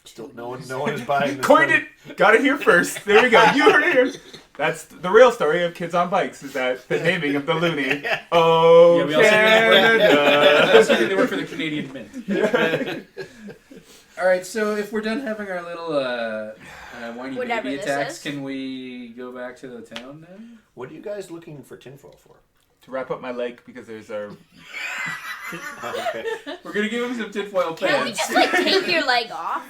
Still, no one is buying this. Coined it. Got it here first. There we go. You heard it here. That's the real story of Kids on Bikes. Is that the naming of the loony? Oh, Yeah, we also Canada. think they work for the Canadian Mint. All right, so if we're done having our little whiny Whatever baby this attacks, is. can we go back to the town then? What are you guys looking for tinfoil for? To wrap up my leg because there's our. Okay. We're gonna give him some tinfoil Can't we pants. just like take your leg off?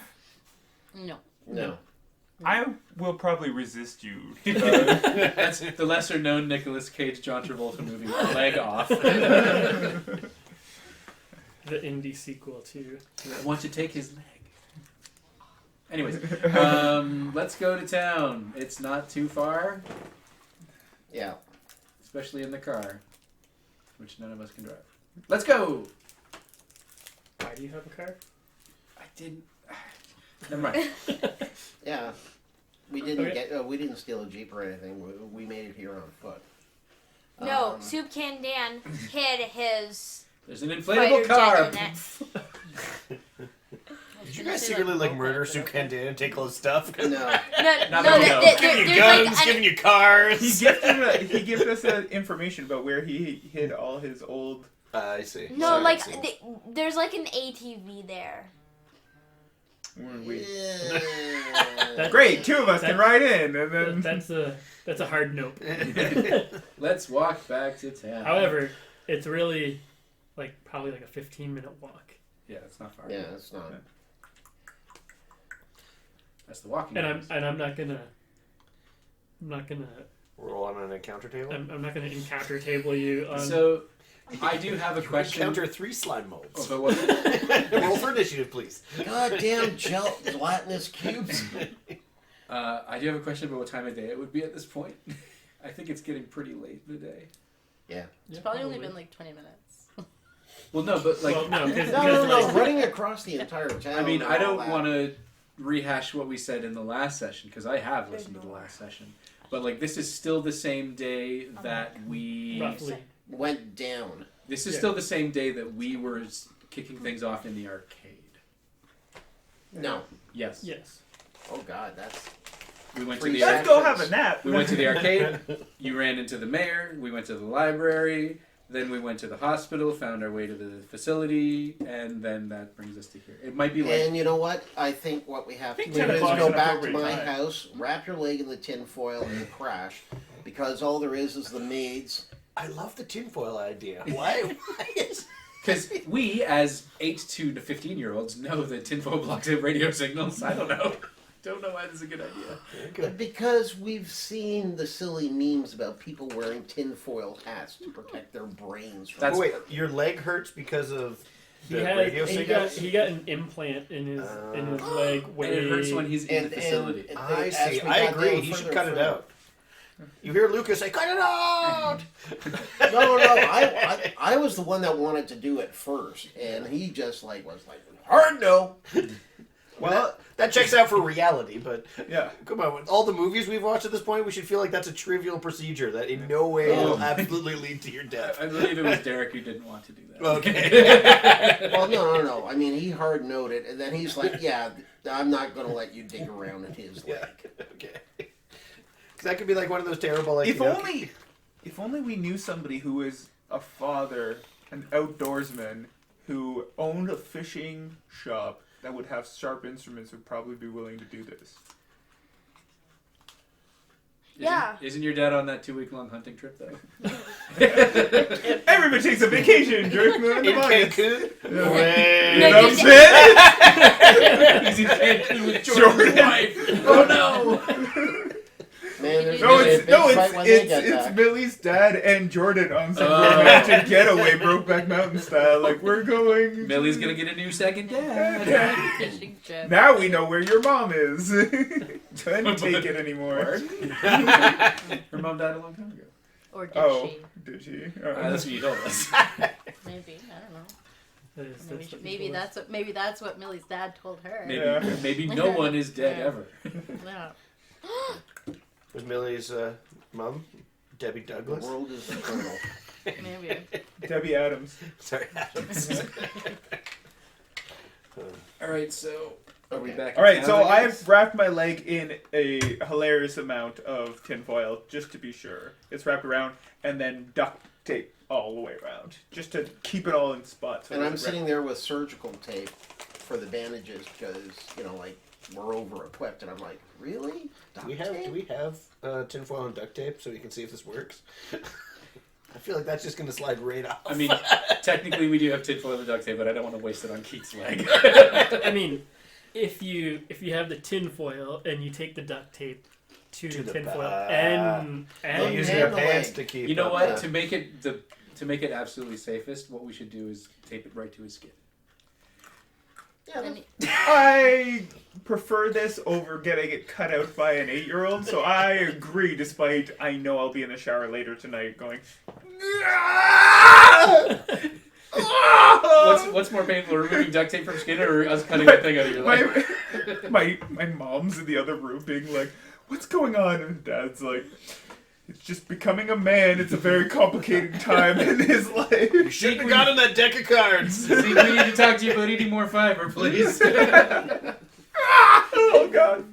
No. No. I will probably resist you. That's the lesser known Nicolas Cage John Travolta movie, Leg Off. The indie sequel to. I want to take his leg. Anyways, let's go to town. It's not too far, Yeah. especially in the car, which none of us can drive. Let's go! Why do you have a car? I didn't. Never mind. Yeah. We didn't Okay. get. We didn't steal a jeep or anything. We made it here on foot. No, Soup Can Dan hid his There's an fighter inflatable car. jet in it. Did you guys secretly like murder Sue Candan and take all his stuff? No. No, Not no, that we know. Giving you there's guns, like giving you cars. He gave us information about where he hid all his old. I see. no, Sorry, like I see. there's like an ATV there. That- Great, two of us can ride in, and then. That's a hard nope. Let's walk back to town. However, it's really like probably like a 15-minute walk, yeah, it's not far. Yeah, it's not. That's the walking. and distance. I'm not gonna Roll on an encounter table. I'm not gonna encounter table you on. So, I do have a question. Encounter 3 slime molds. But what, Roll for initiative, please. Goddamn gelatinous cubes. I do have a question about what time of day it would be at this point. I think it's getting pretty late in the day. Yeah. It's probably only been like 20 minutes. Well, no, but like, Well, no, because No. Running across the entire town. I mean, and I all don't that. want to rehash what we said in the last session because I have listened to the last session. But like, this is still the same day that we. roughly. Went down. This is Yeah. still the same day that we were kicking things off in the arcade. No. Yes. Yes. Oh God, that's. We went to Free the Let's arcade. go have a nap. We went to the arcade. You ran into the mayor. We went to the library. Then we went to the hospital. Found our way to the facility, and then that brings us to here. It might be like And you know what? I think what we have to think do 10 is o'clock's go an back to appropriate my time. house, wrap your leg in the tinfoil, and crash. Because all there is the maids. I love the tinfoil idea. Why is... because we, as 8 to 15-year-olds, know that tinfoil blocks out radio signals. I don't know. Don't know why this is a good idea. Good. Because we've seen the silly memes about people wearing tinfoil hats to protect their brains from. That's- Oh, wait, your leg hurts because of He the had radio he signals? got an implant in his leg. And it hurts when he's in the facility. and I as see. we I got agree. down He should further cut and it out. You hear Lucas say, "Cut it out!" No. I was the one that wanted to do it first, and he just was like, hard no. Well, that checks out for reality, but Yeah. come on, with all the movies we've watched at this point, we should feel like that's a trivial procedure that in no way will absolutely lead to your death. I believe it was Derek who didn't want to do that. Okay. Well, no. I mean, he hard noted, and then he's like, yeah, I'm not going to let you dig around in his leg. Yeah. Okay. Because that could be like one of those terrible. Like, If only we knew somebody who was a father, an outdoorsman, who owned a fishing shop that would have sharp instruments would probably be willing to do this. Yeah. Isn't your dad on that 2-week-long hunting trip, though? Everybody takes a vacation during the in August. Cancun. Yeah. Way- You know what I'm saying? He's in Cancun with Jordan's wife. Oh no! Man, there's No, gonna be a it's big no, fight when they get it's back. Millie's dad and Jordan on some Oh. romantic getaway, Brokeback Mountain style. Like we're going. Millie's gonna get a new second dad. Yeah. Fishing trip. Now we know where your mom is. Couldn't take it anymore. Her mom died a long time ago. Or did Oh, she? did she? That's what you told us. Maybe. I don't know. That is- Maybe, that's what maybe people- that's what Millie's dad told her. Maybe, Yeah. maybe no one is dead Yeah. ever. Yeah. Was Millie's mom Debbie The Douglas? world is eternal. Maybe. Debbie Adams. Sorry, Adams. All right, so are we Okay. back? All right, in so town, I guess? I've wrapped my leg in a hilarious amount of tinfoil, just to be sure. It's wrapped around, and then duct tape all the way around, just to keep it all in spots. so And it I'm doesn't sitting there with surgical tape for the bandages because, we're over equipped. And I'm like, really? Do we have tinfoil and duct tape so we can see if this works? I feel like that's just going to slide right off. I mean, technically we do have tinfoil and duct tape, but I don't want to waste it on Keith's leg. I mean, if you have the tinfoil and you take the duct tape to To the the tinfoil back. and They'll use and their the pants leg. to keep. You know up what? that. To make it absolutely safest, what we should do is tape it right to his skin. Yeah, And I prefer this over getting it cut out by an 8-year-old, so I agree, despite I know I'll be in the shower later tonight going, What's more painful, removing duct tape from skin or us cutting the thing out of your leg? my mom's in the other room being like, what's going on? And Dad's like, it's just becoming a man. It's a very complicated time in his life. You shouldn't have gotten that deck of cards. See, we need to talk to you about eating more fiber, please. Oh, God.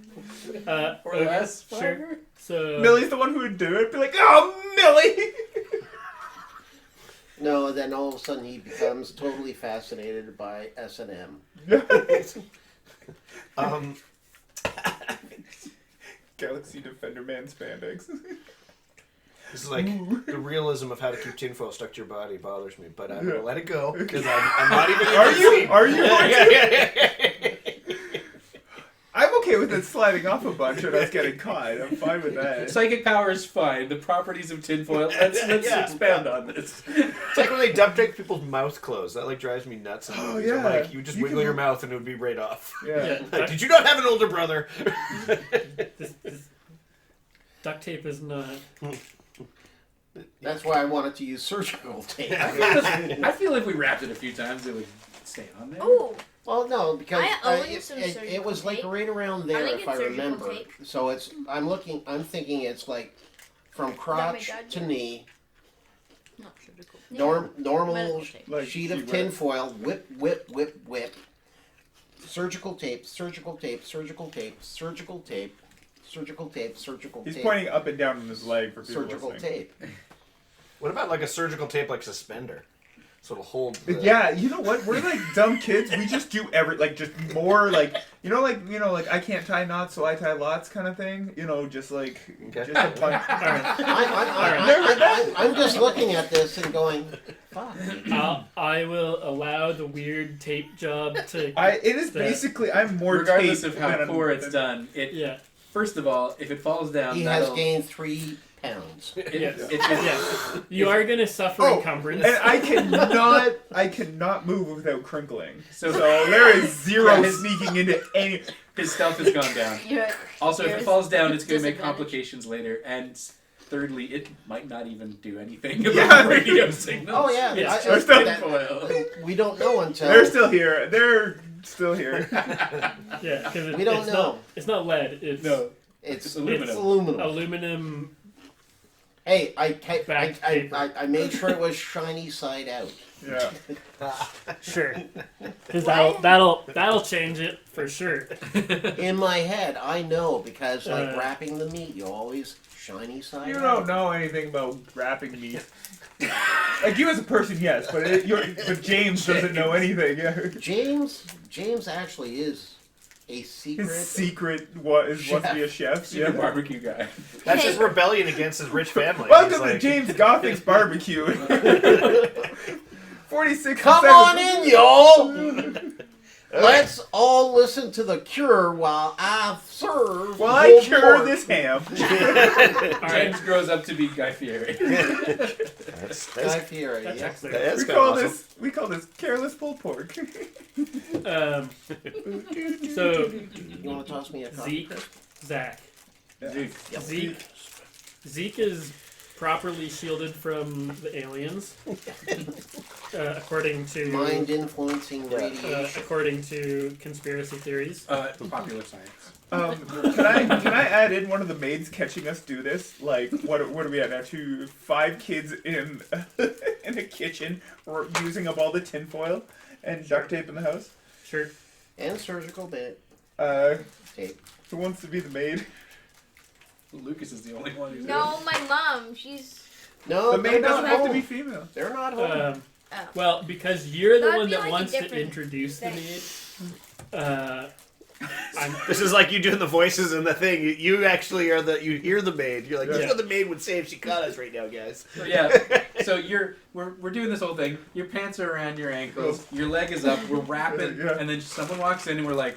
Or okay, less sure. fiber? So Millie's the one who would do it. Be like, oh, Millie! No, and then all of a sudden he becomes totally fascinated by S&M. Galaxy Defender Man spandex. This is like the realism of how to keep tinfoil stuck to your body bothers me, but I'm Yeah. gonna let it go because I'm not even. Are you? Are you? Yeah. I'm okay with it sliding off a bunch and us getting caught. I'm fine with that. Psychic power is fine. The properties of tinfoil. Let's Yeah. expand on this. It's like when they duct tape people's mouths closed. That like drives me nuts. in Oh, movies. I'm yeah. like, you just You wiggle can- your mouth and it would be right off. Yeah. Like, did you not have an older brother? this duct tape is not That's why I wanted to use surgical tape. I feel if we wrapped it a few times, it would stay on there. Ooh, Well, no, because I own it, some it surgical was like tape. right around I there, think if it's I surgical remember. tape. So I'm thinking it's like from crotch dad to do? knee, Not surgical. normal Medical tape. Like sheet of sheet tin foil, whip, surgical tape, surgical tape, surgical tape, surgical tape, surgical tape, surgical He's tape, pointing up and down on his leg for people surgical listening. tape. What about like a surgical tape like suspender? So it'll hold. The... Yeah, you know what? We're like dumb kids. We just do just more like I can't tie knots, so I tie lots kind of thing. Just like Okay. just a bunch. I'm just looking at this and going, fuck. I will allow the weird tape job to. It is basically I'm more Regardless tape of how than poor it's done, Yeah. First of all, if it falls down, He has that'll... gained 3 pounds. Yes. You are going to suffer encumbrance. And I cannot move without crinkling. So- So there is zero Yeah, his- sneaking into any. His stealth has gone down. Also, if it Yours- falls down, it's going to make disadvantage. complications later. And thirdly, it might not even do anything about Yeah. radio signals. Oh yeah, Yeah, I- we're still- tinfoil. we don't know until They're still here. They're still here. Yeah, because We don't know. It's not lead. It's it's aluminum. aluminum. aluminum. Hey, Back paper. I made sure it was shiny side out. Yeah. Sure. Because that'll change it for sure. In my head, I know because like Uh, wrapping the meat, you always shiny side You out. don't know anything about wrapping meat. Like you as a person, yes, but but James doesn't know anything. Yeah. James actually is a secret. His secret wants to be a chef. He's a Yeah. barbecue guy. That's his rebellion against his rich family. Welcome He's to like, James Gothic's barbecue. 46. Come on in, y'all. Let's all listen to the cure while I serve. While I pulled cure pork. this ham. James grows up to be Guy Fieri. Guy Fieri. That's Yeah. excellent. That's We kinda call awesome. we call this careless pulled pork. So You want to toss me a coffee? Zach. Zeke. Zeke is properly shielded from the aliens, according to Mind influencing radiation. according to conspiracy theories. Popular science. Can I add in one of the maids catching us do this? Like what are we at now? 5 kids in in a kitchen using up all the tinfoil and duct tape in the house. Sure. And surgical bit tape. Who wants to be the maid? Lucas is the only one who's no, my mom. She's No, The maid they're doesn't not have to home. be female. They're not home. Well, because you're the That'd one be that like a wants to different introduce the maid. thing. This is like you doing the voices in the thing. You actually are you hear the maid. You're like, that's Yeah. what the maid would say if she caught us right now, guys. So, yeah. So we're doing this whole thing. Your pants are around your ankles. Your leg is up. We're rapping, Yeah. and then someone walks in, and we're like,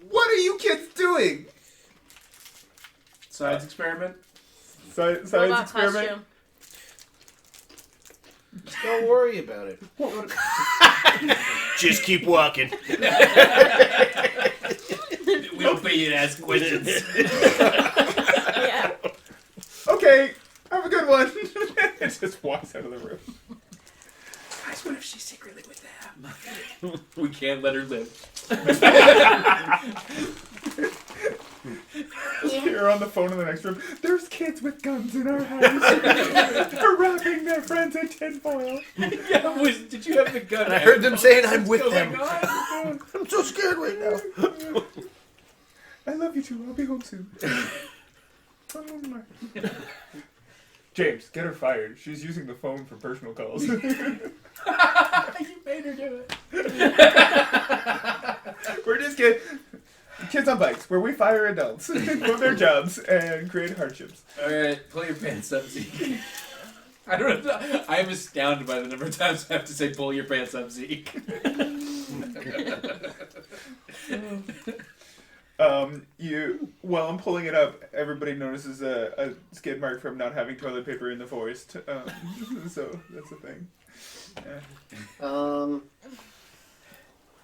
What are you kids doing? science experiment. Science Robot experiment. costume. Don't worry about it. Just keep walking. We don't pay you to ask questions. Yeah. Okay, have a good one. It just walks out of the room. Guys, what if she's secretly with them? We can't let her live. You're on the phone in the next room. There's kids with guns in our house. They're wrapping their friends in tinfoil. Yeah, did you have the gun? And I heard them saying I'm with Oh my them. God. I'm so scared right now. I love you too. I'll be home soon. James, get her fired. She's using the phone for personal calls. You made her do it. We're just kids on bikes, where we fire adults from their jobs and create hardships. All right, pull your pants up, Zeke. I don't know. I am astounded by the number of times I have to say "pull your pants up, Zeke." While I'm pulling it up, everybody notices a skid mark from not having toilet paper in the forest. So that's a thing.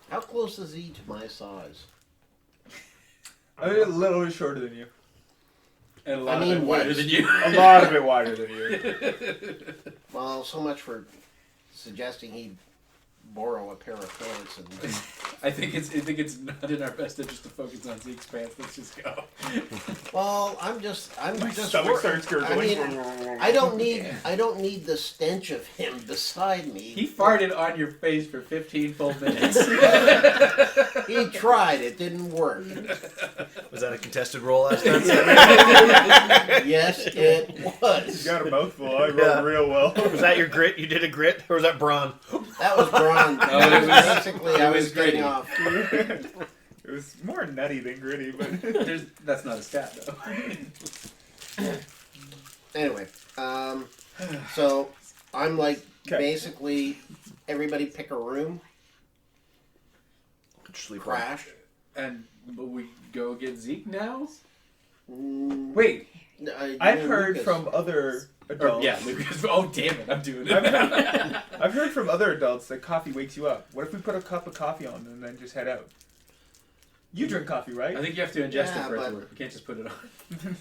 How close is he to my size? I'm a little bit shorter than you. And a lot I of mean, it wider waist. than you. A lot of it wider than you. Well, so much for suggesting he borrow a pair of pants and. I think it's not in our best interest to focus on Zeke's pants. Let's just go. Well, I'm just Stomach wor- starts I gurgling. mean, I don't need the stench of him beside me. He farted on your face for 15 full minutes. He tried. It didn't work. Was that a contested roll last time? Yes, it You was. got a mouthful. I rolled Yeah. real well. Was that your grit? You did a grit? Or was that brawn? That was bronze. No, it was- Basically, it I was was getting gritty. off. It was more nutty than gritty, but That's not a stat, though. Anyway, so I'm like 'Kay. basically everybody pick a room, Sleep crash. And we go get Zeke now? Mm, wait. you I've and heard Lucas. from other Or, adults. yeah, Lucas. Oh, damn it. I'm doing it. I've heard from other adults that coffee wakes you up. What if we put a cup of coffee on and then just head out? You drink coffee, right? I think you have to ingest Yeah, it for it but- to work. You can't just put it on.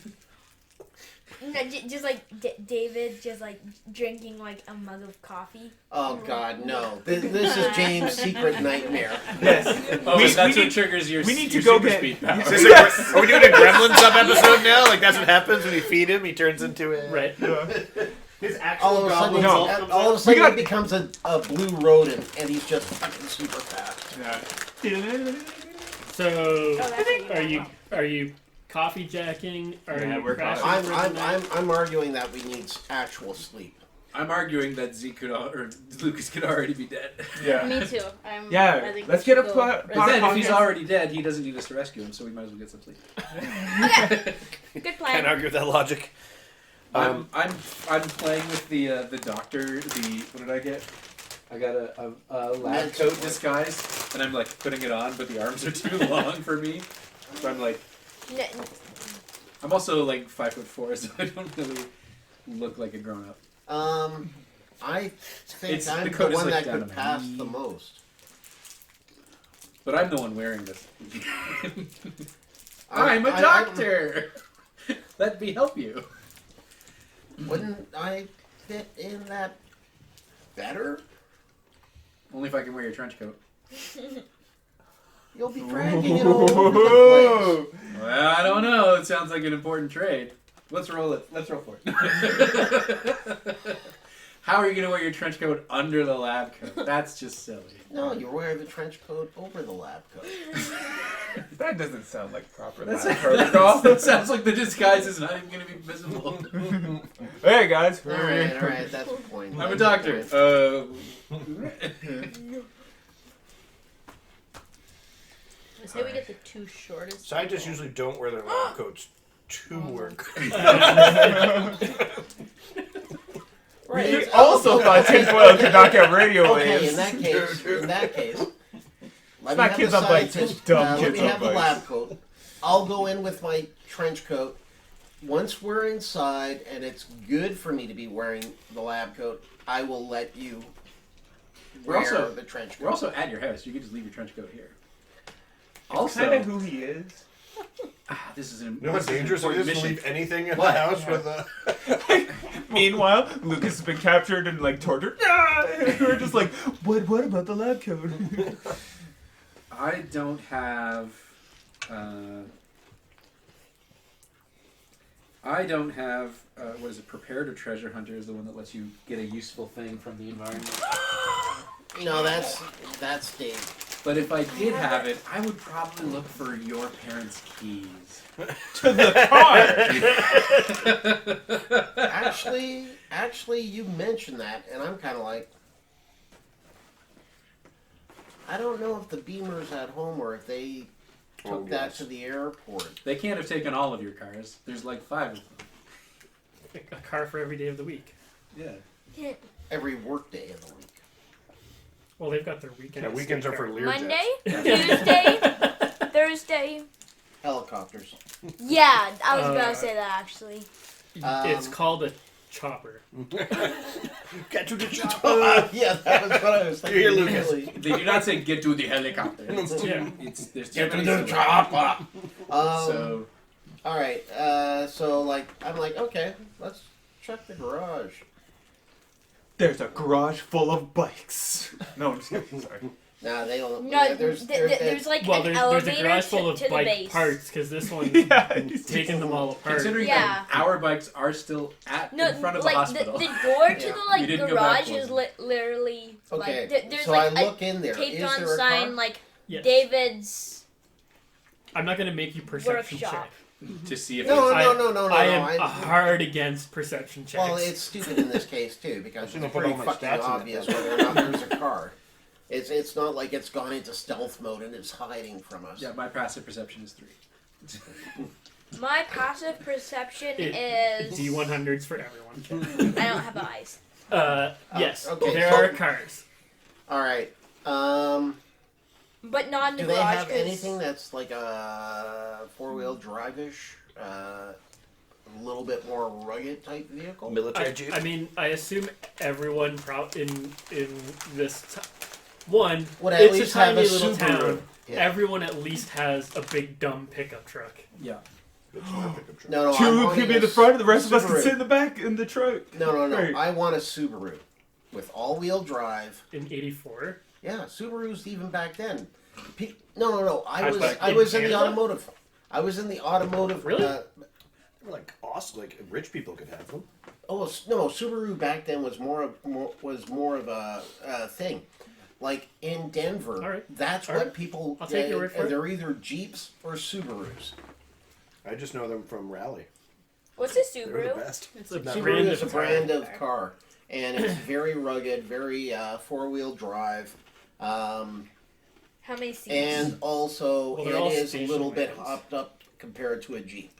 No, just like David, just like drinking like a mug of coffee. Oh God, no! This is James' secret nightmare. Yes. Oh, We- and that's we what need- triggers your we need to your go super get- speed power. Is this a, are we doing a Gremlins sub episode now? Like that's what happens when you feed him, he turns into a Right. his All of a sudden, No. all of a We sudden, got- he becomes a blue rodent, and he's just fucking super fast. So, Oh, that's what are you coffee jacking? Are Yeah, you we're crashing I'm for the I'm, night? I'm I'm arguing that we need actual sleep. I'm arguing that Zeke could or Lucas could already be dead. Yeah. Me too. I Yeah. think Let's we get a should pot. go But then, if he's rest- already dead, he doesn't need us to rescue him, so we might as well get some sleep. Good Can't plan. argue with that logic. I'm playing with the doctor. What did I get? I got a lab Med coat support. disguise, and I'm like putting it on, but the arms are too long for me. So I'm like, N- I'm also like 5'4", so I don't really look like a grown up. I think It's- I'm the the coat is, one like, that down could to my pass knee. the most. But I'm the one wearing this. I'm a I- doctor. Let me help you. Wouldn't I fit in that better? Only if I can wear your trench coat. You'll be dragging it all over the place. Well, I don't know. It sounds like an important trade. Let's roll it. Let's roll for it. How are you going to wear your trench coat under the lab coat? That's just silly. No, you wear the trench coat over the lab coat. That doesn't sound like proper That's lab protocol. that sounds like the disguise is not even going to be visible. Hey guys. All right, that's the point. I'm a doctor. I say we get the two shortest. Scientists people. usually don't wear their lab coats to work. Right. We also thought tinfoil could knock out radio Okay, waves. in that case, let not me have kids the on bikes, scientist, it's dumb let kids me on have the bikes. lab coat. I'll go in with my trench coat. Once we're inside and it's good for me to be wearing the lab coat, I will let you We're wear also- the trench coat. We're also at your house. You can just leave your trench coat here. That's kind of who he is. This is an You know what's dangerous? If you just leave anything in What? the house with a... Meanwhile, Lucas has been captured and like tortured. Ah! And we're just like, what about the lab coat? I don't have. What is it? Prepared or treasure hunter is the one that lets you get a useful thing from the environment. No, that's Dave. But if I did have it, I would probably look for your parents' keys. To the car. Actually, you mentioned that, and I'm kind of like, I don't know if the Beamer's at home or if they took that to the airport. They can't have taken all of your cars. There's like 5 of them. A car for every day of the week. Yeah. Every work day of the week. Well, they've got their weekend. Yeah, weekends are for Learjets. Monday, Tuesday, Thursday. Helicopters. Yeah, I was about to say that actually. It's called a chopper. Get to the chopper. Yeah, that was what I was thinking. Here, Lucas. immediately. They do not say get to the helicopter. It's too, Yeah. there's too Get to many the syllables. chopper. So All right. So like, I'm like, okay, let's check the garage. There's a garage full of bikes. No, I'm just kidding. Sorry. Nah, they don't. No, there's like Well, an there's a elevator garage full of to the bike base. parts because this one's Yeah, he's taking them all apart. Considering Yeah. that our bikes are still No, in front of like the hospital. the door to Yeah. the You like didn't go back garage one. is literally Okay. like there's so like I look in there. taped Is on there a sign car? like Yes. David's I'm not gonna make you perception workshop. check. to see if No, it's, no. I am hard against perception checks. Well, it's stupid in this case too because shouldn't it's have put pretty all my fucking stats in it, obvious then. whether or not there's a car. It's not like it's gone into stealth mode and it's hiding from us. yeah, my passive perception is 3. My passive perception It- is D100s for everyone. I don't have eyes. Yes, okay, there so- are cars. All right. But not in the Do they garage. have 'cause anything that's like a 4-wheel drive-ish, a little bit more rugged type vehicle? Military jeep. I mean, I assume everyone in this one. Would at It's least a tiny have a little Subaru. town. Yeah. Everyone at least has a big dumb pickup truck. Yeah. No, Two I'm can be wanting in the a front, and the rest of us can Subaru. sit in the back in the truck. No. Right. I want a Subaru with all-wheel drive. In '84. Yeah, Subarus even back then. No. I Hatchback was in in the Canada? automotive. I was in the automotive. Really? Like awesome. Like rich people could have them. No, Subaru back then was more of a thing. Like in Denver, All right. that's All what right. people. I'll take your word for it. They're either Jeeps or Subarus. I just know them from Raleigh. What's a They're the Subaru? best. It's a Subaru brand is a of car. brand of car, and it's very rugged, very 4-wheel drive, How many seats? and also Well, they're all it is a station little bit wagons. hopped up compared to a Jeep.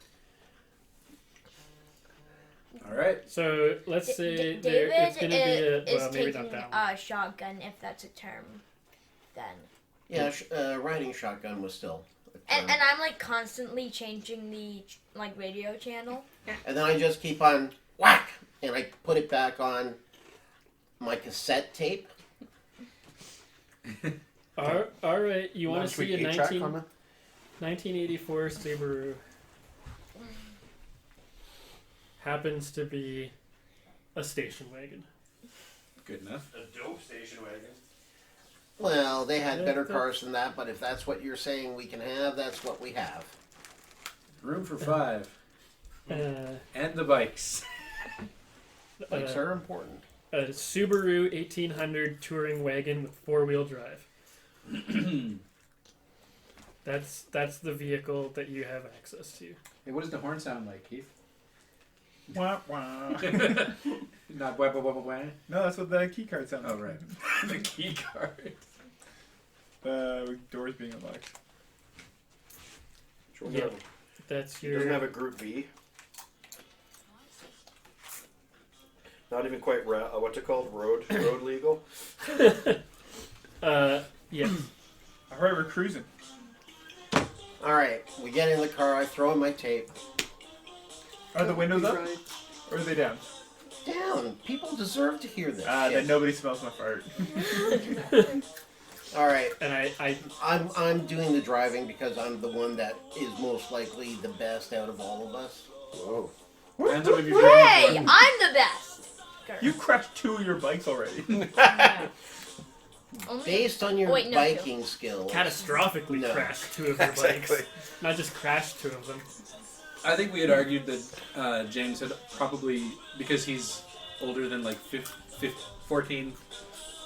All right. So let's say David there, it's going to be a is well, maybe taking not that one. a shotgun, if that's a term. Then. Yeah, riding shotgun was still. a And term. I'm like constantly changing the like radio channel. And then I just keep on whack, and I put it back on my cassette tape. All right, you want to see a 1984 Subaru? Happens to be a station wagon. Good enough. A dope station wagon. Well, they had Yeah, better that's- cars than that, but if that's what you're saying we can have, that's what we have. Room for 5. Uh, And the bikes. Bikes are important. a Subaru 1800 touring wagon with 4-wheel drive. That's the vehicle that you have access to. Hey, what does the horn sound like, Keith? Wah, wah. Not wah, wah, wah, wah, wah. No, that's what the key card sounds Oh, like. right. The key card. Doors being unlocked. Yeah. That's He doesn't your. have a Group V. Not even quite what's it called? Road legal. Yeah. All right, we're cruising. All right, we get in the car. I throw in my tape. Are the windows up, or are they down? Down. People deserve to hear this. Then shit. nobody smells my fart. All right, And I'm doing the driving because I'm the one that is most likely the best out of all of us. Whoa. Depends on if you're driving Hey, before. I'm the best. You crashed 2 of your bikes already. Only Based on your Wait, no, biking skills. catastrophically No. crashed 2 of your Exactly. bikes. Not just crashed 2 of them. I think we had argued that James had probably, because he's older than like 14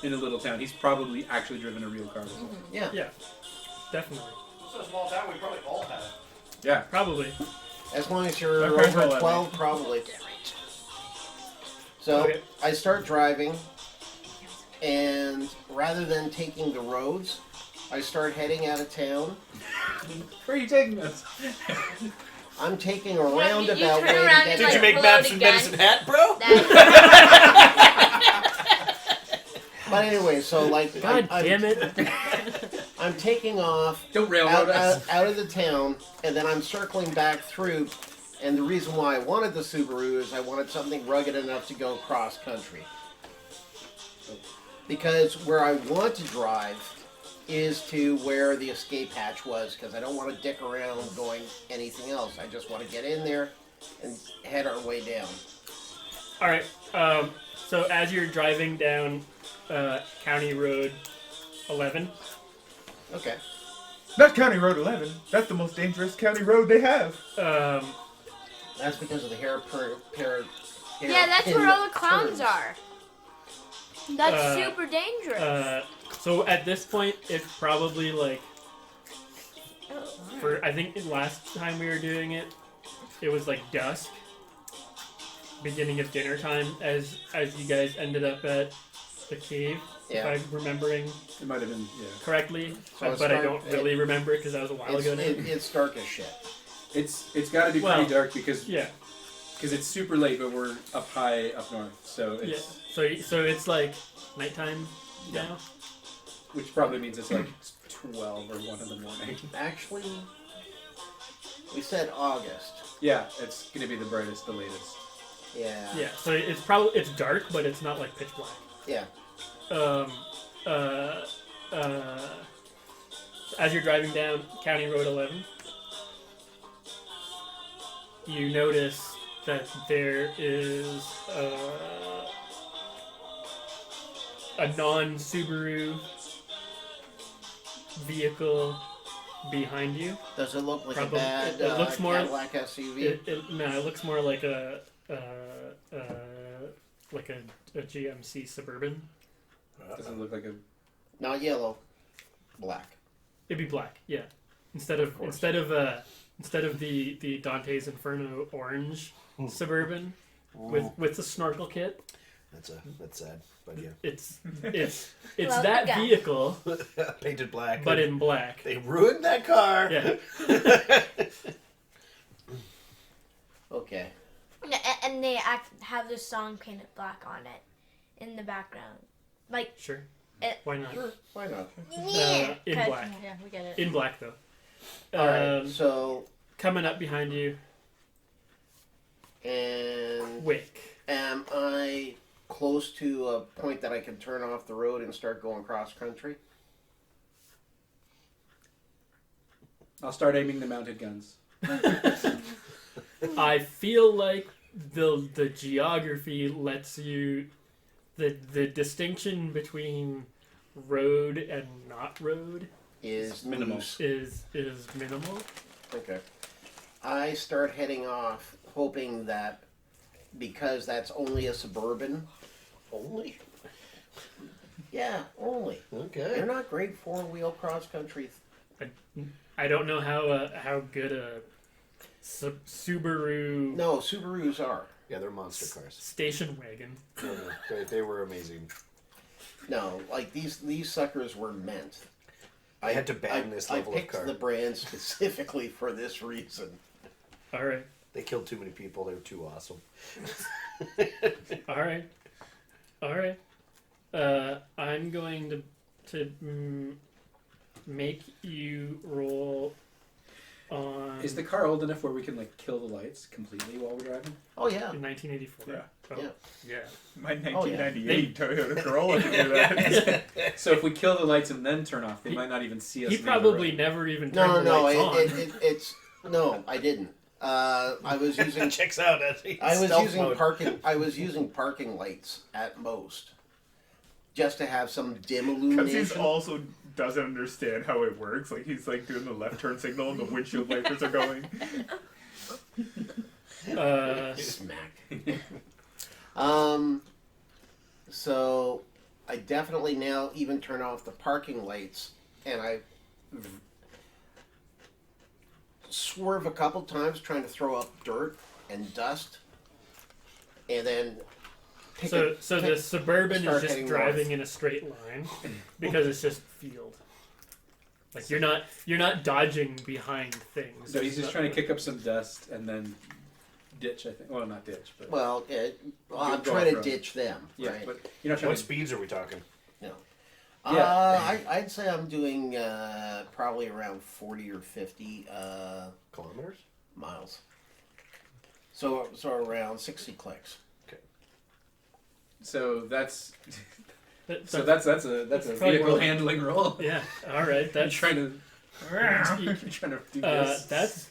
in a little town, he's probably actually driven a real car before. Yeah. Yeah. Definitely. It's a small town. We probably all have. Yeah. Probably. As long as you're My parents all over let 12, probably. So Okay. I start driving, and rather than taking the roads, I start heading out of town. Where are you taking us? I'm taking a you roundabout turn way to around get and, Did like, you make pull maps out in again. Medicine Hat, bro? But anyway, so like, God I'm, damn it. I'm taking off Don't railroad us. out of the town, and then I'm circling back through. And the reason why I wanted the Subaru is I wanted something rugged enough to go cross country. Because where I want to drive is to where the escape hatch was, because I don't want to dick around going anything else. I just want to get in there and head our way down. All right. So as you're driving down County Road 11, Okay. Not County Road 11. That's the most dangerous county road they have. That's because of the Yeah, that's where all the clowns turns. are. That's Uh, super dangerous. so at this point, it's probably like Oh. for I think last time we were doing it, it was like dusk, beginning of dinner time, as you guys ended up at the cave. Yeah. If I'm remembering It might have been, yeah. correctly, So it's but I dark- don't really remember it because that was a while ago now. It's dark as shit. It's got to be Well, pretty dark because Yeah. it's super late, but we're up high up north, so Yeah. it's So it's like nighttime now. which probably means it's like 12 or 1 in the morning. Actually, we said August. Yeah, it's gonna be the brightest, the latest. Yeah. Yeah. So it's dark, but it's not like pitch black. Yeah. As you're driving down County Road 11, you notice that there is a non-Subaru vehicle behind you. Does it look like Probably- a bad it looks more- Cadillac SUV? It looks more like a GMC Suburban. Doesn't look like a. Not yellow. Black. It'd be black, yeah. Instead of course. the Dante's Inferno orange Suburban with the snorkel kit. That's sad, but yeah. It's Well, that yeah. vehicle, Painted black. but in black. They ruined that car. Yeah. Okay. And they have this song painted black on it in the background. Like, Sure. It- Why not? Sure. Why not? In 'cause- black. Yeah, we get it. In black though. Alright, so, Coming up behind you, and Wick. am I close to a point that I can turn off the road and start going cross country? I'll start aiming the mounted guns. I feel like the geography lets you the distinction between road and not road Is Minimal. loose. is minimal. Okay. I start heading off, hoping that because that's only a suburban. Only? Yeah, only. Okay. They're not great four-wheel cross-country. I don't know how good a Subaru No, Subarus are. Yeah, they're monster cars. station wagon. They were amazing. No, like these suckers were meant. I had to ban this level I of picked car. the brand specifically for this reason. All right, They killed too many people. They were too awesome. all right. I'm going to make you roll on Is the car old enough where we can like kill the lights completely while we're driving? Oh yeah. in 1984. Yeah. Oh, Yeah. yeah. My Oh, yeah. 1998 Toyota Corolla can do that. So if we kill the lights and then turn off, they He- might not even see us. He leave the probably road. never even turned No, the no, lights on. it's no, I didn't. I was using Checks out. I was Stealth using mode. parking. I was using parking lights at most, just to have some dim Because illumination. he's also doesn't understand how it works. Like he's like doing the left turn signal and the windshield wipers are going. Smack. So I definitely now even turn off the parking lights, and I swerve a couple times trying to throw up dirt and dust, and then pick So a- the pick- Suburban start is just heading driving north. in a straight line because it's just field. Like you're not dodging behind things. So he's It's just not trying to like- kick up some dust and then ditch. I think. Well, not ditch, but Well, I'm Go trying to off-road. ditch them, yeah. right? But you're not trying What to. speeds are we talking? I'd say I'm doing probably around 40 or 50 Kilometers? miles. So around 60 clicks. So that's So that's a probably vehicle more- handling roll. Yeah. All right. You're That's trying to you're trying to do this.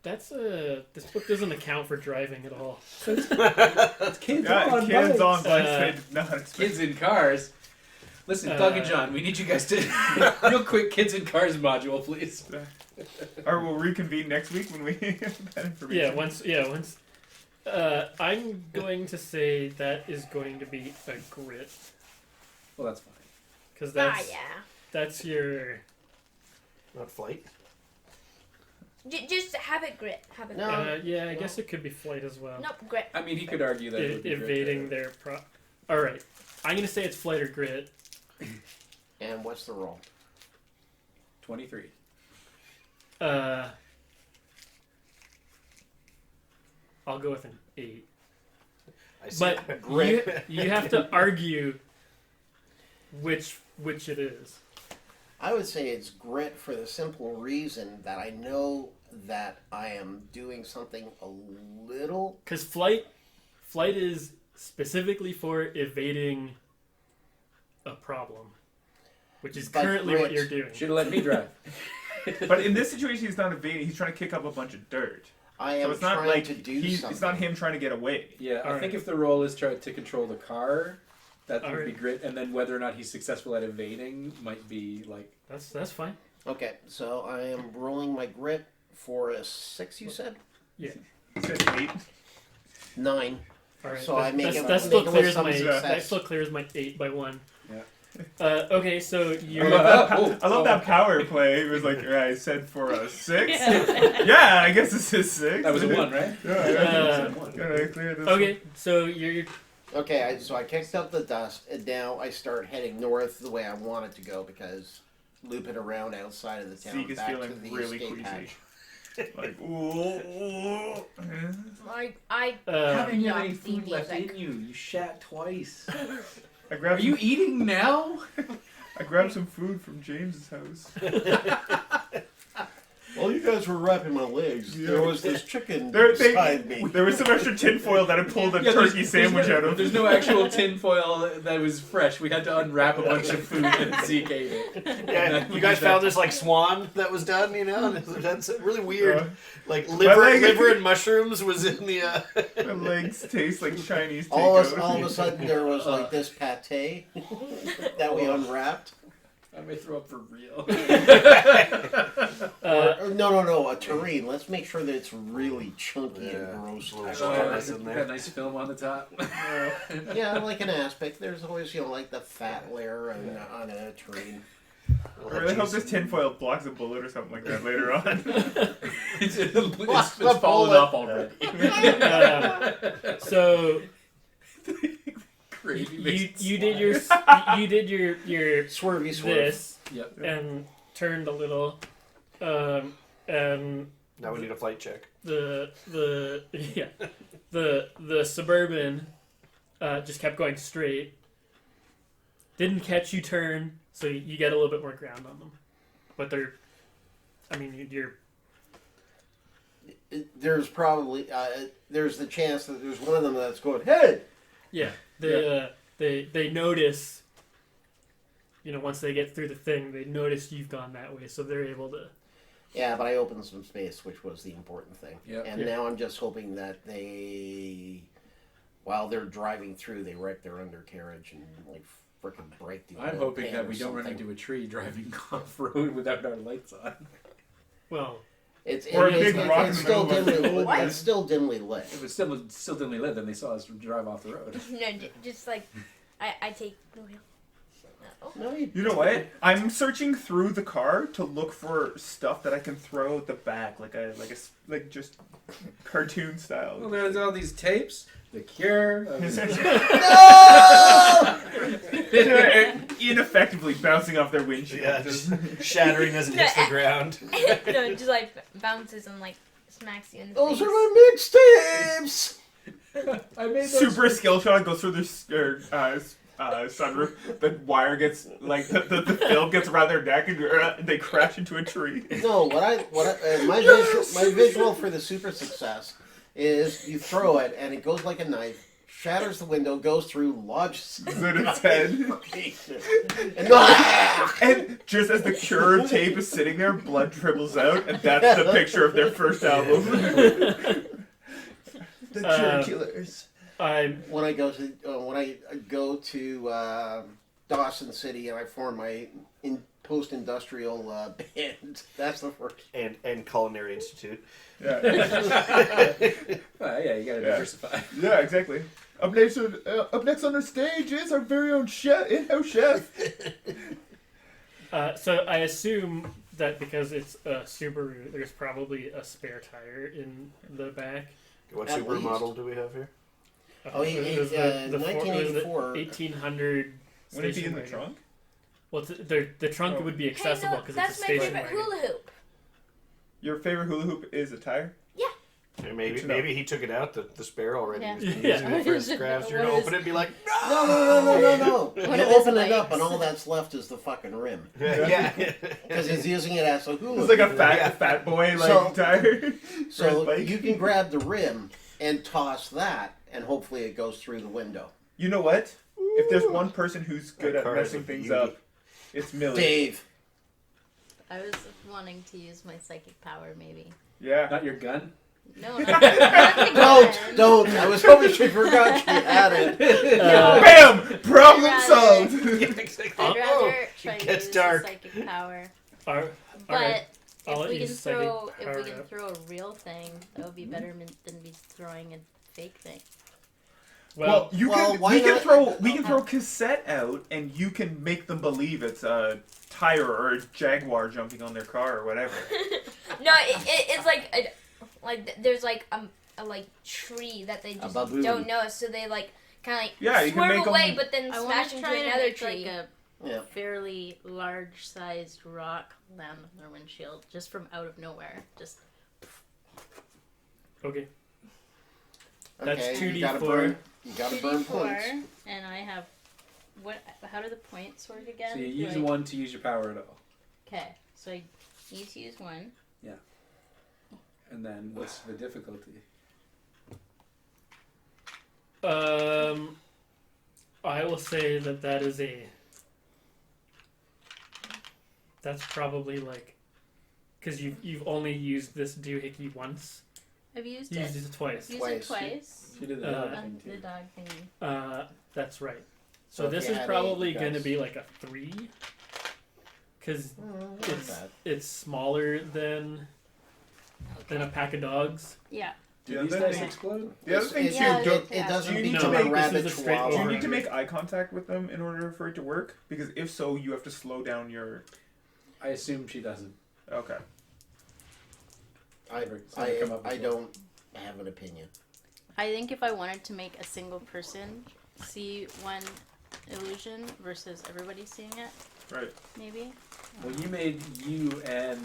That's this book doesn't account for driving at all. It's kids Yeah, on kids bikes. on bikes. They did not expect. Kids in cars. Listen, Doug and John, we need you guys to real quick kids in cars module, please. Or we'll reconvene next week when we have that information. Once. I'm going to say that is going to be a grit Well, that's fine. because yeah. that's your. Not flight. Just have it grit. Have it No. grit. Yeah, I guess it could be flight as well. No, grit. I mean, he could argue that it would be Evading great. their pro. All right, I'm gonna say it's flight or grit. And what's the roll? 23. I'll go with an 8. I see. But you, Grit. you have to argue which it is. I would say it's grit for the simple reason that I know that I am doing something a little. Because flight is specifically for evading a problem, which is But currently what grit- you're doing. Should have let me drive. But in this situation, he's not evading. He's trying to kick up a bunch of dirt. I So am it's not trying like to do he's, something. it's not him trying to get away. Yeah, I All think right. if the role is try to control the car, that All would be right. grit, and then whether or not he's successful at evading might be like That's fine. Okay, so I am rolling my grit for a 6. You said Yeah. He said 8. 9. All right. So I make that's, it- that still make it with clears some my success. that still clears my 8 by 1. Yeah. Okay, so I you're love that power play. It was like, I said for a 6. Yeah, I guess this is 6. that was a 1, right? Yeah, Uh, gotta clear this. okay. So you're Okay, so I kicked up the dust, and now I start heading north the way I want it to go because looping around outside of the town Zeke is back to feeling the really escape queasy. hatch. Like, ooh. I uh, you have any food left in you? You shat twice. I Are grabbed you some, eating now? I grabbed some food from James's house. While you guys were wrapping my legs, Yeah. there was this chicken There, beside me. there was some extra tinfoil that I pulled a Yeah, turkey sandwich no, out of. There's no actual tinfoil that was fresh. We had to unwrap a bunch of food and Zeke ate it. Yeah, you guys found this like swan that was done, you know? And that's really weird. Uh, Like My leg- liver and mushrooms was in the. My legs taste like Chinese All of takeout. a sudden, there was like this pate that we unwrapped. I may throw up for real. Or, no, a terrine. Let's make sure that it's really chunky Yeah. and gross. Stars in Got there. a nice film on the top. Yeah, like an aspic. There's always, like the fat layer on a terrine. I really hope this tinfoil blocks a bullet or something like that later on. it's fallen off already. so Gravy you mixed you did your Swervy swerve. this Yep. and turned a little, and Now we need a flight check. the suburban just kept going straight. Didn't catch you turn, so you get a little bit more ground on them. But you're There's probably there's the chance that there's one of them that's going, hey! yeah. They notice. Once they get through the thing, they notice you've gone that way, so they're able to. Yeah, but I opened some space, which was the important thing. Yep. And now I'm just hoping that they, while they're driving through, they wreck their undercarriage and like freaking break the. I'm oil hoping pan that or we don't run something. into a tree driving off road without our lights on. Well, Or a big rock in it's the still middle of the dimly road. lit. It's still dimly lit. If it's still dimly lit, then they saw us drive off the road. No, just like I take the wheel. Oh. No, you You know what? I'm searching through the car to look for stuff that I can throw at the back, like just cartoon style. Well, there's all these tapes. The Cure. Ineffectively bouncing off their windshield. Yeah, just shattering as it hits the ground. No, it just like bounces and like smacks you in the Those face. are my mixtapes. I made those Super skill shot goes through their sunroof. The wire gets like the film gets around their neck and they crash into a tree. No, my visual for the super success is you throw it and it goes like a knife, shatters the window, goes through, lodges in its head. and And just as the cure tape is sitting there, blood dribbles out, and that's the picture of their first album. The Cure Killers. when I go to Dawson City and I form my post-industrial band, that's the first. And Culinary Institute. Yeah, Well, yeah, you gotta diversify. yeah, exactly. Up next on the stage is our very own in-house chef. So I assume that because it's a Subaru, there's probably a spare tire in the back. What At super least. model do we have here? Oh, It was 1984. 1800. Wouldn't it be in station the wagon. trunk? Well, the trunk Oh. would be Hey, accessible no, because that's it's a my station favorite wagon. hula hoop. Your favorite hula hoop is a tire? Yeah, maybe Good to know. maybe he took it out, the spare already. Yeah. He's been Yeah. using it for his crafts. You're What gonna is- open it and be like, No. One You of his open it up legs. and all that's left is the fucking rim. yeah. Because he's using it as a hula. It's like a hoop. fat boy So- tire. So for his bike. you can grab the rim and toss that, and hopefully it goes through the window. You know what? If there's one person who's good That at car is messing a things beauty. up, it's Millie. Dave. I was wanting to use my psychic power, maybe. Yeah. Not your gun. No, not the gun. Don't. I was hoping she forgot she had it. Bam! Problem Rather- solved. Exactly. I'd rather try it to gets use dark. the psychic power. Alright. But I'll if let we you can psychic throw, if power we can up. throw a real thing, that would be better than me throwing a fake thing. Well, why we can not? throw cassette out, and you can make them believe it's a tire or a Jaguar jumping on their car or whatever. No, it's there's like a like tree that they just baboon. don't know, so they like kind of like Yeah, you can swerve make away, 'em- but then I want smash to into try and another make tree. like a Yeah. fairly large-sized rock land on their windshield, just from out of nowhere. Just Okay. That's Okay, 2d4. You gotta burn, you gotta burn 2d4, points. and I have what? How do the points work again? So you use Do I- one to use your power at all. Okay, so I need to use one. And then what's the difficulty? I will say that is that's probably like, because you've only used this doohickey once. I've used You it. used it twice. Used Twice. it twice. She did the Uh, dog thing On the too. dog thingy. That's right. So So if this you is had probably eight, you going to guys- be like a 3, because Not it's bad. it's smaller than a pack of dogs. Yeah. Do Yeah, these then dice they- explode? The other thing It, too, Yeah, don't- it doesn't do you need become to a make- rabbit this is a straight chihuahua. do you over. need to make eye contact with them in order for it to work? Because if so, you have to slow down your. I assume she doesn't. Okay. I Come up with one. don't have an opinion. I think if I wanted to make a single person see one illusion versus everybody seeing it, Right. maybe. Well, you made you and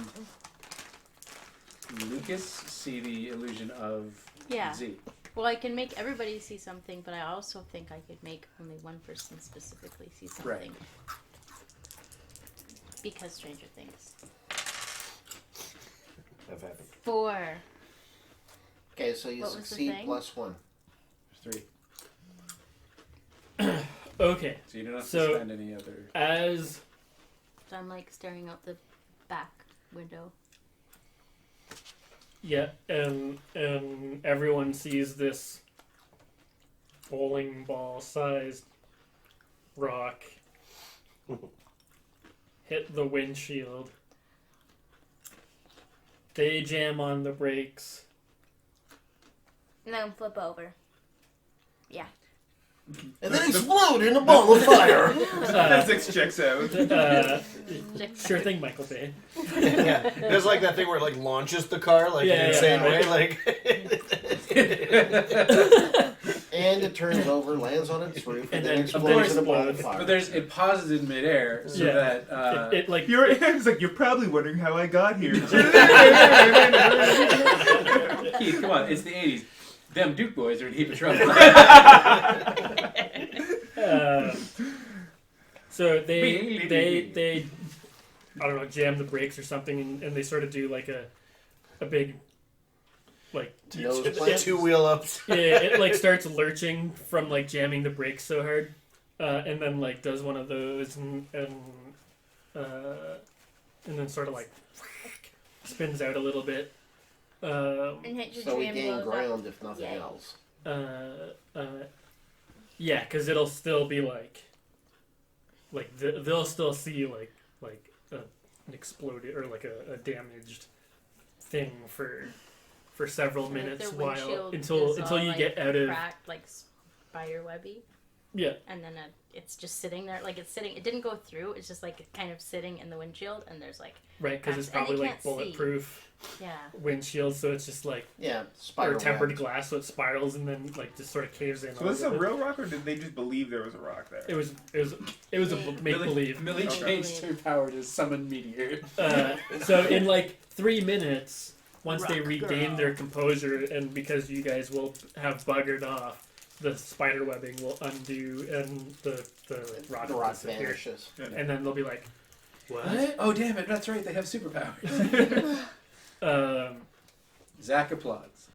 Lucas see the illusion of Yeah. Z. Well, I can make everybody see something, but I also think I could make only one person specifically see something. Because Stranger Things. That happened. 4. Okay, so you What was the succeed thing? +1. 3. Okay, So you don't have So- to spend any other. as So I'm like staring out the back window. yeah, and everyone sees this bowling ball sized rock hit the windshield. They jam on the brakes. And then flip over. And then explode in a ball of fire. Physics checks out. Sure thing, Michael Bay. Yeah, there's like that thing where it like launches the car like Yeah, in an yeah, insane right. way. Like And it turns over, lands on its roof, and And then then explodes in a ball of explodes. fire. But there's it pauses in midair so Yeah. that It like It's like you're probably wondering how I got here. Keith, come on, it's the '80s. Them Duke boys are in heap of trouble. so they I don't know, jam the brakes or something, and they sort of do like a big like Nose The plants. 2-wheel ups. yeah, it like starts lurching from like jamming the brakes so hard, and then like does one of those and then sort of like spins out a little bit. And hit your So we tree and gain blows up. ground if nothing Yay. else. Yeah, because it'll still be like they'll still see like an exploded or like a damaged thing for several Like minutes their while windshield until is all, you like, get out of cracked, like spider webby, yeah. and then it's just sitting there, like it's sitting. It didn't go through. It's just like kind of sitting in the windshield, and there's like Right, because it's And they probably can't like see. bulletproof yeah. windshield, so it's just like Yeah, or spider tempered web. glass, so it spirals and then like just sort of caves in. So this is a little bit. real rock, or did they just believe there was a rock there? It was a make believe. Millie Okay. changed her power to summon meteor. So in like 3 minutes, once they Rock regain girl. their composure, and because you guys will have buggered off, the spider webbing will undo and the rock The will rock disappear. vanishes. And then they'll be like, "What?" Oh damn it! That's right. They have superpowers. Zach applauds.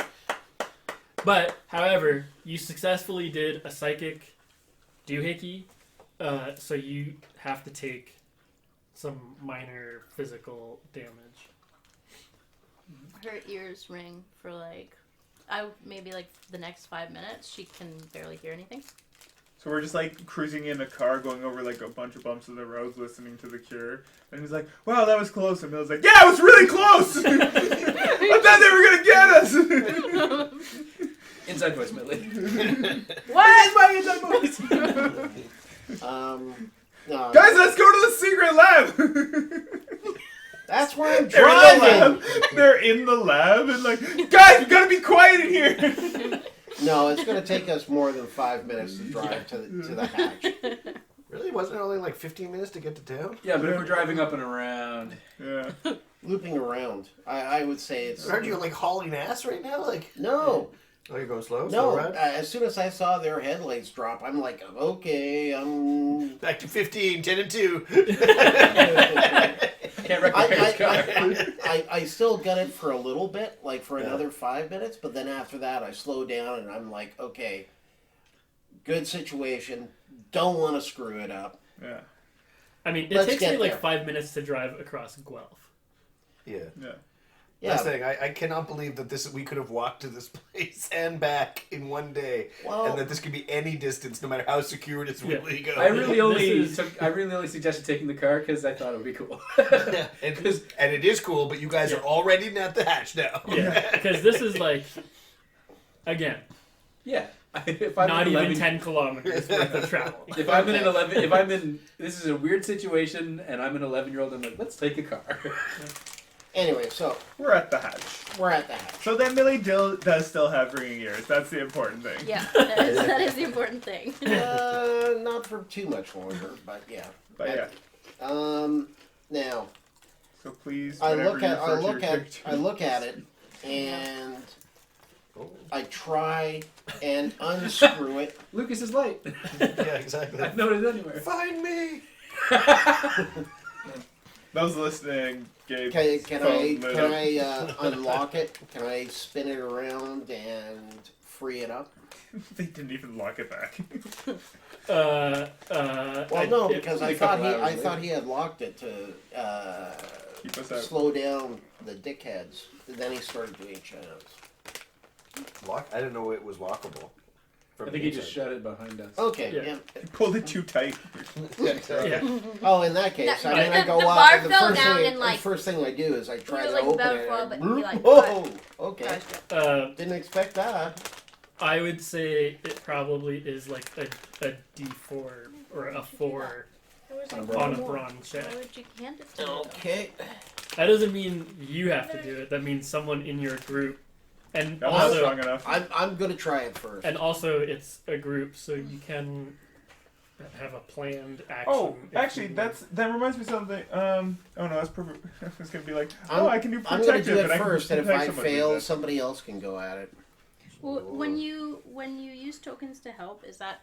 But however, you successfully did a psychic doohickey, so you have to take some minor physical damage. Her ears ring for like, maybe like the next 5 minutes. She can barely hear anything. So we're just like cruising in a car, going over like a bunch of bumps of the roads, listening to The Cure, and he's like, "Wow, that was close." And Bill's like, "Yeah, it was really close. I thought they were gonna get us." Inside voice, Millie. What? Is my inside voice? No, Guys, let's go to the secret lab. that's where I'm They're in the driving. lab. They're in the lab, and like, guys, we gotta be quiet in here. No, it's going to take us more than 5 minutes to drive to the hatch. Really? Wasn't it only like 15 minutes to get to town? Yeah, but if we're driving up and around, Yeah. Looping around, I would say it's Aren't you like hauling ass right now? Like, no. oh, you're going slow? No, Slow ride? as soon as I saw their headlights drop, I'm like, okay, I'm. Back to 15, 10 and 2. can't wreck the parents' car. I still got it for a little bit, like for another 5 minutes, but then after that I slow down and I'm like, okay, good situation, don't want to screw it up. Yeah. I mean, it Let's takes me get like there. 5 minutes to drive across Guelph. Yeah. Yeah. That's the Yeah, thing. I cannot believe that we could have walked to this place and back in one day, well, and that this could be any distance, no matter how secure it is Yeah. where we go. I really This is- I really only suggested taking the car because I thought it would be cool. and it is cool, but you guys are already at the hatch now. Yeah, because this is like, again, Yeah. If I'm not in even 11 10 kilometers worth of travel. If I'm in an 11, if I'm in, this is a weird situation, and I'm an 11-year-old, I'm like, let's take a car. anyway, so We're at the hatch. we're at the hatch. So then Millie does still have ringing ears. That's the important thing. Yeah, that is the important thing. Not for too much longer, but yeah. But yeah. Now So please, I whenever look you at refer to your character- I look at it, and I try and unscrew it. Lucas is light. Yeah, exactly. I've noticed anywhere. Find me. Those listening, Gabe. Can phone I lit can up. I unlock it? Can I spin it around and free it up? They didn't even lock it back. Well, no, because I a couple thought hours he had locked it to Keep us out. slow down the dickheads. And then he started doing shadows. Lock? I didn't know it was lockable. I think he just shut it behind us. Okay, Yeah. yeah. You pulled it too tight. Yeah, exactly. Yeah. Oh, in that case, The- I mean, I the go bar up. And fell the first down thing, and, like- the first thing I do is I try was to like open about it. to fall, and but bloop. he, like, Whoa! Okay, didn't expect that. I would say it probably is like a D4 or a 4 There was On like a on a one more. brawn check. Why would you hand it to me? Okay. That doesn't mean you have to do it. That means someone in your group. And That was also, strong enough. I'm gonna try it first. and also, it's a group, so you can have a planned action. Oh, if actually, you- that reminds me of something. Oh no, that's perfect. I was gonna be like, I'm- oh, I can do I'm protective. gonna do it and I can first, and if protect I someone with fail, it. somebody else can go at it. Well, when you use tokens to help, is that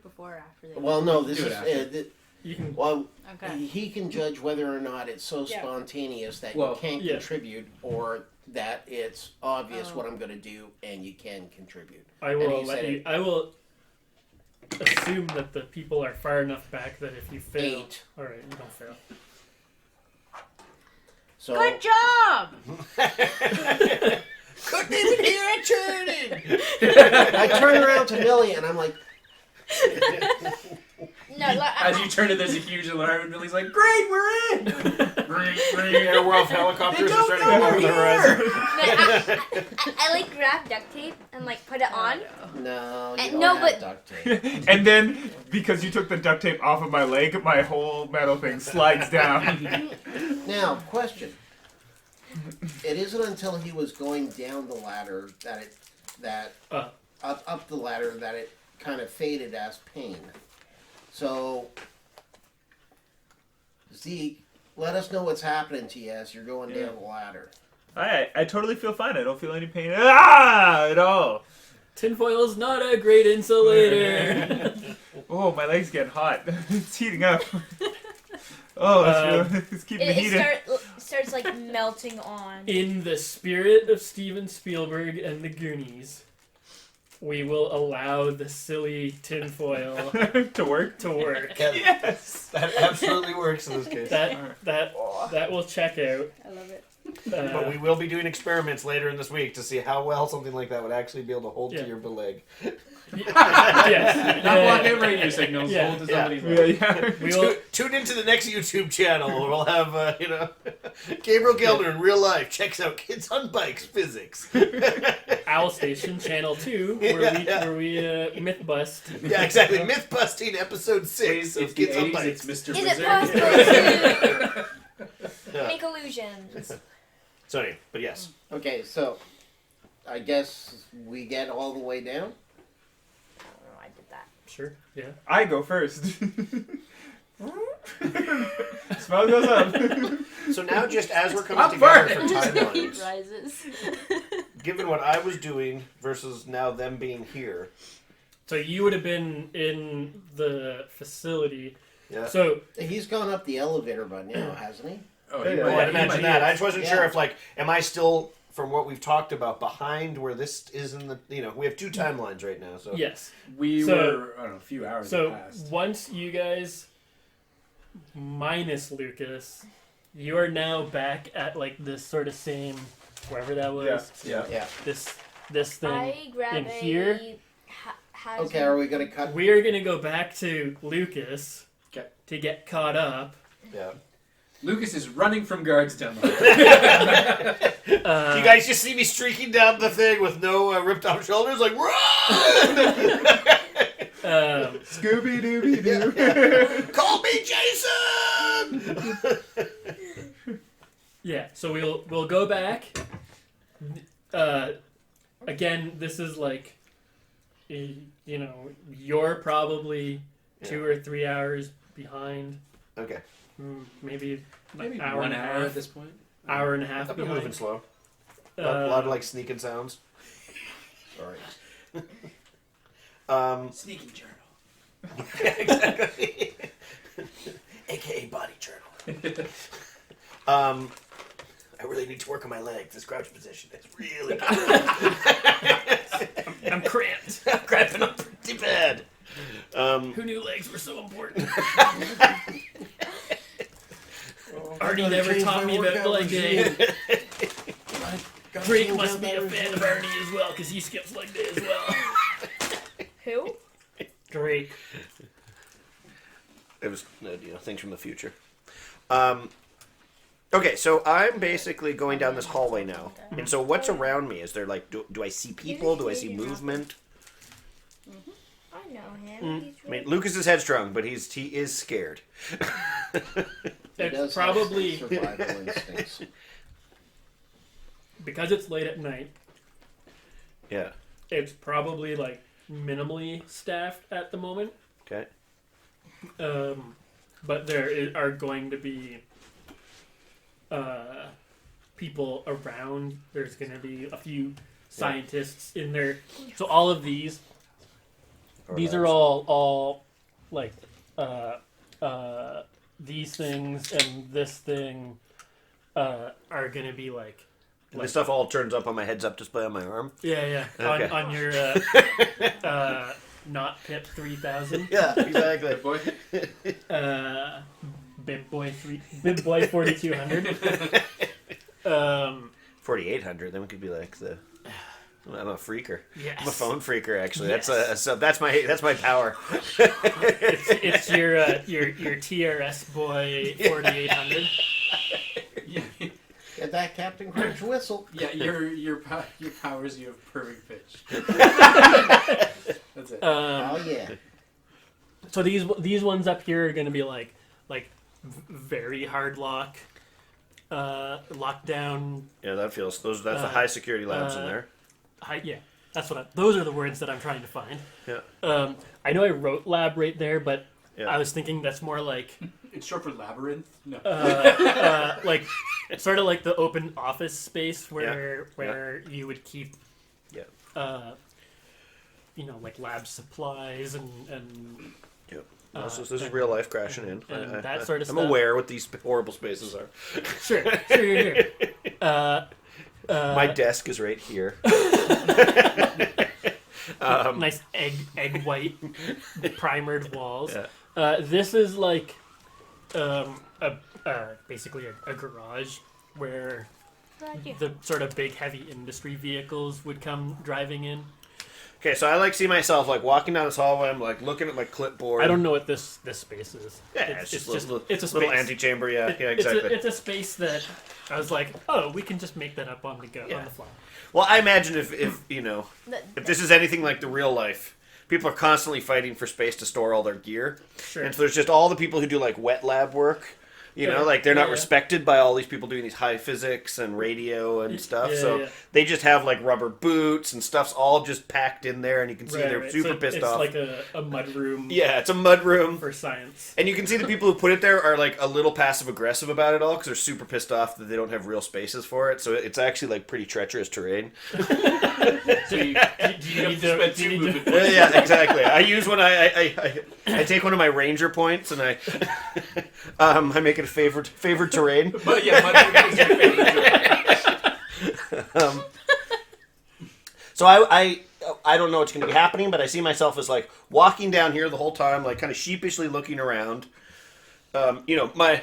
before, or after? They Well, no, this Do it is after. You can. well. Okay. He can judge whether or not it's so Yeah. spontaneous that Well, you can't yeah. contribute, or that it's obvious what I'm going to do and you can contribute. I And will he let said you. I will assume that the people are far enough back that if you fail, 8. all right, you don't fail. So Good job! Couldn't even hear it churning. I turn around to Millie and I'm like, No, As you turn it, there's a huge alarm, and Billy's like, "Great, we're in!" Airwolf helicopters are starting to know come over the we're horizon. I like grab duct tape and like put it on. no, you And don't no, have but- duct tape. And then, because you took the duct tape off of my leg, my whole metal thing slides down. Now, question. It isn't until he was going down the ladder that up the ladder that it kind of faded as pain. So, Zeke, let us know what's happening to you as you're going down the ladder. I totally feel fine. I don't feel any pain at all. Tinfoil is not a great insulator. Oh, my leg's getting hot. It's heating up. Oh, it's keeping me It heated. starts like melting on. In the spirit of Steven Spielberg and the Goonies, we will allow the silly tinfoil To work? to work. Yes! That absolutely works in this case. That will check out. I love it. But we will be doing experiments later in this week to see how well something like that would actually be able to hold Yeah. to your leg. Yes. Not blocking radio signals. Yeah. Hold to somebody's Yeah, leg. yeah. We will, Tune into the next YouTube channel. We'll have, Gabriel Gelner in real life checks out Kids on Bikes physics. Owl Station Channel 2, where we myth bust. Yeah, exactly. Myth busting episode 6 Please, of it's the Kids on 80s, Bikes. it's Mr. Is Berserk. it possible to Yeah. make illusions? So anyway, but yes. Okay, so I guess we get all the way down. I did that. Sure, yeah. I go first. Smell goes up. So now just as we're coming I'm together for burning. Heat timelines, rises. given what I was doing versus now them being here. So you would have been in the facility. Yeah. So He's gone up the elevator by now, hasn't he? Oh, Yeah, he yeah, Oh, might- I'd he imagine might- that. I just wasn't Yeah. sure if, am I still, from what we've talked about, behind where this is in the, we have 2 timelines right now, so. yes. We So- were, I don't know, a few hours So past. once you guys minus Lucas, you are now back at like this sort of same wherever that was. Yeah. Yeah. This thing. I grab in a here? hazard. Okay, are we going to cut? We are gonna go back to Lucas 'Kay. to get caught up. Yeah. Lucas is running from guards down the hall. You guys just see me streaking down the thing with no ripped off shoulders, like, run! Scooby Dooby Doo. Call me Jason! Yeah, so we'll go back. Again, this is like, you're probably 2 or 3 hours behind. Okay. Maybe Maybe hour 1 and a hour half. at this point. Hour and a half I've been moving behind. slow. A lot of sneaking sounds. Sorry. Sneaking journal. Yeah, exactly. AKA body journal. I really need to work on my legs. This crouch position is really good. I'm cramped. I'm cramping up pretty bad. Who knew legs were so important? Arnie never taught me about leg day. Drake must be a fan of Arnie as well, because he skips leg day as well. Who? Drake. It was, things from the future. Okay, so I'm basically going down this hallway now. And so what's around me? Is there, do I see people? Do I see movement? I know him. He's I mean, Lucas is headstrong, but he is scared. He It's does probably, have survival instincts. because it's late at night, Yeah. it's probably like minimally staffed at the moment. Okay. But there are going to be people around. There's going to be a few scientists in there. So all of these are all like these things and this thing are going to be like And this stuff all turns up on my heads-up display on my arm. Yeah. Okay. On your not Pip 3000. Yeah, exactly. Good boy. Bib Boy 4200. 4800. Then we could be like I'm a freaker. Yes. I'm a phone freaker, actually. Yes. That's my power. It's your TRS Boy 4800. Get that Captain Crunch whistle. Yeah, your powers. You have perfect pitch. That's it. Oh yeah. So these ones up here are going to be like very hard lockdown. Yeah, that feels that's the high security labs in there. That's those are the words that I'm trying to find. Yeah. I know I wrote lab right there, but Yeah. I was thinking that's more like It's short for labyrinth. No. like sort of like the open office space where you would keep like lab supplies and Yep. This is real life crashing in. and that sort of I'm stuff. aware what these horrible spaces are. Sure. My desk is right here. Nice egg white primered walls. Yeah. This is like basically a garage where the sort of big heavy industry vehicles would come driving in. Okay, so I see myself walking down this hallway. I'm looking at my clipboard. I don't know what this space is. Yeah, it's just a it's a little space. antechamber. Yeah, exactly. It's a space that I was like, oh, we can just make that up on the fly. Well, I imagine if this is anything like the real life, people are constantly fighting for space to store all their gear. Sure. And so there's just all the people who do wet lab work. They're not respected by all these people doing these high physics and radio and stuff. They just have rubber boots and stuff's all just packed in there, and you can see they're super pissed off. It's like a mud room. Yeah, it's a mud room for science. And you can see the people who put it there are a little passive aggressive about it all because they're super pissed off that they don't have real spaces for it. So it's actually pretty treacherous terrain. So you need to spend 2 movement points. Yeah, exactly. I use one. I take one of my ranger points and I make it a favored terrain. But yeah, mud is your favorite terrain. So I don't know what's going to be happening, but I see myself as walking down here the whole time, kind of sheepishly looking around. My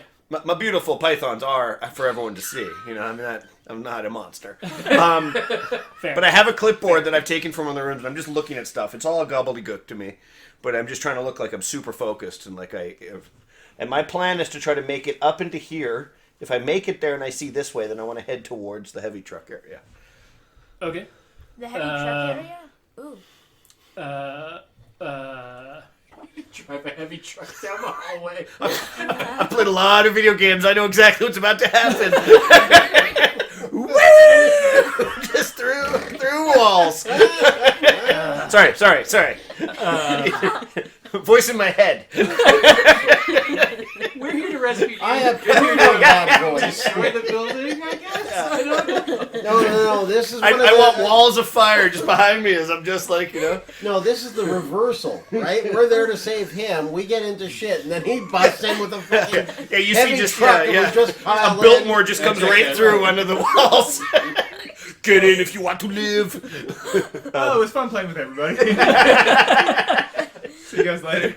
beautiful pythons are for everyone to see. I'm not a monster. But I have a clipboard that I've taken from one of the rooms, and I'm just looking at stuff. It's all a gobbledygook to me, but I'm just trying to look like I'm super focused and And my plan is to try to make it up into here. If I make it there and I see this way, then I want to head towards the heavy truck area. Okay. The heavy truck area? Ooh. Drive a heavy truck down the hallway. I played a lot of video games. I know exactly what's about to happen. Woo! Just through walls. Sorry. Voice in my head. We're here to rescue you. I have heard of that voice. Destroy the building, I guess? I don't know. No. This is I want walls of fire just behind me as I'm just No, this is the reversal, right? We're there to save him. We get into shit, and then he busts in with a fucking you heavy see just truck yeah. that was just A piled Biltmore in. just comes right through under the walls. Get in if you want to live. Oh, it was fun playing with everybody. See you guys later.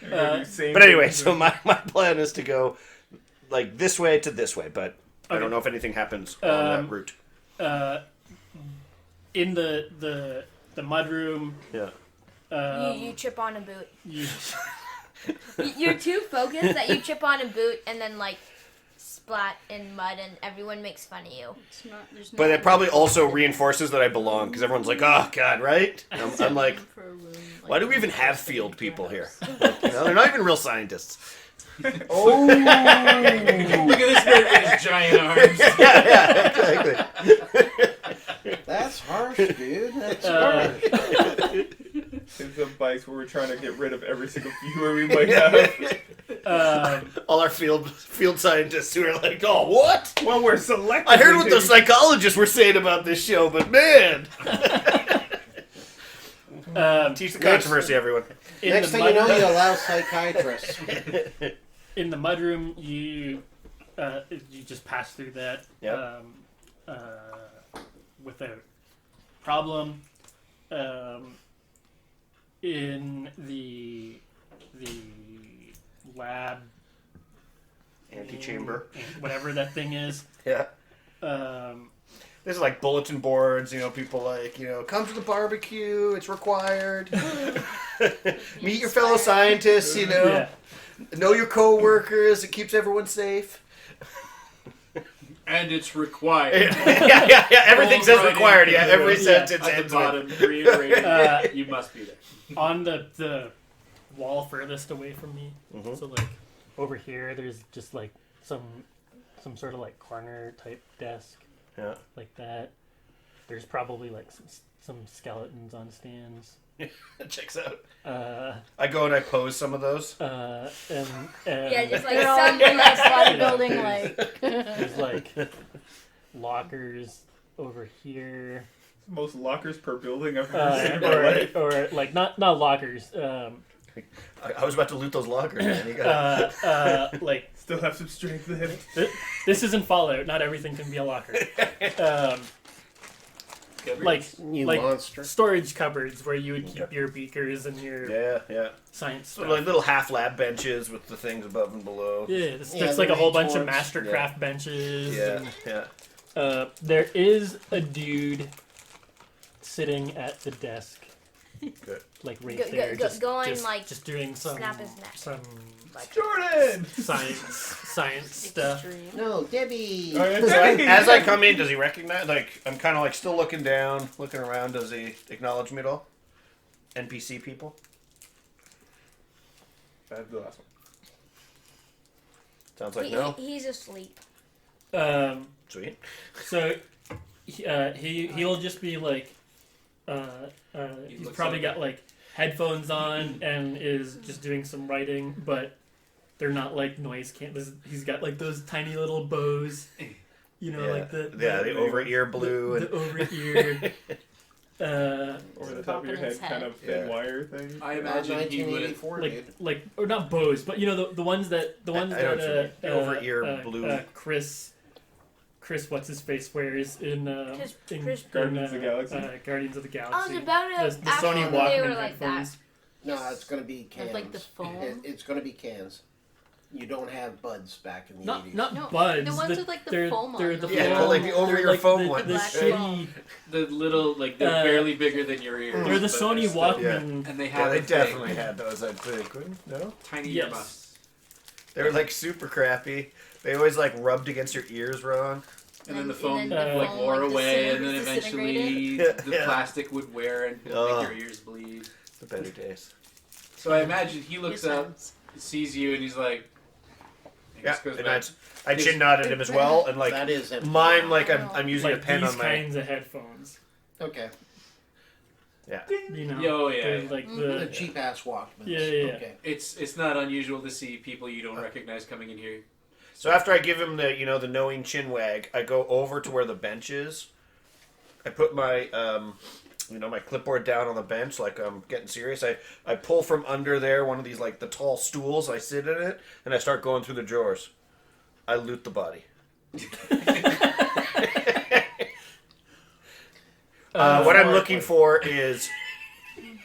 But anyway, so my plan is to go this way to this way, but I don't know if anything happens on that route. In the mud room. Yeah. You trip on a boot. You're too focused that you trip on a boot and then splat in mud and everyone makes fun of you. But it probably also reinforces that I belong because everyone's like, oh god, right? I'm like, why do we even have field people here? They're not even real scientists. Oh! Look at this man with his giant arms. Yeah, exactly. That's harsh, dude. That's harsh. In some bikes where we're trying to get rid of every single viewer we might have. All our field scientists who are like, oh, what? Well, we're selectively. I heard what the psychologists were saying about this show, but man. Teach the controversy, everyone. Next thing you know, you allow psychiatrists. In the mudroom, you just pass through that. Yep. without problem. In the lab Antechamber. whatever that thing is. Yeah. Um, There's like bulletin boards, people like, come to the barbecue, it's required. Meet your fellow scientists, yeah. Know your co-workers, it keeps everyone safe. And it's required. yeah. Everything says required, yeah. Every Yeah. sentence At ends the bottom, with. reiterating, you must be there. On the wall furthest away from me. Mhm. So like over here, there's just like some sort of like corner type desk. Yeah. Like that. There's probably like some skeletons on stands. Checks out. Uh, I go and I pose some of those. and Yeah, just like They're all some in like bodybuilding, like. there's like lockers over here, Most lockers per building I've ever seen in my life. or like not lockers. I was about to loot those lockers, man. You got Like Still have some strength then. this isn't Fallout. Not everything can be a locker. Like You like monster. storage cupboards where you would keep your beakers and your yeah. science So stuff. like little half lab benches with the things above and below. Yeah, Yeah, there's the like a whole bunch of retorts. mastercraft benches. Yeah, and, yeah. there is a dude sitting at the desk, Good. like right Go- there, go- just, going, just, like, just doing some snap his neck. some Jordan! science stuff. Extreme. No, Debbie. Oh, yeah, So Debbie! as I come in, does he recognize? Like, I'm kind of like still looking down, looking around. Does he acknowledge me at all? NPC people? That's the last one. Sounds like no. He's asleep. Sweet. So he'll just be like, he's looks probably like- got like headphones on and is just doing some writing, but they're not like noise he's got like those tiny little bows, like the over ear blue the over ear. Over the top of your head, Confidence kind head. of thin Yeah. wire thing. I imagine he would. 1984, dude. like or not bows, but the ones that I know what you mean. The over-ear blue. Chris, what's his face wears in Chris Guardians of the Galaxy. Guardians of the I was Galaxy. about to The ask Sony if they Walkman were like that. headphones. No, it's going to be cans. With, like, the foam? It's going to be cans. You don't have buds back in the Not 80s. not No, buds. the ones with, like, the they're, foam on they're them. the Yeah, foam, like the over-ear they're like foam the, ones. The Black shitty, foam. The little, like, they're Uh, barely bigger than your ears. they're the but Sony still- Walkman. And they Yeah, have they a thing. definitely had those. I think. No, Tiny Yes. earmuffs. they were like super crappy. They always like rubbed against your ears wrong. And then the And foam then the like foam, wore like, away, and then disintegrated. eventually the Yeah. plastic would wear and Ugh. make your ears bleed. The better days. So I imagine he looks Your up, sons. sees you, and he's like, and Yeah, just goes and back. I chin nodded him as well, and like That is empty. mine, like I'm using Like a pen these on my. kinds of headphones. Okay. You know, Oh, yeah, they're yeah. like The the cheap ass Walkmans. Yeah, yeah, yeah. Okay. It's not unusual to see people you don't recognize coming in here. So after I give him the the knowing chin wag, I go over to where the bench is. I put my my clipboard down on the bench like I'm getting serious. I pull from under there one of these like the tall stools. I sit in it and I start going through the drawers. I loot the body. What I'm looking for is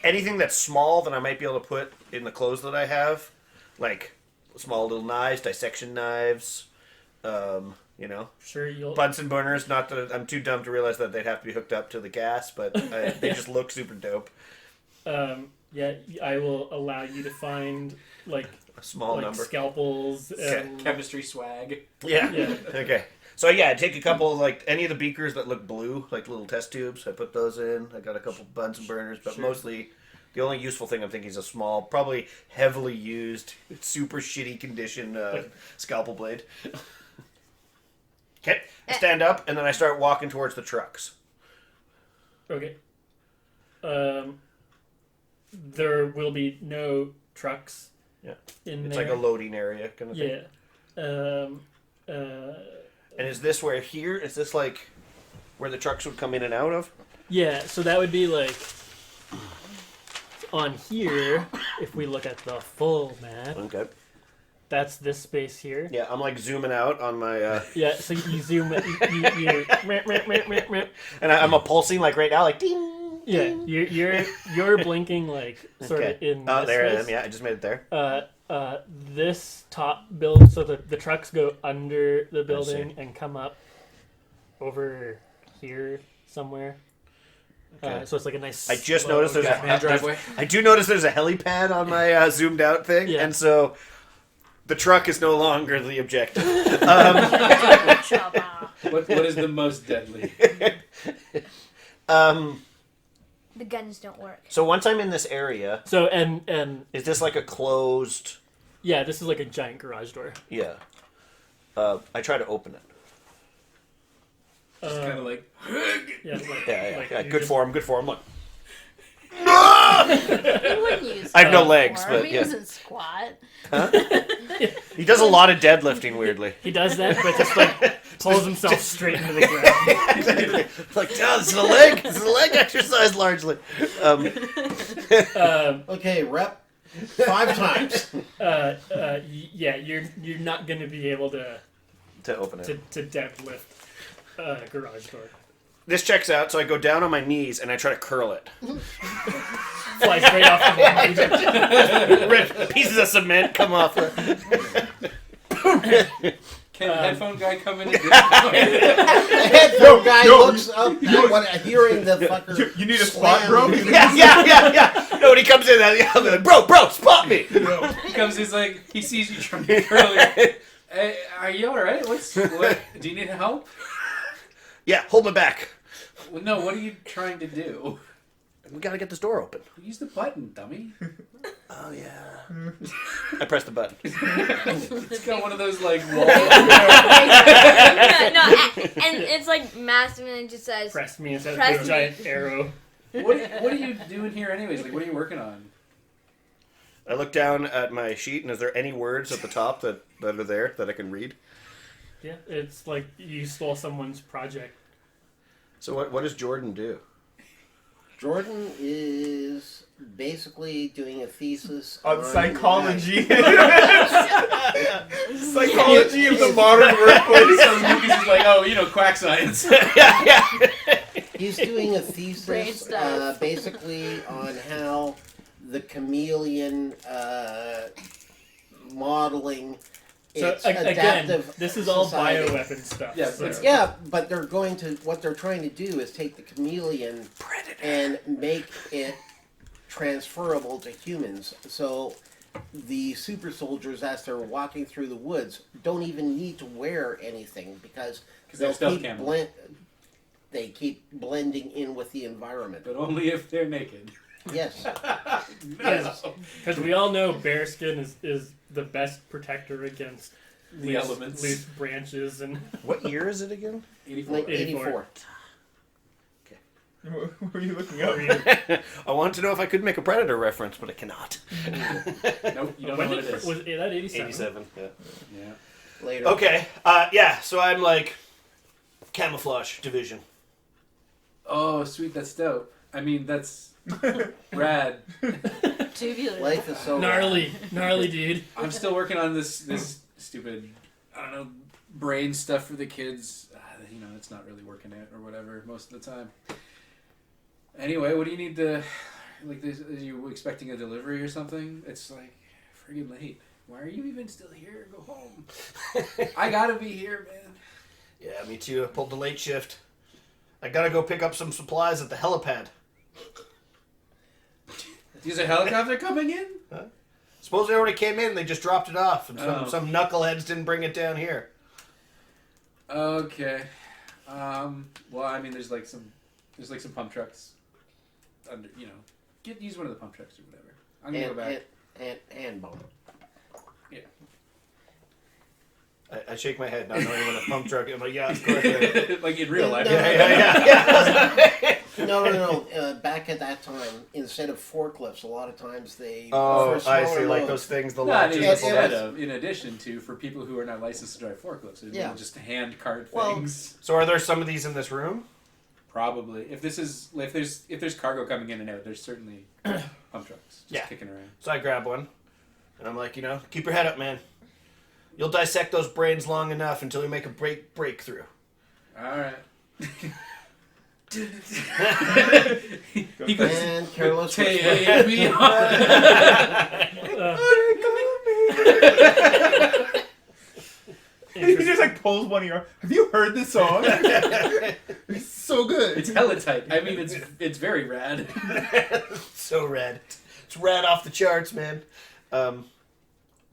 anything that's small that I might be able to put in the clothes that I have, like small little knives, dissection knives, sure you'll. Bunsen burners. Not that I'm too dumb to realize that they'd have to be hooked up to the gas, but they just look super dope. Yeah, I will allow you to find like A small like number. scalpels and Chemistry swag. Yeah. Yeah. Okay. So yeah, I take a couple of, like any of the beakers that look blue, like little test tubes. I put those in. I got a couple Bunsen burners, but Sure. mostly the only useful thing I'm thinking is a small, probably heavily used, super shitty condition scalpel blade. Okay. I stand up and then I start walking towards the trucks. Okay. There will be no trucks. Yeah. In It's there. like a loading area kind of thing. Yeah. And is this where here? Is this like where the trucks would come in and out of? Yeah. So that would be like on here if we look at the full map. Okay. That's this space here. Yeah, I'm like zooming out on my. Yeah, so you zoom it. And I'm a pulsing like right now, like ding. Yeah, ding. you're blinking like sort of Okay. in. Oh, this there I space. am. Yeah, I just made it there. This top build, so the trucks go under the building and come up over here somewhere. Okay. So it's like a nice. I just slow noticed there's Batman a driveway. I do notice there's a helipad on my zoomed out thing, Yeah. and so the truck is no longer the objective. What is the most deadly? The guns don't work. So once I'm in this area, So and is this like a closed? yeah, this is like a giant garage door. Yeah. I try to open it. Just kind of like. Yeah, it's like, Yeah, like yeah. you Good just- for him. Good for him. Look. He wouldn't use. I have no form. legs, but He yeah. doesn't squat. He does a lot of deadlifting, weirdly. He does that, but just like pulls himself straight into the ground. Like, oh, this is a leg. This is a leg exercise, largely. Okay, rep 5 times. Yeah, you're not gonna be able to To open it. to deadlift a garage door. This checks out, so I go down on my knees and I try to curl it. Flies right off the wall. Rip, pieces of cement come off. Can the headphone guy come in and do The headphone guy no, looks up at what, hearing the fucker. You need a spot, slam bro? into the- Yeah. No, when he comes in, I'm like, bro, spot me. He comes, he's like, he sees you trying to curl it. Hey, are you alright? What? Do you need help? Yeah, hold my back. Well, no, what are you trying to do? We gotta get this door open. Use the button, dummy. Oh, yeah. I press the button. It's got one of those, like, wall. No, and it's like massive, and it just says. Press me instead of Press a me. giant arrow. What are you doing here, anyways? Like, what are you working on? I look down at my sheet, and is there any words at the top that are there that I can read? Yeah, it's like you stole someone's project. So what does Jordan do? Jordan is basically doing a thesis On on psychology. Psychology of the modern workplace. So Lucas is like, oh, you know, quack science. He's doing a Brain thesis stuff. basically on how the chameleon modeling So its again, adaptive this is all society. bioweapon stuff. Yeah, so. it's- Yeah, but what they're trying to do is take the chameleon and make it transferable to humans. So the super soldiers, as they're walking through the woods, don't even need to wear anything because they're stealth camo. they keep blending in with the environment. But only if they're naked. Yes. Because we all know bearskin is the best protector against The elements. loose branches and. What year is it again? 84. Like 84. What were you looking up? I wanted to know if I could make a Predator reference, but I cannot. Nope, you don't When know what did- it is. Was that 87? 87, yeah. Yeah. Later. Okay, yeah, so I'm like, camouflage division. Oh, sweet, that's dope. I mean, that's rad. Tubular. Life is so Gnarly, dude. I'm still working on this stupid, I don't know, brain stuff for the kids. You know, it's not really working out or whatever most of the time. Anyway, what do you need to, like, are you expecting a delivery or something? It's like friggin' late. Why are you even still here? Go home. I gotta be here, man. Yeah, me too. I pulled the late shift. I gotta go pick up some supplies at the helipad. Is a helicopter coming in? Suppose they already came in, they just dropped it off, and Oh. some knuckleheads didn't bring it down here. Okay. Well, I mean, there's like some pump trucks. Under, you know, use one of the pump trucks or whatever. I'm gonna go back. and bomb. I shake my head, not knowing when a pump truck. I'm like, yeah, of course. Like in real life. No. Yeah. No. Back at that time, instead of forklifts, a lot of times they. Oh, for I smaller see, like loads. those things, the Not latches. Yes, instead yes. of, in addition to, for people who are not licensed to drive forklifts, they're Yeah. just hand cart Well- things. So are there some of these in this room? Probably. If there's cargo coming in and out, there's certainly pump trucks just Yeah. kicking around. So I grab one, and I'm like, you know, keep your head up, man. You'll dissect those brains long enough until we make a breakthrough. All right. He goes, and careless. Take me on. He just like pulls one of your. Have you heard this song? It's so good. It's hella tight. I mean, it's very rad. So rad. It's rad off the charts, man.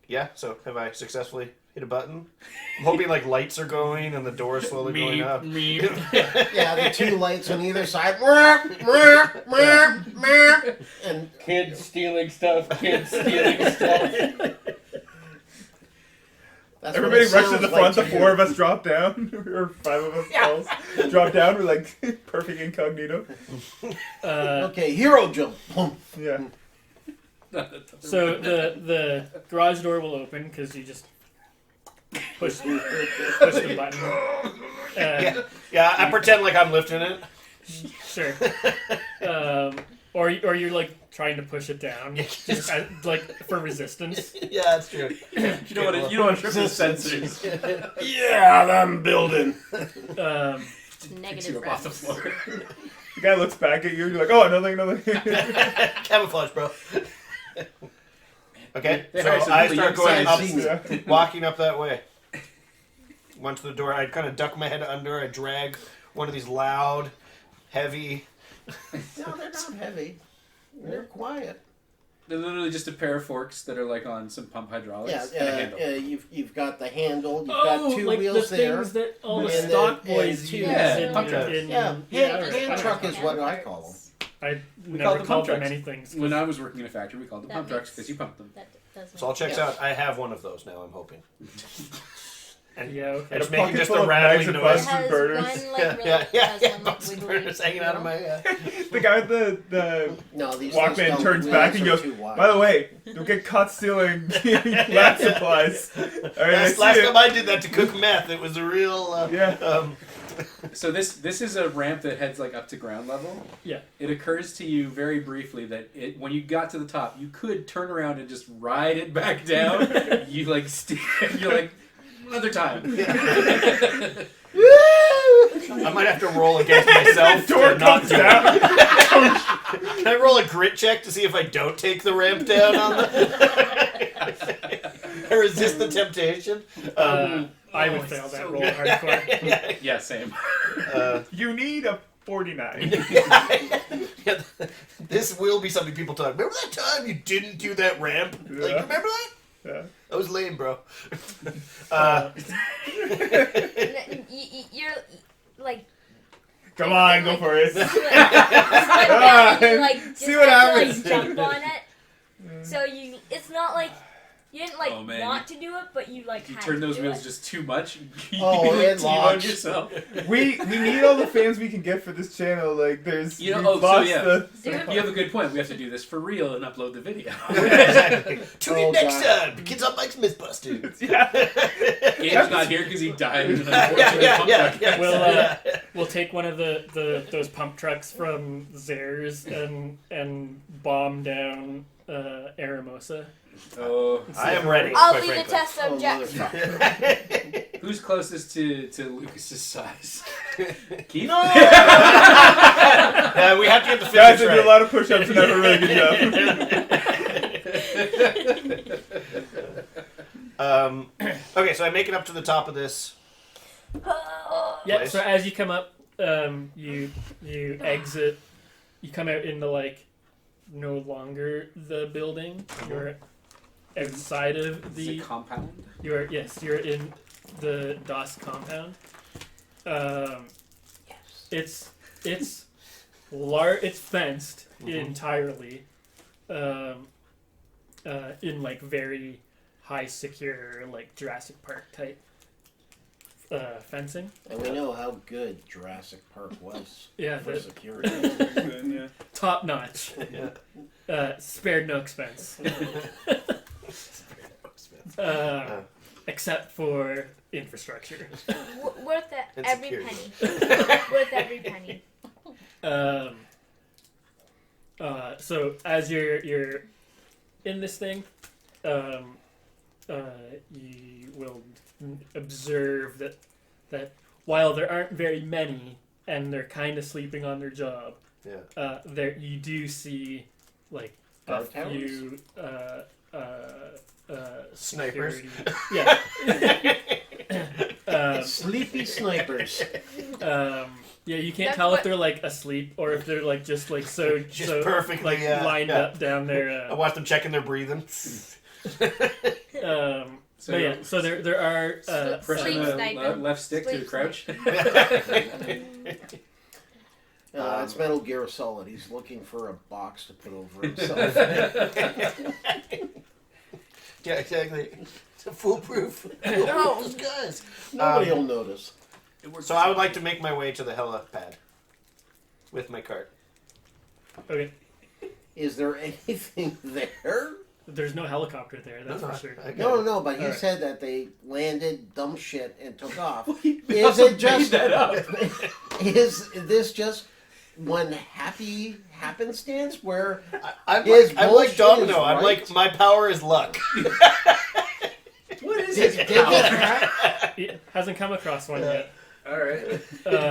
Yeah, so have I successfully hit a button? I'm hoping like lights are going and the door is slowly going up. Yeah, the two lights on either side. And Kids stealing stuff. Kids stealing stuff. that's Everybody what it rushes to the sounds front. like The to four you. of us drop down, or 5 of us falls, drop down. We're like perfect incognito. Okay, hero jump. Boom. Yeah. So the garage door will open because you just push the button. Yeah, I pretend like I'm lifting it. Sure. Or you're like trying to push it down, just like for resistance. Yeah, that's true. You don't want to trip the sensors. Yeah, I'm building. Picks Negative you up off the friends. floor. The guy looks back at you. You're like, oh, another. Camouflage, bro. Okay, They so hired some I really start young going up, scientists. Yeah. walking up that way. Once the door, I kind of duck my head under. I drag one of these loud, heavy. No, they're not heavy. They're quiet. They're literally just a pair of forks that are like on some pump hydraulics Yeah, and a handle. you've got the handle. You've Oh, got two like wheels the there. things that all the And stock then- boys and use. yeah, in, pump trucks. in- Yeah, yeah, hand or- truck is what I call them. I We never called them called pump them trucks. anything. When I was working in a factory, we called them That pump trucks makes- because you pump them. That does So all checks Yeah. out. I have one of those now. I'm hoping. And Yeah, okay. it's a making pocket just full a of rattling bags of It noise. Bunsen has burners. one like really Yeah, one Bunsen wiggly burners hanging out of my. The guy with the No, these things Walkman don't- turns wheels back and are goes, too wide. by the way, don't get caught stealing lab supplies. All right, I see Last it. time I did that to cook meth, it was a real. Yeah. So this is a ramp that heads like up to ground level. Yeah. It occurs to you very briefly that when you got to the top, you could turn around and just ride it back down. You like you're like another time. I might have to roll against myself. Door to not comes do it. down. Can I roll a grit check to see if I don't take the ramp down on the? I resist the temptation. I would fail that roll hardcore. Yeah, same. You need a 49. Yeah, this will be something people talk. Remember that time you didn't do that ramp? Like, Yeah. remember that? Yeah. That was lame, bro. You're like. Come on, go for it. You like just See what have to, happens. like, jump on it. So it's not like you didn't like Oh, man. want to do it, but you like You had turn to those do wheels it. just too much. You Oh, it T-bone launched. yourself. We need all the fans we can get for this channel. Like, there's You know- we've oh, so lost yeah. the. You have a good point. We have to do this for real and upload the video. Exactly. Tune in Oh, next God. time. Kids on Mike's Mythbusters. Yeah. Gabe's not here because he died in an unfortunate pump truck. We'll we'll take one of those pump trucks from Zares and bomb down Aramosa. Oh, I am ready. I'll quite be the frankly. test Oh, subject. motherfucker. who's closest to Lucas's size? Keith? We have to get the Guys, physics I do a right. lot of push-ups and have a really good job. Okay, so I make it up to the top of this. Yeah. Nice. So as you come up, you exit. You come out into like no longer the building. You're outside of The the. compound? You're in the DOS compound. It's it's fenced entirely. In like very high secure like Jurassic Park type fencing. And we know how good Jurassic Park was Yeah, for the security. Yeah. top notch. Spared no expense. Except for infrastructure. Worth it And every security. penny. Worth every penny. So as you're in this thing, you will observe that while there aren't very many and they're kind of sleeping on their job, there you do see like a Guard towers? few Snipers. security- Yeah. Sleepy snipers. Yeah, you can't That's tell if what- they're like asleep or if they're like just like so Just perfectly, like lined yeah. up down there. I watch them checking their breathing. But yeah, so there are Pressing Sleep the sniper. left stick to Sleep crouch. It's Metal Gear Solid. He's looking for a box to put over himself. Yeah, exactly. It's a foolproof. No. Disguise. Nobody will notice. So I would like to make my way to the helipad with my cart. okay. Is there anything there? There's no helicopter there, that's for sure. I got No, it. no, but he Alright. said that they landed dumb shit and took off. Is Is it just that up? is this just one happy happenstance where I'm His like bullshit Domino. is I'm right. like, my power is luck. What is did, it? did, It hasn't come across one yet. All right.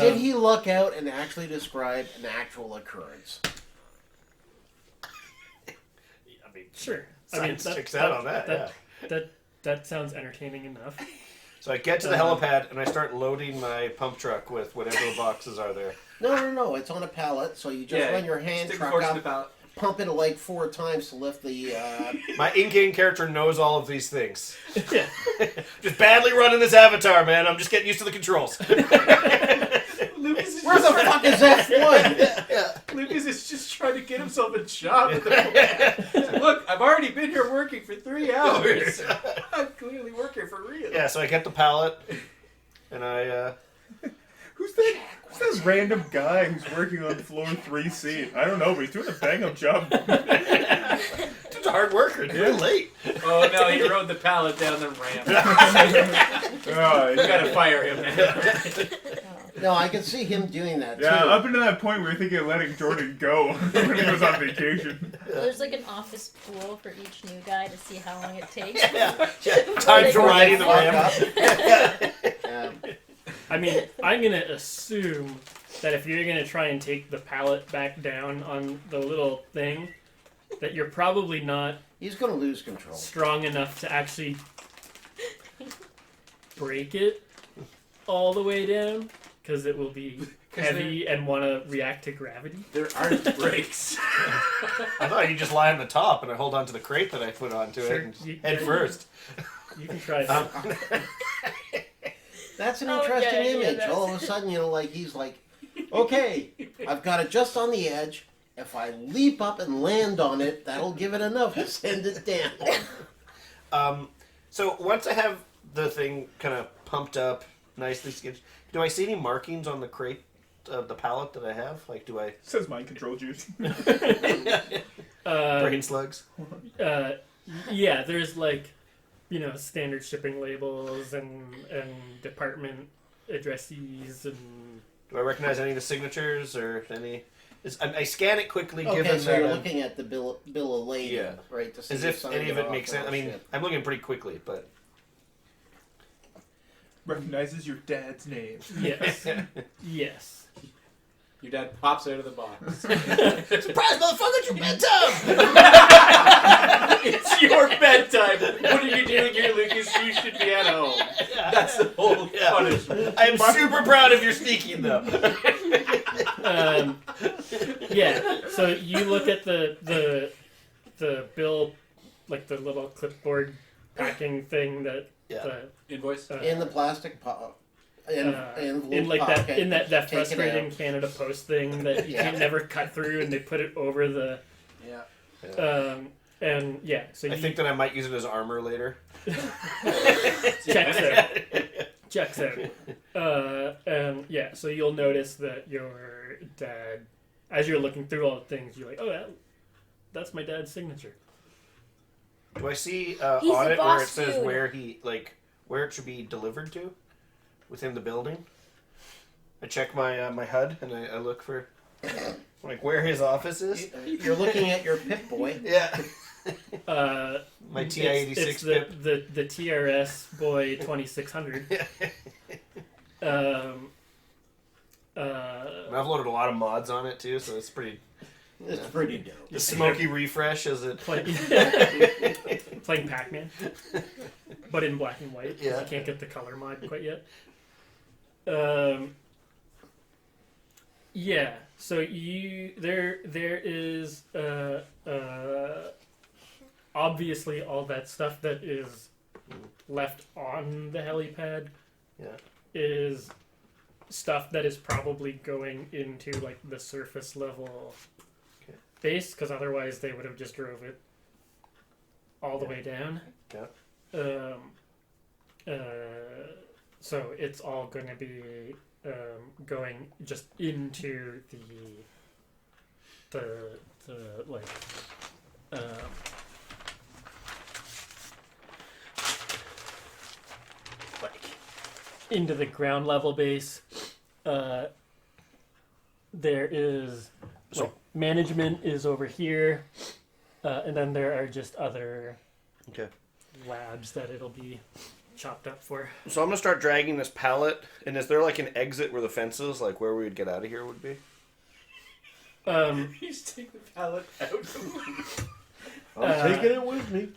did he luck out and actually describe an actual occurrence? I mean, Sure. science checks out on that. That sounds entertaining enough. So I get to the helipad and I start loading my pump truck with whatever boxes are there. No. It's on a pallet, so you just run your hand Stick the truck force in up, the pallet. pump it like 4 times to lift the. My in-game character knows all of these things. Yeah. Just badly running this avatar, man. I'm just getting used to the controls. Lucas is Where the fuck is F1? Lucas is just trying to get himself a job at the moment. Look, I've already been here working for 3 hours. I'm clearly working for real. Yeah, so I get the pallet and I Who's that random guy who's working on floor 3C? I don't know, but he's doing a bang-up job. Dude's a hard worker. You're late. Oh no, he rode the pallet down the ramp. Oh, You gotta fire him now. No, I can see him doing that yeah, too. up until that point, we were thinking of letting Jordan go when he was on vacation. There's like an office pool for each new guy to see how long it takes. Time for riding the ramp. I mean, I'm gonna assume that if you're gonna try and take the pallet back down on the little thing, that you're probably not He's going to lose control. strong enough to actually break it all the way down, because it will be heavy and want to react to gravity. There aren't brakes. I thought you just lie on the top and I hold on to the crate that I put onto Sure, it and you- head first. You can try that. That's an Oh, interesting yeah, image. that's- All of a sudden, like he's like, okay, I've got it just on the edge. If I leap up and land on it, that'll give it enough to send it down. So once I have the thing kind of pumped up, nicely sketched, do I see any markings on the crate of the pallet that I have? Like, do I Says mind control juice. brain slugs? Yeah, there's like, standard shipping labels and department addresses and. Do I recognize any of the signatures or any? I scan it quickly, Okay, given so that you're I'm- looking at the bill of lading, Yeah. right? To see as if sign any of it off makes and sense. I all mean, shit. I'm looking pretty quickly, but Recognizes your dad's name. Yes. Yes. Your dad pops out of the box. surprise, motherfucker! It's your bedtime. It's your bedtime. What are you doing here, Lucas? You should be at home. That's the whole punishment. I am super proud of your sneaking, though. Yeah. So you look at the bill, like the little clipboard packing thing that Yeah. Invoice? In the plastic envelope in like pocket, that in that take it frustrating out. Canada Post thing that you can never cut through, and they put it over the Yeah. and yeah. So I you think that I might use it as armor later. checks out. Checks out. And yeah, so you'll notice that your dad, as you're looking through all the things, you're like, oh, that's my dad's signature. Do I see He's on the it where it boss says dude. where it should be delivered to within the building? I check my my HUD and I look for like where his office is. You're looking at your Pip Boy. Yeah. My TI-86 it's the TRS Boy 2600. I've loaded a lot of mods on it too, so it's pretty. It's pretty dope. The smoky refresh as it. Playing Pac-Man, but in black and white. 'Cause Yeah. you can't get the color mod quite yet. Yeah. So there is obviously all that stuff that is left on the helipad. Yeah. Is stuff that is probably going into like the surface level base, because otherwise they would have just drove it all the way down. Yeah. So it's all going to be going just into the like into the ground level base. There is management is over here, and then there are just other labs that it'll be chopped up for. So I'm gonna start dragging this pallet, and is there like an exit where the fence is, like where we would get out of here would be? You just take the pallet out. I'm taking it with me.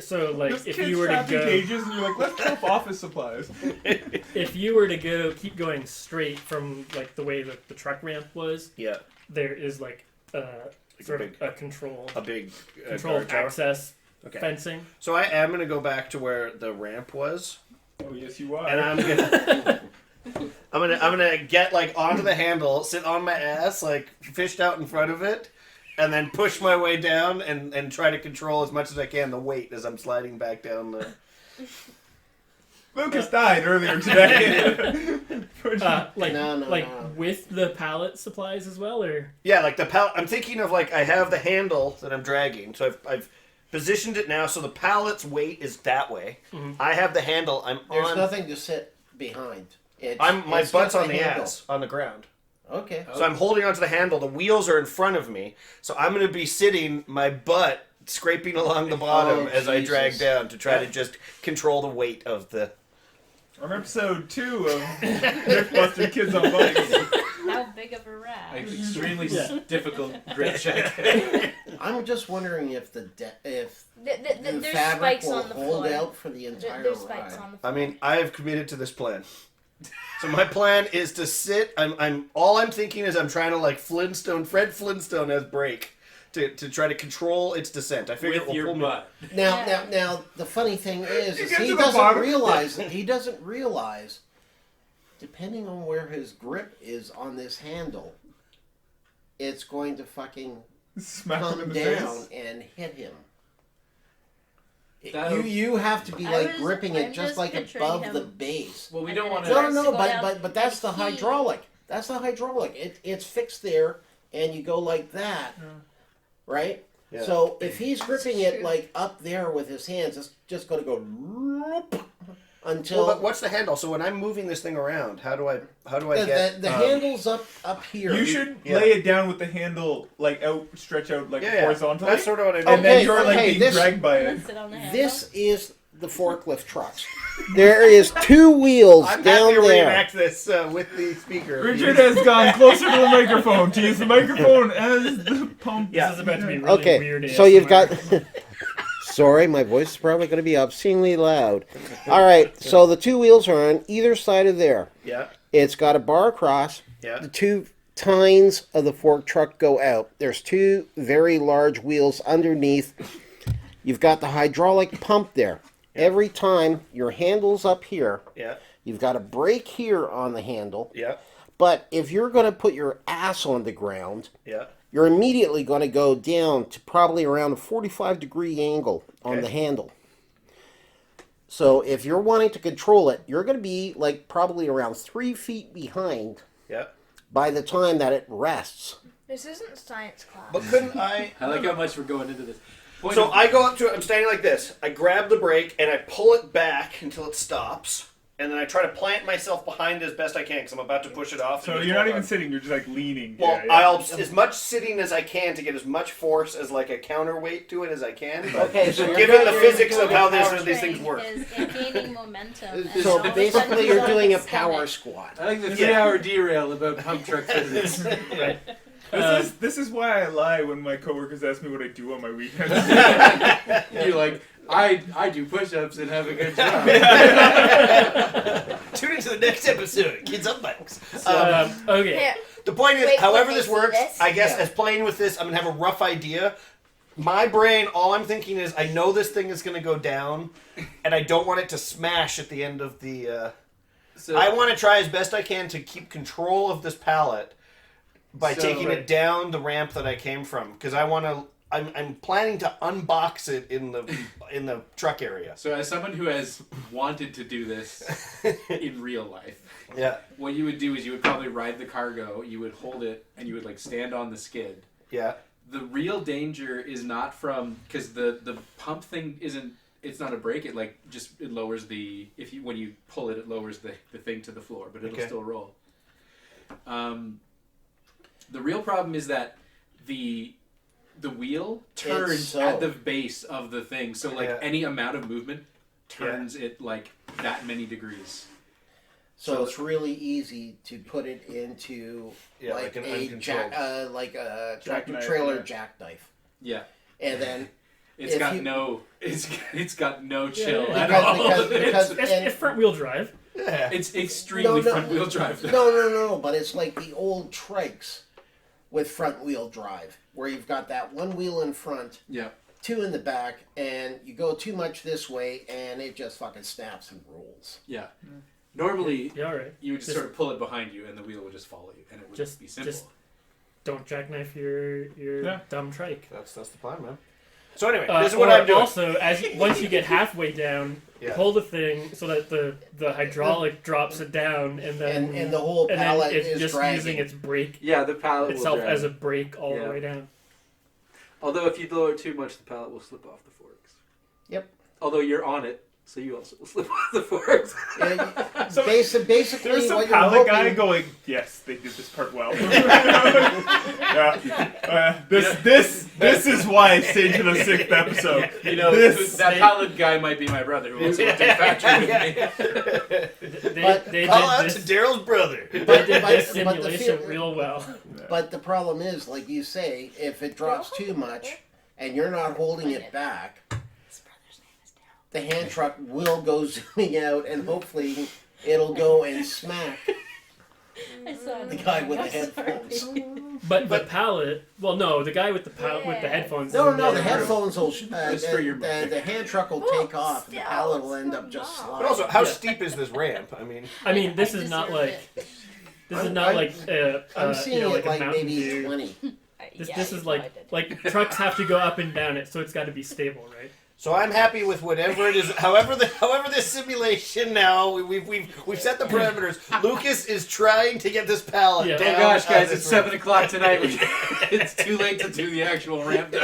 So like Just if kids you were to trapped in go, cages and you're like, let's drop office supplies. if you were to keep going straight from like the way that the truck ramp was, Yeah. there is like sort big- of a controlled guard tower. access Okay. fencing. So I am gonna go back to where the ramp was, Oh yes, you are. and I'm gonna. I'm gonna get like onto the handle, sit on my ass, like fished out in front of it, and then push my way down and try to control as much as I can the weight as I'm sliding back down the. Lucas died earlier today. No. With the pallet supplies as well, or Yeah, like the pallet. I'm thinking of like I have the handle that I'm dragging, so I've positioned it now so the pallet's weight is that way. Mhm. I have the handle. I'm There's on. nothing to sit behind. My it's butt's just on the handle. ass on the ground. Okay. So I'm holding onto the handle. The wheels are in front of me. So I'm going to be sitting, my butt scraping along the bottom as I drag Jesus. down to try to just control the weight of the. On episode 2 of Mythbusters Kids on Bikes. How big of a rat? Extremely Yeah. difficult grip check. I'm just wondering if the There's fabric spikes will on the hold floor. out for the entire There's spikes ride. on the floor. I mean, I have committed to this plan. So my plan is to sit. All I'm thinking is I'm trying to like Fred Flintstone as brake to try to control its descent. I figure it With will your pull me. butt. Now, the funny thing is You get he to the doesn't bottom. realize, depending on where his grip is on this handle, it's going to fucking Smack him in come the down face. and hit him. That'll- You have to be like gripping it I'm just like picturing above him. the base. Well, we And don't then want it to. No, starts no, to go down, but that's the and he- hydraulic. That's the hydraulic. It's fixed there, and you go like that, right? Yeah. So if he's gripping it like up there with his hands, it's just going to go until Well, but what's the handle? So when I'm moving this thing around, how do I get the handle's up here. You should Yeah. lay it down with the handle like stretch out like Yeah, horizontally. that's sort of what I mean. And then Okay, you're like okay, being this- dragged by And it. then sit on the handle. This is the forklift trucks. There is 2 wheels I'm down happy to there. reenact this with the speaker. Richard has gone closer to the microphone to use the microphone as the pump. Yeah. this is about to be really Okay, weird. so you've got. ASMR. Sorry, my voice is probably going to be obscenely loud. All right, so the 2 wheels are on either side of there. Yeah, It's got a bar across. yeah. The 2 tines of the fork truck go out. There's 2 very large wheels underneath. You've got the hydraulic pump there. Every time your handle's up here, Yeah, you've got a brake here on the handle. yeah, But if you're going to put your ass on the ground, yeah. you're immediately going to go down to probably around a 45-degree angle on Okay. the handle. So if you're wanting to control it, you're going to be like probably around 3 feet behind Yeah. by the time that it rests. This isn't science class. But couldn't I? I like how much we're going into this. Point So of- I go up to it. I'm standing like this. I grab the brake and I pull it back until it stops, and then I try to plant myself behind it as best I can because I'm about to push it off. So and you're just not even hold on. sitting. You're just like leaning. Well, Yeah. I'll as much sitting as I can to get as much force as like a counterweight to it as I can. But Okay, so given the you're physics doing of how a power these things Strength work. is gaining momentum. and So all of a sudden basically, he's you're on doing a his power stomach. squat. I like the Yeah. 3-hour derail about pump truck physics. Right. This is why I lie when my coworkers ask me what I do on my weekends. You're like, I do push-ups and have a good job. Tune into the next episode, Kids on Bikes. Okay. Here, The point is, Wait, however let me this see works, this. I guess Yeah. as playing with this, I'm gonna have a rough idea. My brain, all I'm thinking is, I know this thing is gonna go down, and I don't want it to smash at the end of the. So, I want to try as best I can to keep control of this pallet by So- taking it down the ramp that I came from, because I want to. I'm planning to unbox it in the truck area. so as someone who has wanted to do this in real life, Yeah, what you would do is you would probably ride the cargo, you would hold it, and you would like stand on the skid. yeah, The real danger is not from because the pump thing isn't. It's not a brake. It like just it lowers the when you pull it, it lowers the thing to the floor, but it'll Okay. still roll. The real problem is that the wheel turns so- at the base of the thing, so like Yeah. any amount of movement turns it like that many degrees. So it's really easy to put it into Yeah, like like an a uncontrolled- like a tractor Jackknife, trailer yeah. jackknife, Yeah, and then it's If got you- it's got no chill Yeah, at because- all. because- It's front wheel drive. yeah. It's extremely No, front wheel drive. Though. no, but it's like the old trikes with front wheel drive, where you've got that one wheel in front, Yeah. two in the back, and you go too much this way, and it just fucking snaps and rolls. Yeah. Normally, Yeah, all right. you would just Just- sort of pull it behind you, and the wheel would just follow you, and it would Just- be simple. just- Don't jackknife your Yeah. dumb trike. That's the plan, man. So anyway, Uh, this is what or I'm doing. Also, once you get halfway down, Yeah. pull the thing so that the hydraulic drops it down, and then And the whole and then pallet it's is just dragging. using its brake Yeah, the pallet itself will drag. as a brake all Yeah. the way down. Although if you lower it too much, the pallet will slip off the forks. Yep. Although you're on it, so you also will slip off the forks. And So, basically, There's some what you're pallet hoping, guy going, yes, they did this part well. Yeah. This is why I stayed to the 6th episode. You know, This- that pallet guy might be my brother who also worked in factory with me. They Call out did to this, Daryl's brother. they did but this the simulation feel- real well. But the problem is, like you say, if it drops too much and you're not holding it back, His brother's name is Daryl. the hand truck will go zooming out, and hopefully it'll go and smack I saw the it. guy with the I'm headphones. sorry. But the pallet, well, no, the guy with the with the headphones. No, is no, the never- headphones will. It's for your mother. The hand truck will take off. The still, pallet will it's end not up just mom. sliding. But also, how Yeah. steep is this ramp? I mean, I mean, this I is not deserve like it. this is not like I'm seeing like it a like Mountain maybe Dew. 20. This Yeah, this you is probably like did. trucks have to go up and down it, so it's got to be stable, right? so I'm happy with whatever it is. However this simulation now we've set the parameters. Lucas is trying to get this pallet Yeah. down. Oh gosh, guys, this it's ramp. 7 o'clock tonight. It's too late to do the actual ramp.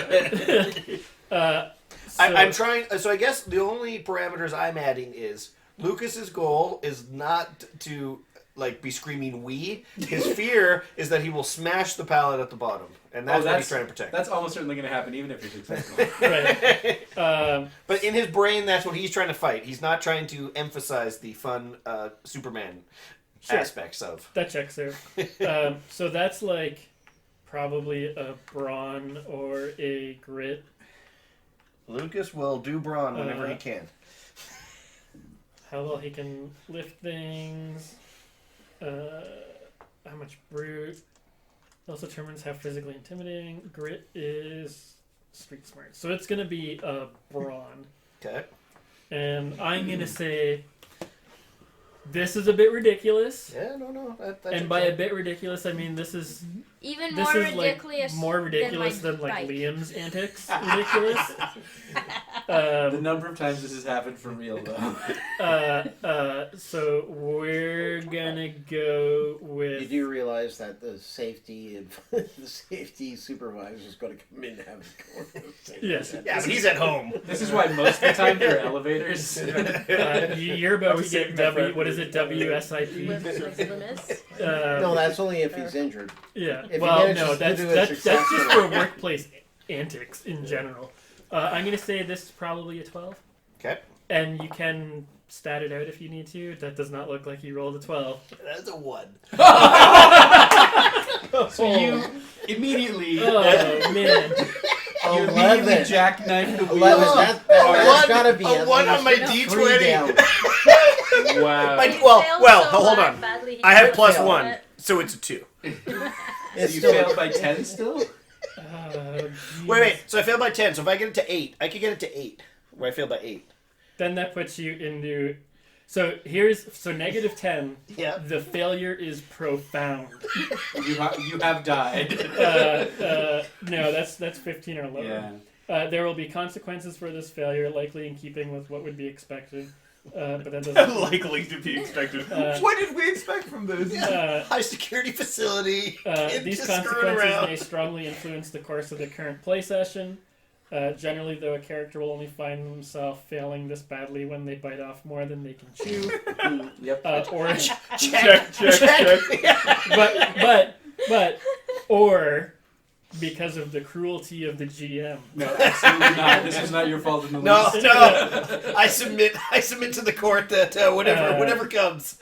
I'm trying. So I guess the only parameters I'm adding is Lucas's goal is not to like be screaming "wee." His fear is that he will smash the pallet at the bottom, and that's what he's trying to protect. That's almost certainly going to happen, even if you're successful. right. But in his brain, that's what he's trying to fight. He's not trying to emphasize the fun Superman Sure. aspects of. That checks there. So that's like probably a brawn or a grit. Lucas will do brawn whenever he Uh, can. How well he can lift things. How much brute. Also determines how physically intimidating. Grit is street smart. So it's going to be a brawn. Okay. And I'm going to say This is a bit ridiculous. Yeah, no. That And by a bit ridiculous, I mean this is Even this more is like ridiculous. more ridiculous than than like bike. Liam's antics. Ridiculous. The number of times this has happened for real, though. So we're gonna go You with. do realize that the safety supervisor is going to come in and have a conversation. Yes. Yeah, but he's at home. This is why most of the time there are elevators. You're about I was to get saving that W. for- What is it? WSIP. Limus. No, that's only if he's injured. Yeah. If he Well, manages no, to that's do it that's just successfully. for workplace antics in general. I'm gonna say this is probably a 12. Okay. And you can stat it out if you need to. That does not look like you rolled a 12. That's a 1. So you immediately, Oh man. you immediately 11. jackknife the 11. wheel. That's got to be a at 1 on least my three D20. down. Wow. My- He well, failed well, so hold on. badly he I have could've plus failed 1, it. so it's a 2. It's You still failed by 10 still? Wait. So I failed by 10. So if I get it to 8, I could get it to 8. Where I failed by 8. Then that puts you into. So negative 10. Yeah. The failure is profound. You have died. No, that's 15 or lower. Yeah. There will be consequences for this failure, likely in keeping with what would be expected. But that doesn't. Unlikely to be expected. Uh, What did we expect from this? High security facility. These Just screwing consequences around. may strongly influence the course of the current play session. Generally, though, a character will only find themselves failing this badly when they bite off more than they can chew. Yep. Or Check. or because of the cruelty of the GM. No, absolutely not. This was not your fault in the No, least. no. I submit to the court that whatever comes.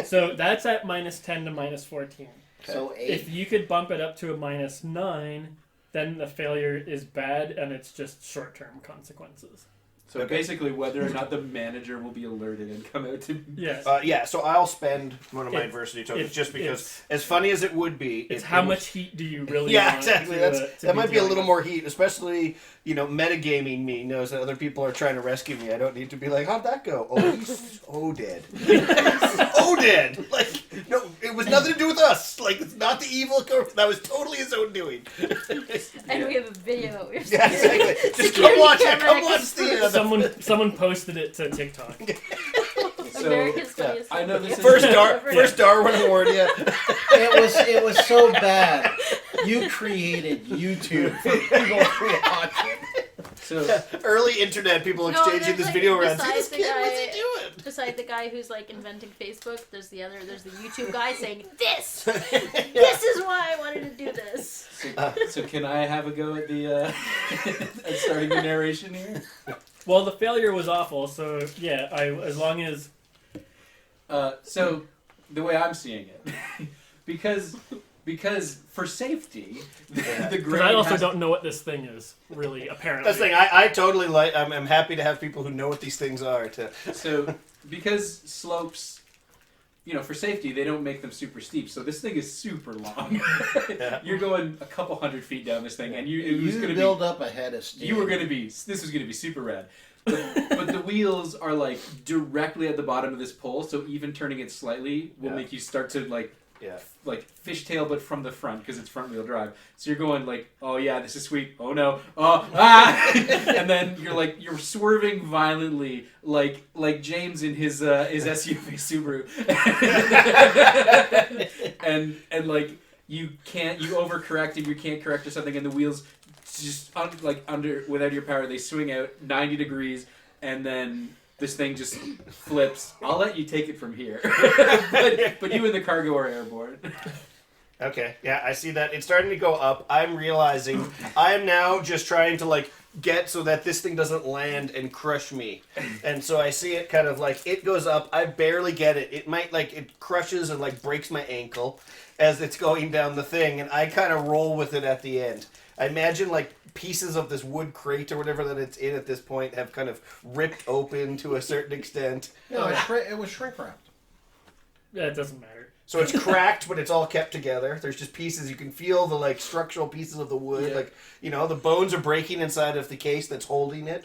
So that's at minus 10 to minus 14. So 8. If you could bump it up to a minus 9, then the failure is bad and it's just short-term consequences. So basically, whether or not the manager will be alerted and come out to... Yes. Yeah, so I'll spend one of my It- adversity tokens it- just because, it's- as funny as it would be, It's it how was- much heat do you really Yeah, want exactly. to That might be a dealing little with. more heat, especially metagaming me knows that other people are trying to rescue me. I don't need to be like, how'd that go? Oh, he's so dead. So dead. Like, no, it was nothing to do with us. Like, it's not the evil. That was totally his own doing. And we have a video. We're Yeah, exactly. Just come Security watch it. camera Come watch expert. the Someone posted it to TikTok. So, America's Funniest I know this Video. is... first Darwin Award. Yeah. It was so bad. You created YouTube for people to watch it. So, Early internet people No, exchanging there's, this like, video around. See besides this the kid? What's he guy- doing? Beside the guy who's like inventing Facebook, there's the YouTube guy saying this. This is why I wanted to do this. so can I have a go at the at starting the narration here? Well, the failure was awful, so yeah, as long as So the way I'm seeing it, because for safety, the because grade I also has- don't know what this thing is really. Apparently, That's the thing. I totally like. I'm happy to have people who know what these things are. So because slopes, for safety, they don't make them super steep. So this thing is super long. Yeah. You're going a couple hundred feet down this thing, and it was You going to build be. up a head of steam. This was going to be super rad. But the wheels are like directly at the bottom of this pole, so even turning it slightly will Yeah. make you start to like Yeah. fishtail, but from the front because it's front wheel drive. So you're going like, oh yeah, this is sweet. Oh no, and then you're swerving violently, like James in his SUV Subaru, and like you overcorrect and you can't correct or something, and the wheels just under without your power they swing out 90 degrees, and then this thing just flips. I'll let you take it from here. but you and the cargo are airborne. Okay. Yeah, I see that. It's starting to go up. I'm realizing I am now just trying to get so that this thing doesn't land and crush me. And so I see it kind of it goes up. I barely get it. It might it crushes and breaks my ankle as it's going down the thing, and I kind of roll with it at the end. I imagine pieces of this wood crate or whatever that it's in at this point have kind of ripped open to a certain extent. No, it was shrink wrapped. it doesn't matter. So it's cracked, but it's all kept together. There's just pieces. You can feel the structural pieces of the wood. Yeah. The bones are breaking inside of the case that's holding it.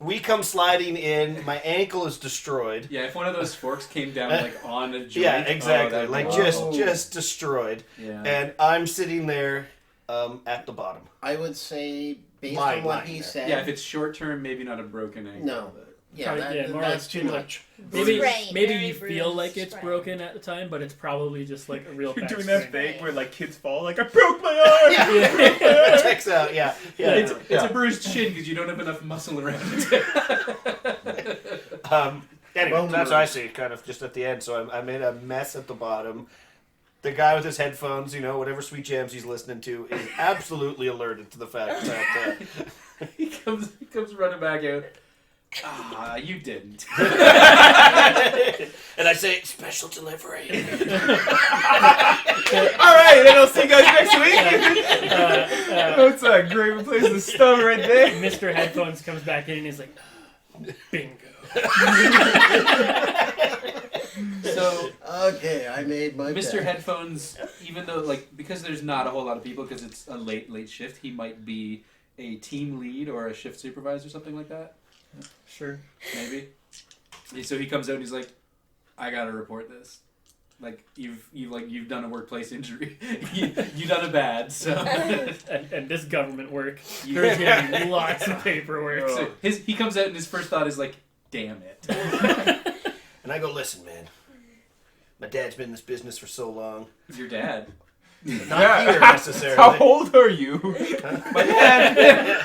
We come sliding in. My ankle is destroyed. Yeah, if one of those forks came down like on a joint. Yeah, exactly. that'd Like be just destroyed. Yeah. And I'm sitting there at the bottom. I would say, based Lying on what he there. said, Yeah, if it's short term, maybe not a broken ankle. No. but- More that's like too like- much. Maybe Sprain, maybe very you feel bruised like it's sprain. broken at the time, but it's probably just like a real You're bad doing that sprain. thing where like kids fall, like I broke my arm. Yeah. Checks out. Yeah. It's a bruised shin because you don't have enough muscle around it. Anyway, Well, that's what I see, kind of just at the end. So I made a mess at the bottom. The guy with his headphones, whatever sweet jams he's listening to, is absolutely alerted to the fact that. he comes running back out. Ah, you didn't. And I say, special delivery. All right, then I'll see you guys next week. That's a great place to stop right there. Mr. Headphones comes back in and he's like, bingo. So, Okay, I made my Mr. bet. Headphones, even though because there's not a whole lot of people because it's a late shift, he might be a team lead or a shift supervisor or something like that. Sure. Maybe. So he comes out and he's like, I gotta report this. Like you've done a workplace injury. you done a bad. So and this government work, there's gonna be lots of paperwork. So he comes out and his first thought is like, damn it. And I go, listen, man. My dad's been in this business for so long. Your dad. Not here necessarily. How old are you? My dad.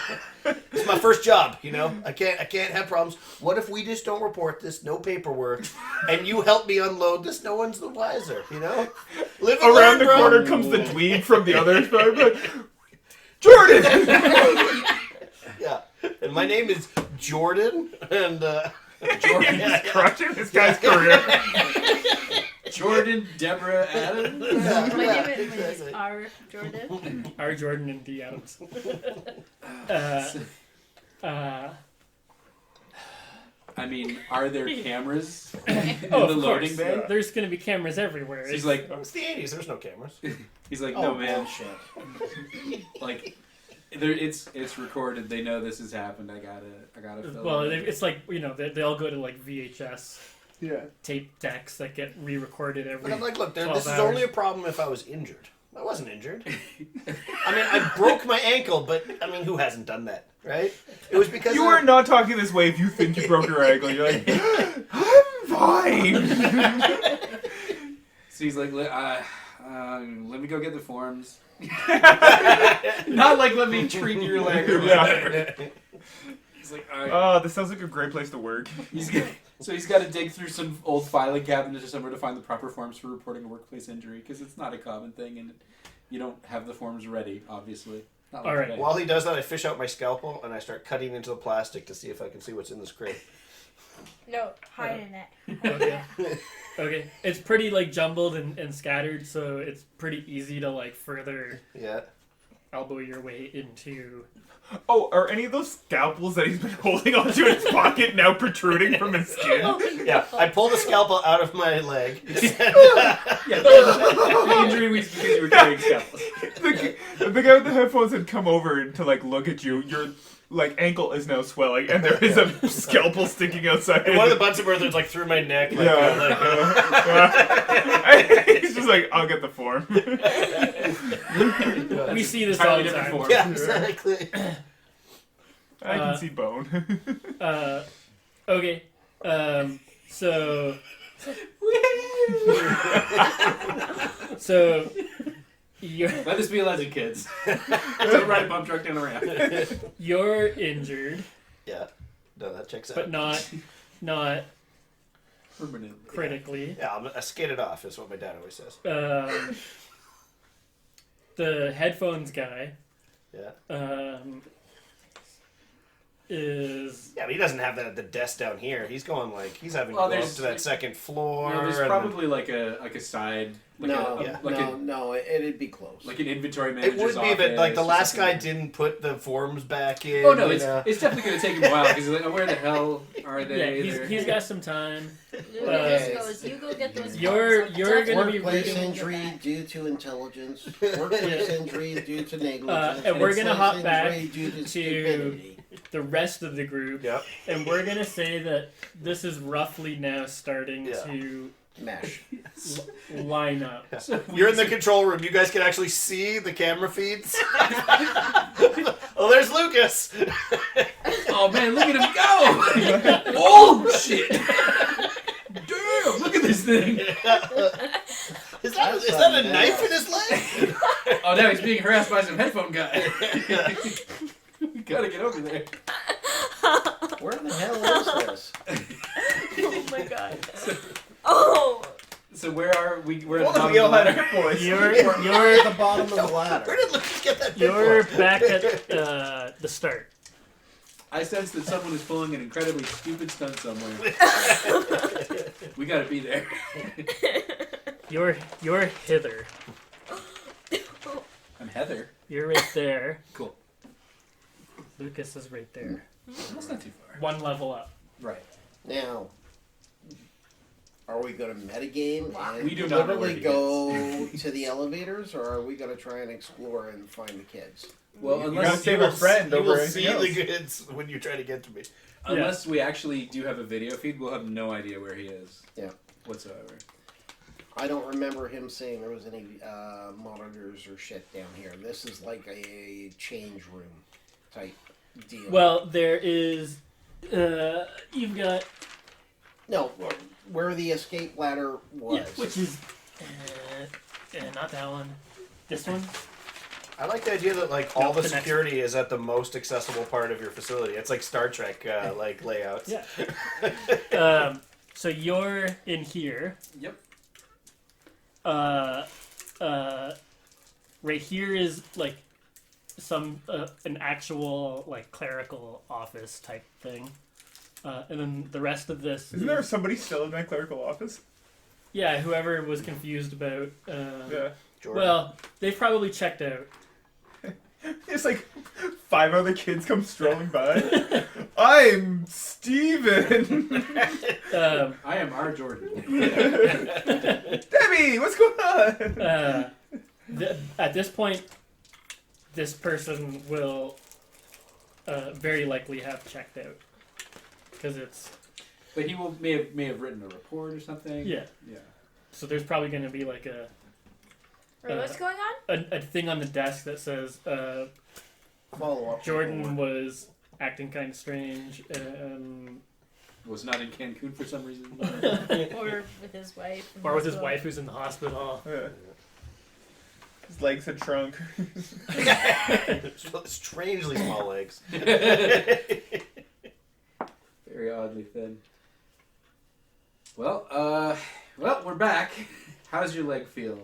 It's my first job, I can't have problems. What if we just don't report this, no paperwork, and you help me unload this? No one's the wiser, Live and Around learn, the bro. corner comes the dweeb from the other side. Jordan. Yeah, and my name is Jordan, and Jordan's crushing this guy's career. Jordan, Deborah, Adam. My name is exactly. R. Jordan. R. Jordan and D. Adams. I mean, are there cameras in Oh, the of loading course. bay? There's gonna be cameras everywhere. So he's like, It's the 80s, there's no cameras. he's like, Oh, no man, bullshit. like, it's recorded. They know this has happened. I gotta film. well, it. it's like they all go to like VHS Yeah. tape decks that get re-recorded every. But I'm like, look, 12 this is hours. only a problem if I was injured. I wasn't injured. I mean, I broke my ankle, but, who hasn't done that, right? It was because You are not talking this way if you think you broke your ankle. You're like, I'm fine. So he's like, let me go get the forms. Not like let me treat your leg or whatever. He's like, Oh, this sounds like a great place to work. he's got to dig through some old filing cabinets or somewhere to find the proper forms for reporting a workplace injury because it's not a common thing and you don't have the forms ready, obviously. Not like All right. today. While he does that, I fish out my scalpel and I start cutting into the plastic to see if I can see what's in this crate. No, hide in it. Okay. Okay. It's pretty like jumbled and scattered, so it's pretty easy to like further Yeah. elbow your way into. Oh, are any of those scalpels that he's been holding onto in his pocket now protruding from his skin? Yeah. I pull the scalpel out of my leg. Yeah, the injury was because you were carrying scalpels. The guy with the headphones had come over to like look at you. Your ankle is now swelling, and there is a scalpel sticking outside. And one of the Bunsen burners like through my neck. Like, He's just like, I'll get the form. We see this all Entirely the different time. form. Yeah, exactly. I can see bone. Okay. So. So. You're Let this be a legend, kids. Don't ride a bump truck down a ramp. you're injured, Yeah. No, that checks out. but not Permanently. critically. Yeah, I skated off, is what my dad always says. The headphones guy Yeah. is Yeah, but he doesn't have that at the desk down here. He's going he's having to go up there's- to that second floor. No, there's and probably like a side, like No, it'd be close. like an inventory it manager's would be, but office the or last guy something. didn't put the forms back in. Oh no, you it's know. it's definitely gonna take him a while because like, oh, where the hell are yeah. they? He's got some time. Lucas goes, you go get those. You're forms. gonna be Workplace reading. injury due to intelligence. Workplace injury due to negligence. And we're gonna Workplace hop back injury due to to- stupidity. the rest of the group, Yep. and we're gonna say that this is roughly now starting Yeah. to Mesh. line up. You're in the control room. You guys can actually see the camera feeds. Oh, there's Lucas. Oh man, look at him go! Oh shit! Damn, look at this thing! Is that a knife in his leg? Oh, now he's being harassed by some headphone guy. We gotta get over there. Where the hell is this? Oh my god. Oh. So where are we? We're at Well, the bottom we all of the had ladder. hit points. You're At the bottom of the Where ladder. did Lucas get that? you're pinpoint? back at the start. I sense that someone is pulling an incredibly stupid stunt somewhere. We gotta be there. You're hither. I'm Heather. You're right there. Cool. Lucas is right there. That's not too far. One level up. Right. Now, are we going to metagame and We do not know where deliberately he go to the elevators, or are we going to try and explore and find the kids? Well, You unless gotta save a friend You over will anything see else. the goods when you try to get to me. unless we actually do have a video feed, we'll have no idea where he is. Yeah. Whatsoever. I don't remember him saying there was any monitors or shit down here. This is like a change room type deal. Well, there is. You've got no, where the escape ladder was. yeah, which is not that one. This one. I like the idea that like all No, the the next security is at the most accessible part of your facility. It's like Star Trek like layouts. Yeah. So you're in here. Yep. Right here is like some an actual like clerical office type thing, and then the rest of this. Isn't there somebody still in that clerical office? Yeah, whoever was confused about. Yeah. Jordan. Well, they've probably checked out. It's like 5 other kids come strolling by. I'm Steven! I am our Jordan. Debbie, what's going on? At this point, this person will very likely have checked out because it's But he may have written a report or something. yeah. Yeah. So there's probably going to be like Wait, what's going on? a thing on the desk that says Follow up. Jordan was acting kind of strange and Was not in Cancun for some reason. Or with his wife. in or with his hospital. wife who's in the hospital. Yeah. His legs had shrunk. Strangely small legs. Very oddly thin. Well, we're back. How's your leg feel?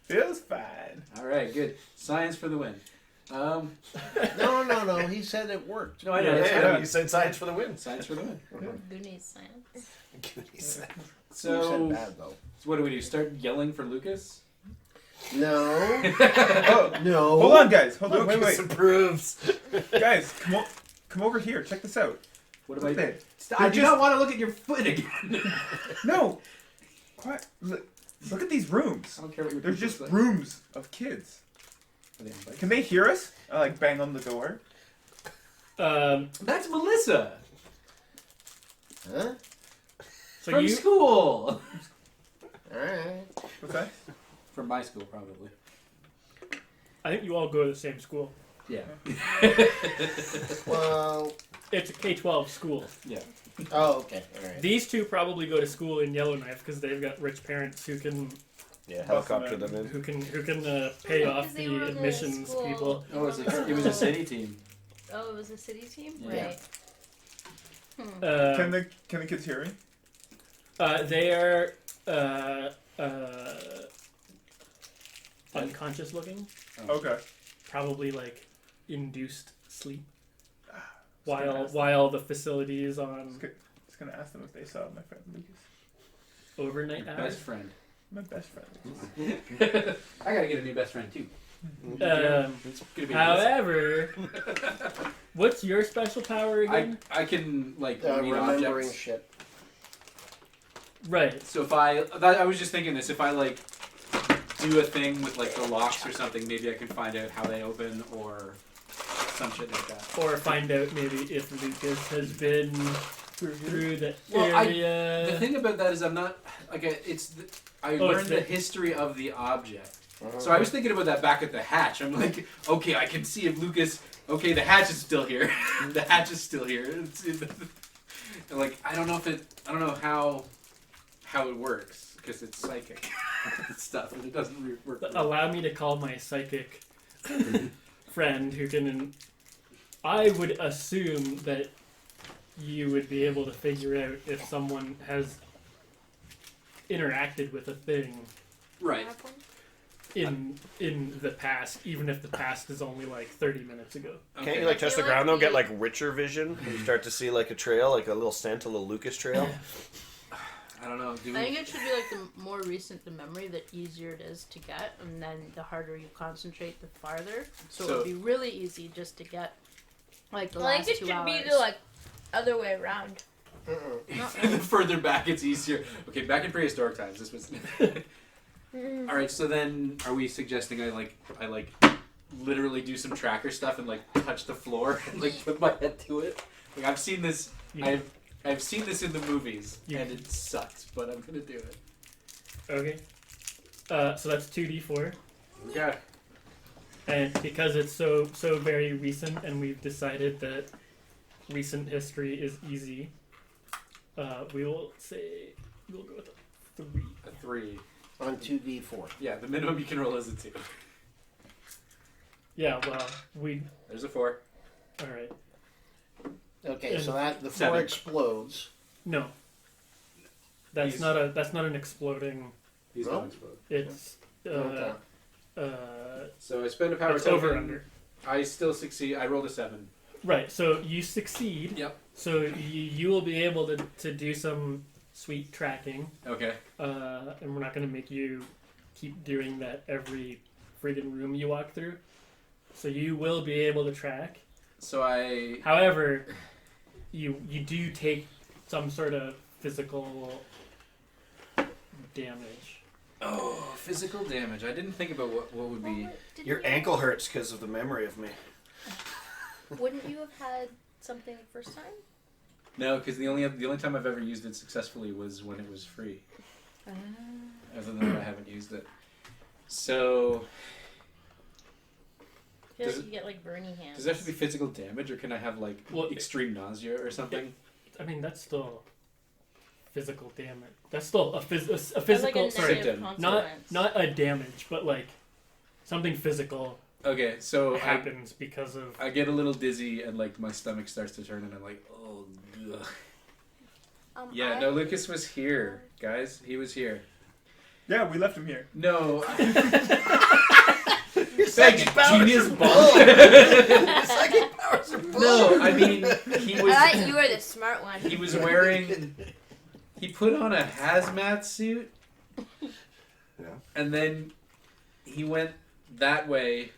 Feels fine. All right, good. Science for the win. No. He said it worked. No, I know. Yeah, That's Yeah, gotta you said science for the win. be science for the win. Goonies science. You said So, bad though. what do we do? Start yelling for Lucas? No. Oh, No. hold on, guys. Hold on. Lucas Wait. approves. Guys, come over here. Check this out. What Look am I? there. I do They're not just- want to look at your foot again. No. Quiet. Look at these rooms. I don't care what your They're foot just looks like. rooms of kids. Are they on bikes? Can they hear us? I like bang on the door. That's Melissa Huh? So from you school. Alright. What's that? From my school, probably. I think you all go to the same school. Yeah. Well. It's a K-12 school. Yeah. Oh, okay. Alright. These two probably go to school in Yellowknife because they've got rich parents who can Yeah, helicopter Awesome, them in. pay Oh, off 'cause they the were the admissions school. people. Oh, it was a city team. Oh, it was a city team? Yeah. Right. Can the kids hear me? They are unconscious looking, Okay. probably like induced sleep, gonna while ask while the facility is on Just gonna ask them if they saw my friend Lucas. overnight Your hours. best friend. My best friend. I gotta get a new best friend too. It's gonna be However, what's your special power again? I can like read Remembering objects. shit. Right. So if I was just thinking this, if I like do a thing with like the locks or something, maybe I can find out how they open or some shit like that. Or find out maybe if Lucas has been through the Well, area. The thing about that is I'm not like I Oh, learned it's the the- history of the object. So I was thinking about that back at the hatch. I'm like, okay, I can see if Lucas. Okay, the hatch is still here. The hatch is still here. Like I don't know if it. I don't know how it works because it's psychic stuff and it doesn't work. Allow me to call my psychic friend who can. I would assume that you would be able to figure out if someone has interacted with a thing Right. in the past, even if the past is only like 30 minutes ago. Can't you like I touch the feel ground like though? Get the- like richer vision. And you start to see like a trail, like a little scent, a little Lucas trail. I don't know. Do I we, think it should be like the more recent the memory, the easier it is to get, and then the harder you concentrate, the farther. So it would be really easy just to get like the I last think it 2 should hours. be the like other way around. the further back it's easier. Okay, back in prehistoric times, this was. All right, so then are we suggesting I literally do some tracker stuff and like touch the floor and like put my head to it? Like I've seen this. Yeah. I've seen this in the movies Yeah. and it sucks, but I'm gonna do it. Okay. So that's 2d4. Okay. And because it's so very recent and we've decided that recent history is easy, we will say we'll go with a 3. A 3. On 2d4. Yeah, the minimum you can roll is a 2. Yeah, well, There's a 4. alright. Okay, so that the 4 7. explodes. No. That's He's- not an exploding. He's No? going to explode. It's Okay. So I spend a power it's token. over under. I still succeed. I rolled a 7. Right, so you succeed. Yep. So you will be able to do some sweet tracking. Okay. And we're not going to make you keep doing that every friggin' room you walk through. So you will be able to track. So I. However, you do take some sort of physical damage. Oh, physical damage. I didn't think about what would be. Your ankle hurts because of the memory of me. Wouldn't you have had something the first time? No, because the only time I've ever used it successfully was when it was free. Other than that, I haven't used it. So, I feel Does like you get like burny hands. does that have to be physical damage, or can I have like Well, extreme nausea or something? I mean, that's still physical damage. That's still a That's physical. like a sorry, negative symptom. consequence. not a damage, but like something physical Okay, so happens because of. I get a little dizzy and like my stomach starts to turn, and I'm like, oh, ugh. Yeah, no, Lucas was here, guys. He was here. Yeah, we left him here. No. Your Thanks, psychic powers genius are ball. full. Your psychic powers are full. No, I mean he was. I thought you were the smart one. He was wearing. He put on a hazmat suit. Yeah. And then he went that way.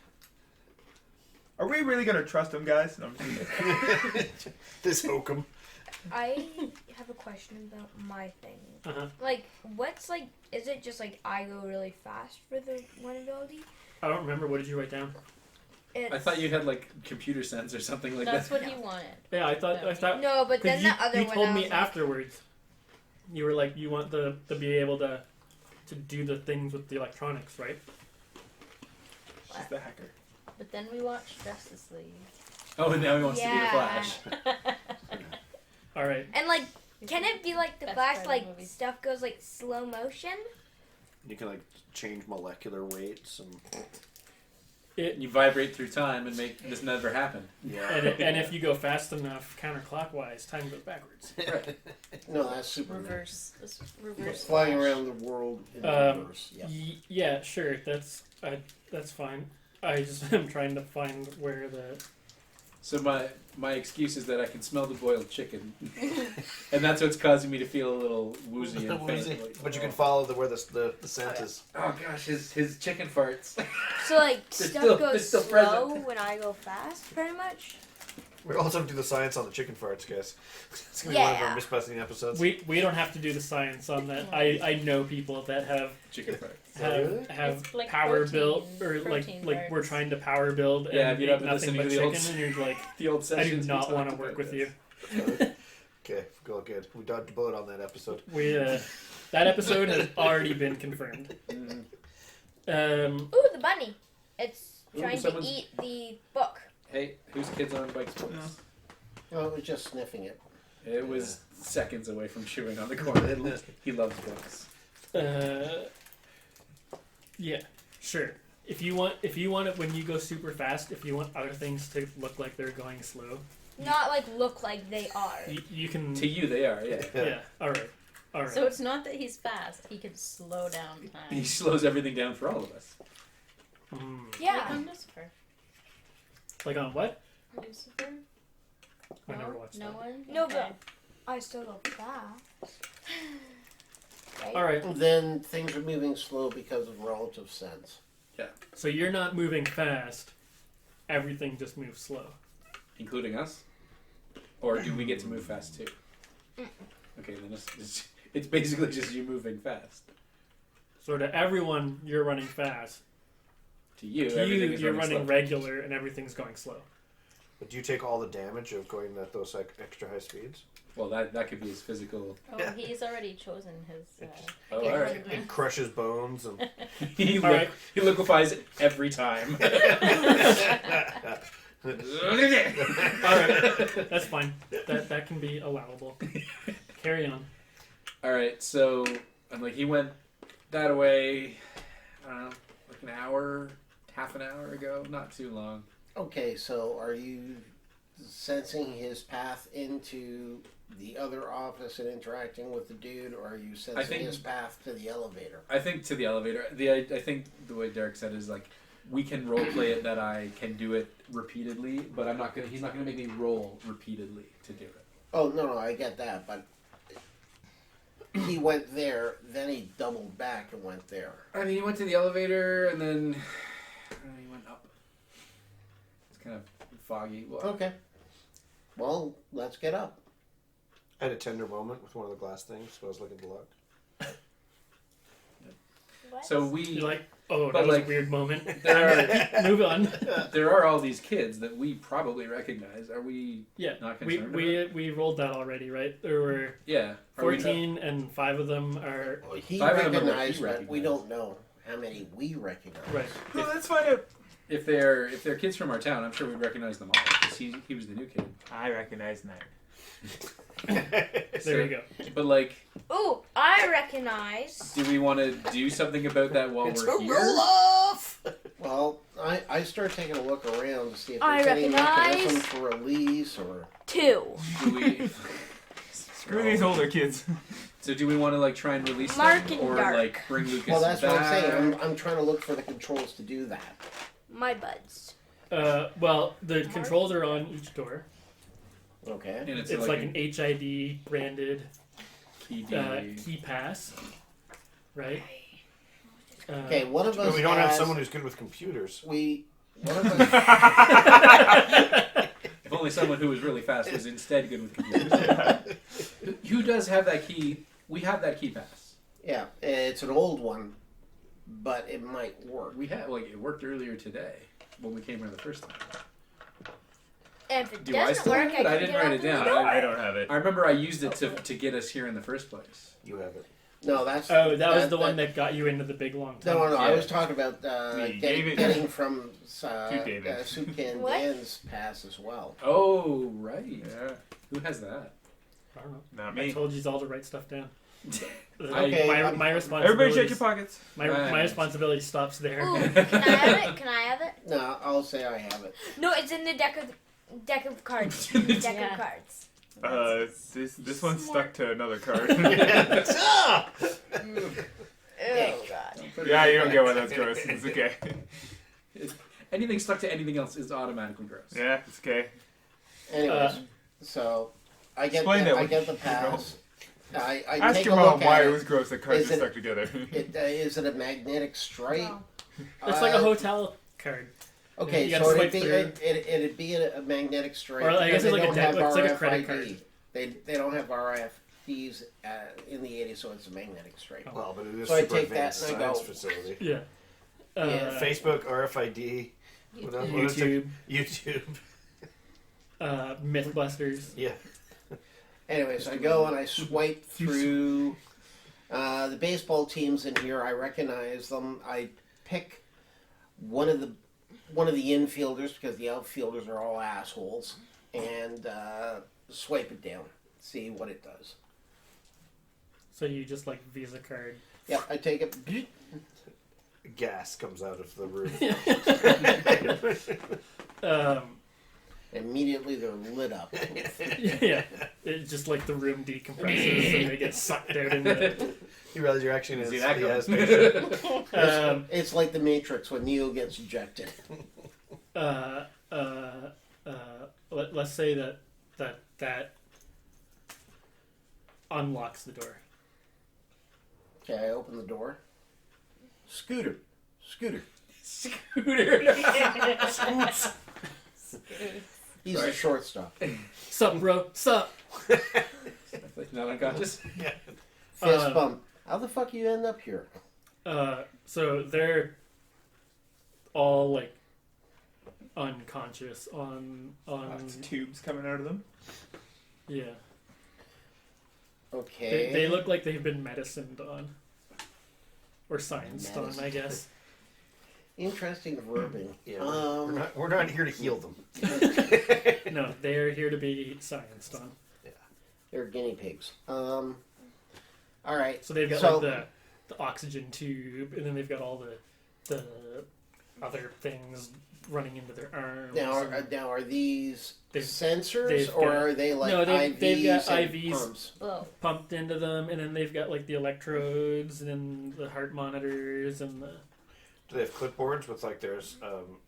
Are we really gonna trust him, guys? No, I'm just kidding. This hokum. I have a question about my thing. Uh-huh. Like, what's like? Is it just like I go really fast for the one ability? I don't remember. What did you write down? It's, I thought you had like computer sense or something like That's that. what he wanted. Yeah, I thought. No, but then you, the other you one. told I me was like, afterwards. You were like, you want to be able to do the things with the electronics, right? She's the hacker. But then we watched Justice League. Oh, and now he wants to be the Yeah. Flash. All right. And like, can it be like the Best Flash? part of Like the movie. stuff goes like slow motion. You can like change molecular weights and You vibrate through time and make this never happen. yeah. And if you go fast enough counterclockwise, time goes backwards. No, that's super. Reverse. This reverse. Flying Flash. around the world in reverse. Yeah. Yeah, sure. That's fine. I just am trying to find where the. So my excuse is that I can smell the boiled chicken, and that's what's causing me to feel a little woozy and faint. But you can follow where the scent is. Oh gosh, his chicken farts. So like They're stuff still- goes they're still slow present. when I go fast, pretty much. We also have to do the science on the chicken farts, guys. It's gonna be one of Yeah. our misbusting episodes. We don't have to do the science on that. I know people that have Chicken farts. have It's like power protein- build or protein like we're farts. trying to power build Yeah, and if you'd eat have been nothing listening but to the chicken, old- and you're like, The old I do sessions. not we want to talked work about with you. this. Okay, go good. We dodged a bullet on that episode. We that episode has already been confirmed. Mm. Ooh, the bunny. It's Ooh, trying to someone's- eat the book. Hey, whose kids on bikes? Books? Oh, it was just sniffing it. It was seconds away from chewing on the corner. He loves books. Yeah, sure. If you want it when you go super fast, if you want other things to look like they're going slow, Not like look like they are. you can. To you, they are. Yeah. Yeah. All right. All right. So it's not that he's fast; he can slow down He time. slows everything down for all of us. Like Yeah. on Lucifer. Like on what? Lucifer? I never watched No that. one? No, Okay. I still go fast. Right? All right. Then things are moving slow because of relative sense. So you're not moving fast. Everything just moves slow. Including us? Or do we get to move fast too? Okay, then it's basically just you moving fast. So to everyone, you're running fast. To you, To you, everything is you're running slow. regular, and everything's going slow. But do you take all the damage of going at those extra high speeds? Well, that could be his physical. Oh, he's already chosen his. Oh, Yeah. all right. It crushes bones and. he, All right. he liquefies it every time. All right, that's fine. That can be allowable. Carry on. All right, so I'm like, he went that away. I don't know, like an hour, half an hour ago, not too long. Okay, so are you sensing his path into the other office and interacting with the dude, or are you sensing think- his path to the elevator? I think to the elevator. I think the way Derek said is like, we can role play it that I can do it repeatedly, but I'm not gonna. He's not gonna make me roll repeatedly to do it. Oh, no, I get that, but he went there, then he doubled back and went there. I mean, he went to the elevator and then he went up. It's kind of foggy. Well, Okay. Well, let's get up. I had a tender moment with one of the glass things, so I was looking to look. What? so we You're like, oh, But that was like- a weird moment. there Move on. are all these kids that we probably recognize. Are we Yeah, not we concerned? we rolled that already, right? There were yeah. Are we not- 14, and 5 of them are He Five of them are recognized, he but we recognized. don't know how many we recognize. right. Well, let's find out. If they're kids from our town, I'm sure we'd recognize them all because he was the new kid. I recognize that. There you go. But like, Ooh, I recognize. do we want to do something about that while It's we're a here? roll off! Well, I start taking a look around to see if I there's any recognize- mechanism for release or. 2. Do we? Screw these older kids. So do we want to like try and release Mark them, and or Dark. like bring Lucas Well, that's back? what I'm saying. I'm trying to look for the controls to do that. My buds. Well, the controls are on each door. Okay. And it's, It's like an HID branded key. key pass, right? Okay, one of us. But we don't have has- someone who's good with computers. We. One of us. If only someone who was really fast was instead good with computers. Who does have that key? We have that key pass. Yeah, it's an old one, but it might work. We had like it worked earlier today when we came here the first time. And if it Do I doesn't still work, have it? I can didn't get write out it the down. door. I don't have it. I remember I used it to get us here in the first place. You have it. No, that's. Oh, that was the one that got you into the big long No, tunnel. no, I Yeah. was talking about Me, getting, David. getting from David. Soup Can What? Dan's pass as well. Oh right. Yeah, Who has that? I don't know. not I me. told you all to write stuff down. Okay, my Everybody responsibility. check your pockets. My responsibility stops there. Ooh, can I have it? Can I have it? No, I'll say I have it. No, it's in the deck of cards. In the deck Yeah. of cards. This one's stuck to another card. Ah! Oh god. Yeah, you don't get one that's gross. It's okay. Anything stuck to anything else is automatically gross. Yeah, it's okay. Anyways, so I get Explain that I one. get the pass. I Ask take your a mom look why at it it. was gross that cards Is are it- stuck together. Is it a magnetic stripe? No. It's like a hotel card. Okay, You gotta so swipe it'd be a magnetic stripe. Or I guess because it's they like don't have it's like a credit RFID. card. They don't have RFDs in the 80s, so it's a magnetic stripe. Well, but it is So I super take that advanced and I science go- facility. Yeah. Yeah. Facebook, RFID, what else? What is it? YouTube, YouTube. Mythbusters. Yeah. Anyways, I go and I swipe through the baseball teams in here. I recognize them. I pick one of the infielders because the outfielders are all assholes, and swipe it down. See what it does. So you just like Visa card. Yeah, I take it. Gas comes out of the room. Immediately they're lit up. Yeah. It's just like the room decompresses and they get sucked out into. You realize you're actually in a See that CS coming. station. It's like the Matrix when Neo gets ejected. Let's say that unlocks the door. Okay, I open the door. Scooter. He's the shortstop. Sup, bro? Sup? Not unconscious. Fist bump. How the fuck you end up here? So they're all like unconscious on Lots of tubes coming out of them. yeah. Okay. They look like they've been medicined on. Or scienced on, I guess. Interesting verbing. Yeah, we're not here to heal them. No, they're here to be scienced on. They're guinea pigs. All right. So they've got So- like the oxygen tube, and then they've got all the other things running into their arms. Now are these They've- sensors they've or got- are they like No, IVs? they've got and IVs. pumps? Whoa. pumped into them, and then they've got like the electrodes and then the heart monitors and the Do they have clipboards with like their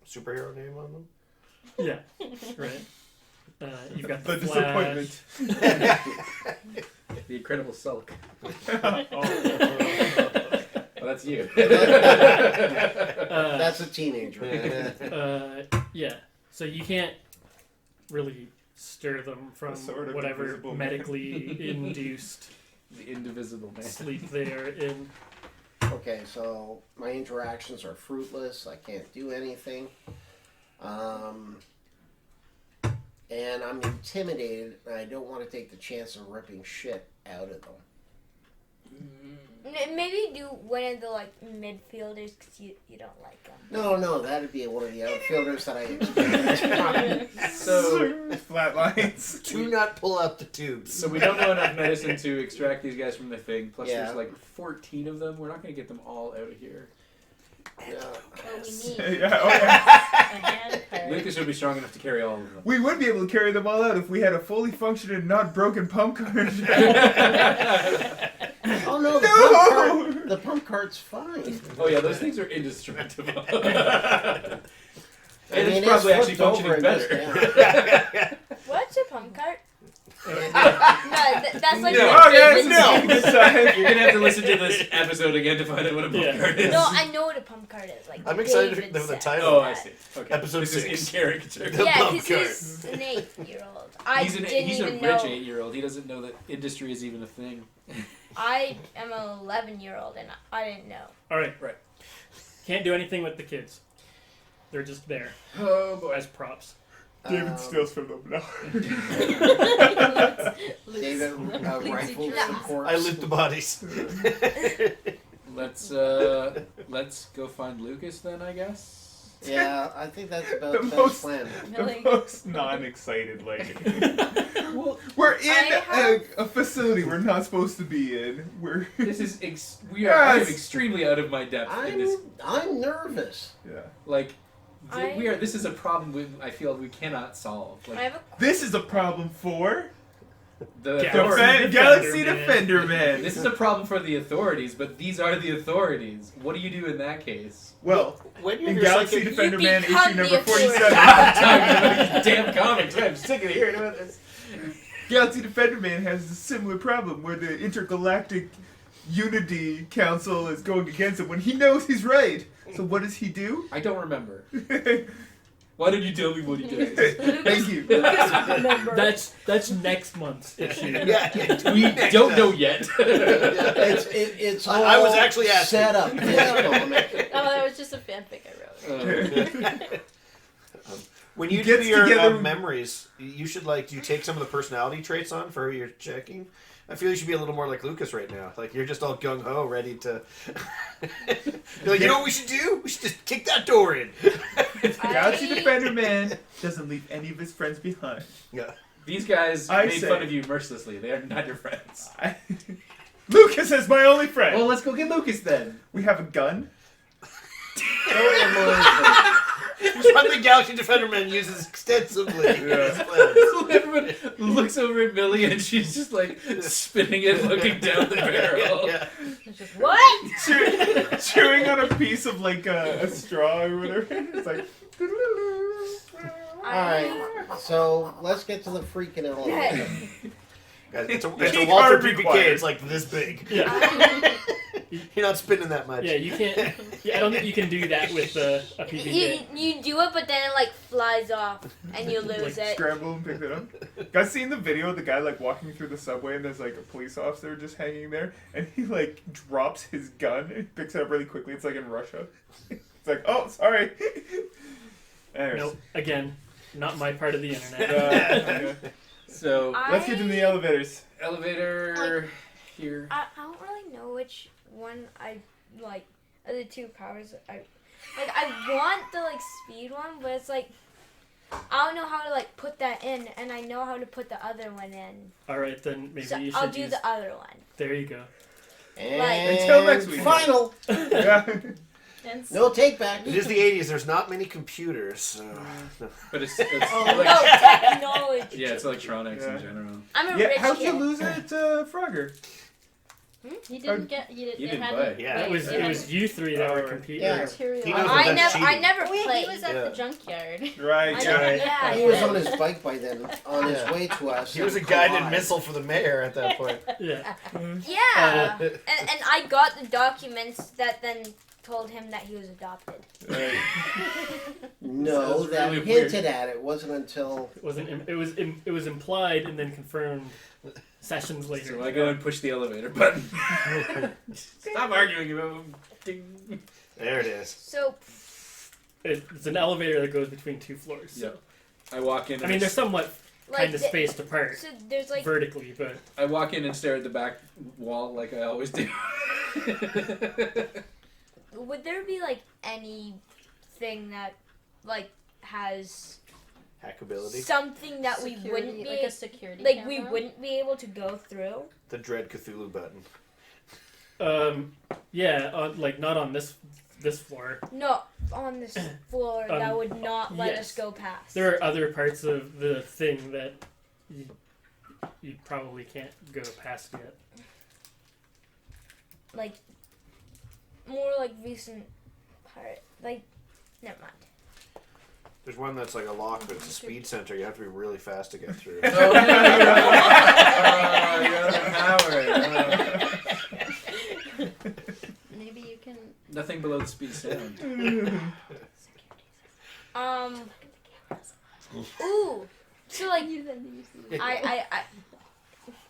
superhero name on them? yeah, right. You've got The the Flash. disappointment. The Incredible Sulk. Oh. Well, that's you. That's a teenager. Yeah, so you can't really stir them from The sort of whatever invisible man. medically induced The indivisible man. sleep they're in. Okay, so my interactions are fruitless. I can't do anything. And I'm intimidated, and I don't want to take the chance of ripping shit out of them. Maybe do one of the like midfielders because you don't like them. No, that'd be one of the outfielders that I expect. So, Flat lines. Do not pull out the tubes. so we don't know enough medicine to extract these guys from the thing. Plus, Yeah. there's like 14 of them. We're not going to get them all out of here. What we need. Yeah, oh yeah. A hand card. Lucas would be strong enough to carry all of them. We would be able to carry them all out if we had a fully functioning, not broken pump card. Oh no, No! the pump cart's fine. Oh yeah, those things are indestructible. I And mean, it's probably it's actually flipped over functioning and just better. down. What's a pump cart? Uh, That's like No. what Okay, David no. said. Decide. You're gonna have to listen to this episode again to find out what a pump Yeah. card is. No, I know what a pump cart is. Like I'm excited David with the said title. Oh, that. I see. Okay. Episode this 6. is in character. The Yeah, pump because cart. he's an 8-year-old. I He's didn't a even rich know. 8-year-old. He doesn't know that industry is even a thing. I am an 11-year-old and I didn't know. all right, Right. Can't do anything with the kids. They're just there Oh boy. as props. David steals from them now. David rifles the corpse. I loot the bodies. Let's go find Lucas then, I guess. Yeah, I think that's about The the best most- plan. The most non-excited lady. Well, We're in I have- a facility we're not supposed to be in. We're this is I am Yes. extremely out of my depth in this. I'm nervous. yeah. Like, I- we are. This is a problem I feel we cannot solve. I Like have a This is a problem for the Yeah. authorities. Defend- Galaxy Defender Defender Man. This is a problem for the authorities, but these are the authorities. What do you do in that case? Well, When you're in just Galaxy like Defender You Man become issue the number authority. 47. I'm talking about these damn comics. I'm sick of hearing about this. Galaxy Defender Man has a similar problem where the Intergalactic Unity Council is going against him when he knows he's right. So what does he do? I don't remember. Why did you tell me what he does? Thank you. That's next month's issue. Yeah, We don't know yet. It's all I was actually asking. set up. This comic. Oh, that was just a fanfic I wrote. When you He do gets your together- memories, you should do you take some of the personality traits on for who you're checking? I feel you should be a little more like Lucas right now. Like you're just all gung ho, ready to. You're like, you know what we should do? We should just kick that door in. Galaxy Defender Man doesn't leave any of his friends behind. Yeah. These guys I made say- fun of you mercilessly. They are not your friends. Lucas is my only friend. Well, let's go get Lucas then. We have a gun. Something Galaxy Defender Man uses extensively. in his plans. Everyone looks over at Millie and she's just like spinning it, looking down the barrel. Yeah. It's just, What? Chewing on a piece of a straw or whatever. It's like. Alright, so let's get to the freaking elevator. Guys, it's a Key Walter card PPK. required. It's like this big. Yeah. You're not spinning that much. Yeah, you can't. Yeah, I don't think you can do that with a You, PPK. you do it, but then it flies off and you lose it. Scramble and pick it up. Guys, seen the video of the guy walking through the subway and there's a police officer just hanging there and he drops his gun and picks it up really quickly. It's like in Russia. It's like, oh, sorry. Anyways. Nope. Again, not my part of the internet. Okay. So, Let's get in the elevators. elevator here. I don't really know which one I like. Of the two powers, I want the speed one, but it's I don't know how to put that in, and I know how to put the other one in. All right, then maybe So you should I'll do use. the other one. There you go. And Until next week. Final. Yeah. and No take back. It is the 80s. There's not many computers, so. But it's Oh, like, technology. yeah, it's electronics Yeah. in general. I'm a Yeah, rich how'd you kid. lose it, Frogger? you didn't get You it didn't hadn't- buy it. Yeah, It was it you three that were Alright. competing. Yeah. material. He knows I that's never cheating. played. He was at Yeah. the junkyard. Right, I never, right. yeah. He was on his bike by then, on his Yeah. way to us. He was a in guided Kauai. missile for the mayor at that point. Yeah. Yeah. And I got the documents that then told him that he was adopted. Right. No, Sounds that really hinted at it. Wasn't until It wasn't. It was implied and then confirmed sessions later. So I go and push the elevator button. Stop arguing about ding. There it is. So It's an elevator that goes between two floors. So. Yep. I walk in. I mean, they're somewhat kind of the- spaced apart So there's vertically, but I walk in and stare at the back wall like I always do. would there be anything that has Hackability. something that we Security, wouldn't be like a security we camera? wouldn't be able to go through? The Dread Cthulhu button. yeah, not on this floor. No, on this floor that Um, would not let yes. us go past. There are other parts of the thing that you probably can't go past yet. More recent part. Never mind. There's one that's like a lock, but it's a speed center. You have to be really fast to get through. Maybe you can. Nothing below the speed of sound. Ooh. So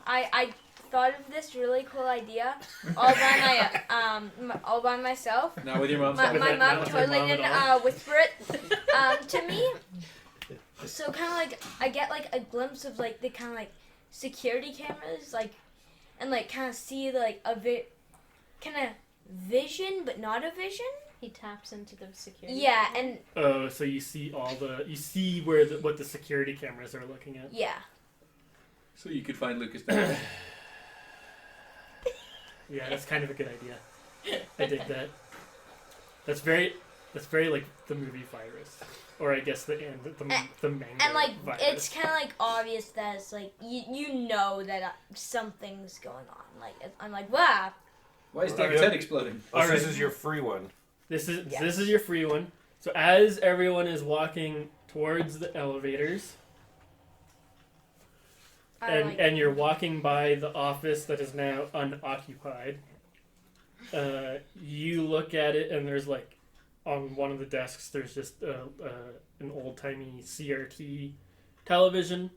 I thought of this really cool idea all by myself. Not with your mom. My Not mom with your totally mom at didn't all. whisper it to me. So kind of I get a glimpse of the kind of security cameras and kind of see a kind of vision but not a vision. He taps into the security. Yeah, camera. and Oh, so you see what the security cameras are looking at. yeah. So you could find Lucas down. Yeah, that's kind of a good idea. I dig that. That's very like the movie virus, or I guess the manga And virus. it's kind of obvious that it's you know that something's going on. I'm wow. Why is David's head exploding? Oh, so this Alright. is your free one. This is Yes. this is your free one. So as everyone is walking towards the elevators, and you're walking by the office that is now unoccupied, you look at it and there's on one of the desks there's just an an old timey CRT television,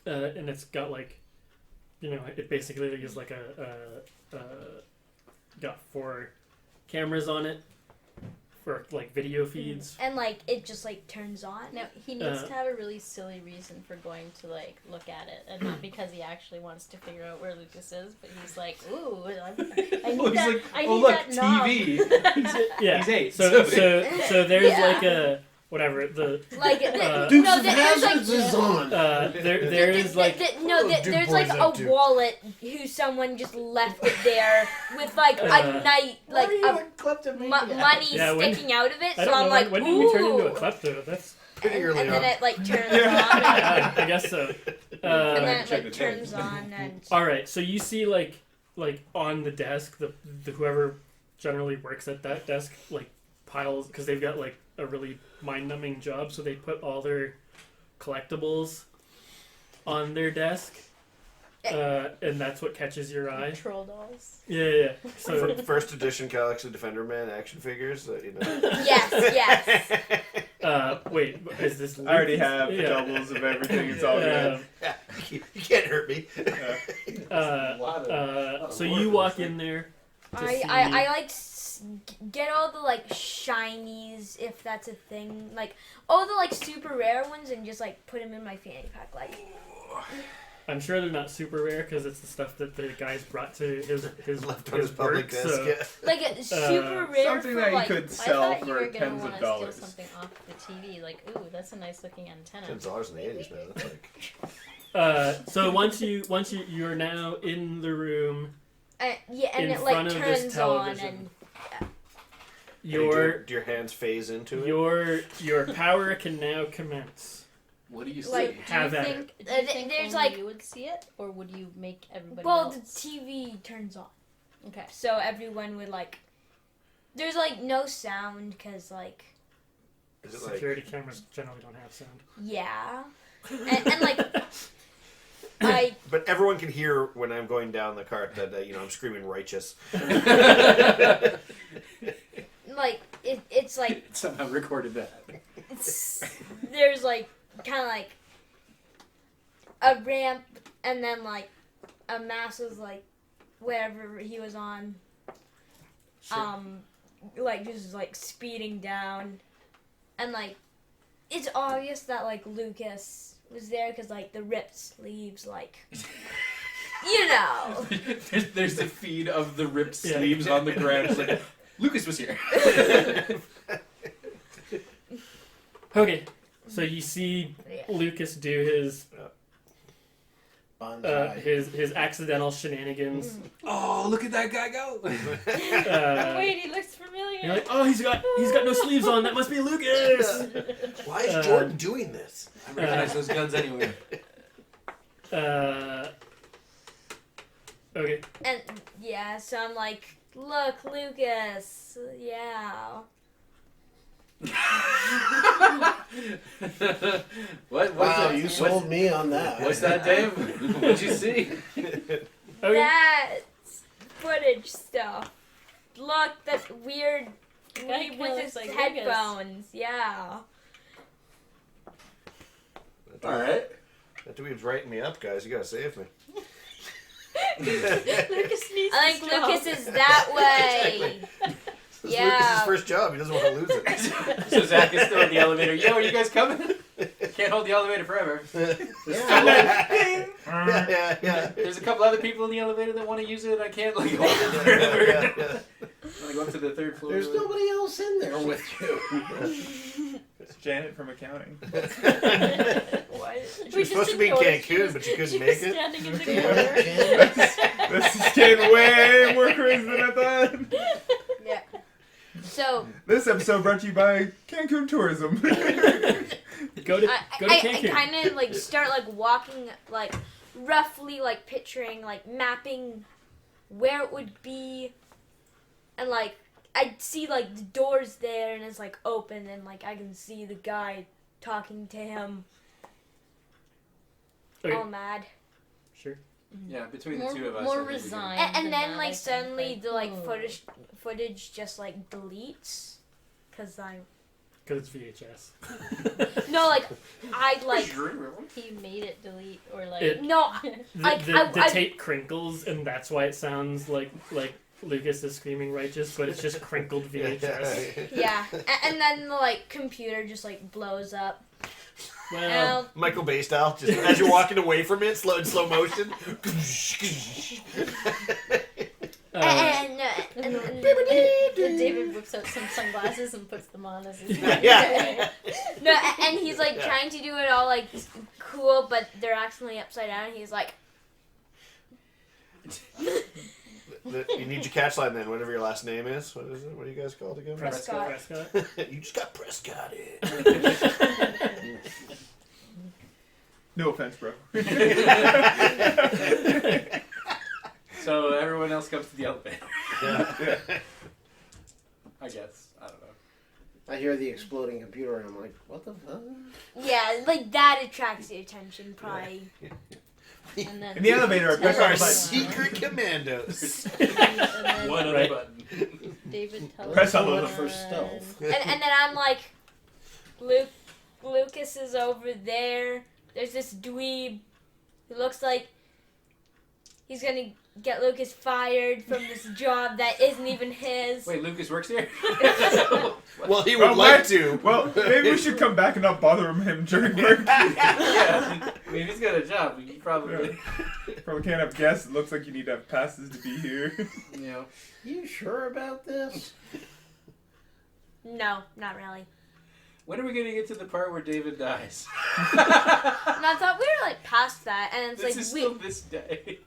and it's got like, it basically is like got 4 cameras on it for like video feeds. And like it just like turns on. Now he needs to have a really silly reason for going to like look at it, and not because he actually wants to figure out where Lucas is, but he's like, ooh, I need He's that. like, I need oh look, that knob. TV. Yeah. He's 8. So there's Yeah. like a whatever the Like Dukes no, of there's like Hazzards is on. there is like there's like a wallet who someone just left it there with like a night like a money Yeah, when- sticking out of it. I So don't I'm know like, when ooh. did we turn into a klepto? That's Pretty early and then on. it like turns yeah, on. I guess so. And then it check like the turns tape. on and All right, so you see like on the desk, the whoever generally works at that desk like piles because they've got like a really mind-numbing job, so they put all their collectibles on their desk, and that's what catches your eye. Troll dolls. Yeah. So First edition Galaxy Defender Man action figures that yes. wait, is this? I already have the Yeah. doubles of everything. It's all good. you can't hurt me. So you walk in there. To see- I like get all the like shinies if that's a thing, like all the like super rare ones, and just like put them in my fanny pack. Like I'm sure they're not super rare because it's the stuff that the guys brought to his Left on his public work. desk. So Yeah. like super rare Something for that like you could I sell thought you for were gonna tens want of to steal dollars. something off the TV. Like, ooh, that's a nice looking antenna. $10 in the 80s, man. That's like... So once you're now in the room, yeah, and in it like front of this turns on television. and do your hands phase into it? your power can now commence. What do you see? Like, Do Have you at think, it. do you think There's, only like- you would see it, or would you make everybody well, the else? TV turns on, Okay. so everyone would like. There's like no sound because like Is it like... Security cameras generally don't have sound. yeah, and like But everyone can hear when I'm going down the cart that I'm screaming righteous. like it's like Somehow recorded that. there's like kind of like a ramp and then like a massive like wherever he was on like just like speeding down, and like it's obvious that like Lucas was there because like the ripped sleeves, like there's the feed of the ripped Yeah. sleeves on the ground. It's like, Lucas was here. Okay, so you see Yeah. Lucas do his Bonsai. his accidental shenanigans. Oh, look at that guy go! Wait, he looks familiar. You're like, oh, he's got no sleeves on. That must be Lucas. Why is Jordan doing this? I recognize those guns anywhere. Okay. and yeah, so I'm like, look, Lucas, yeah. What's Wow, that? you sold me on that. What's that, Dave? What'd you see? Okay. That's footage stuff. Look, that weird Guy with looks his like headphones. Yeah. Alright. That dweeb's writing me up, guys. You gotta save me. Lucas needs I to think stop. Lucas is that way. This is Yeah. Lucas's first job. He doesn't want to lose it. So Zach is still in the elevator. Yo, are you guys coming? Can't hold the elevator forever. yeah. There's a couple other people in the elevator that want to use it. I can't like hold it forever. I want to go up to the 3rd floor. There's nobody else in there with you. It's Janet from accounting. She was supposed to be in Cancun, but she couldn't make it. Standing in the Damn corner. it, Jen. This is getting way more crazy than I thought. Yeah. So This episode brought to you by Cancun Tourism. Go to I Cancun. kind of like start like walking like roughly like picturing like mapping where it would be, and like I see like the doors there and it's like open and like I can see the guy talking to him. Okay. All mad. Sure. Yeah, between More, the two of us. more I think we can- resigned. And than then that, I like think, suddenly the like ooh. footage just like deletes, cause I Because it's VHS. No, like I like He made it delete or like. It- no. The tape crinkles, and that's why it sounds like Lucas is screaming righteous, but it's just crinkled VHS. Yeah, and then the like computer just like blows up. Well, Michael Bay style, just as you're walking away from it, in slow motion. And David whips out some sunglasses and puts them on as his. Yeah. no, and he's like trying to do it all like cool, but they're accidentally upside down. And he's like, You need your catch line then, whatever your last name is. What is it? What are you guys called again? Prescott. You just got Prescott it. No offense, bro. So everyone else comes to the elevator. Yeah. I guess. I don't know. I hear the exploding computer and I'm like, what the fuck? yeah, like that attracts the attention, probably. And then In the elevator, I press Our all the buttons. secret commandos. and then One other Right. button. David tells Press all everyone- of for stealth. And then I'm like, Lucas is over there. There's this dweeb who looks like he's gonna get Lucas fired from this job that isn't even his. Wait, Lucas works here? Well, he would like to. Well, maybe we should come back and not bother him during work. Yeah. I mean, he's got a job. He probably. Probably can't have guests. It looks like you need to have passes to be here. You know. You sure about this? No, not really. When are we gonna get to the part where David dies? And I thought we were like past that, and it's This like is we still this day.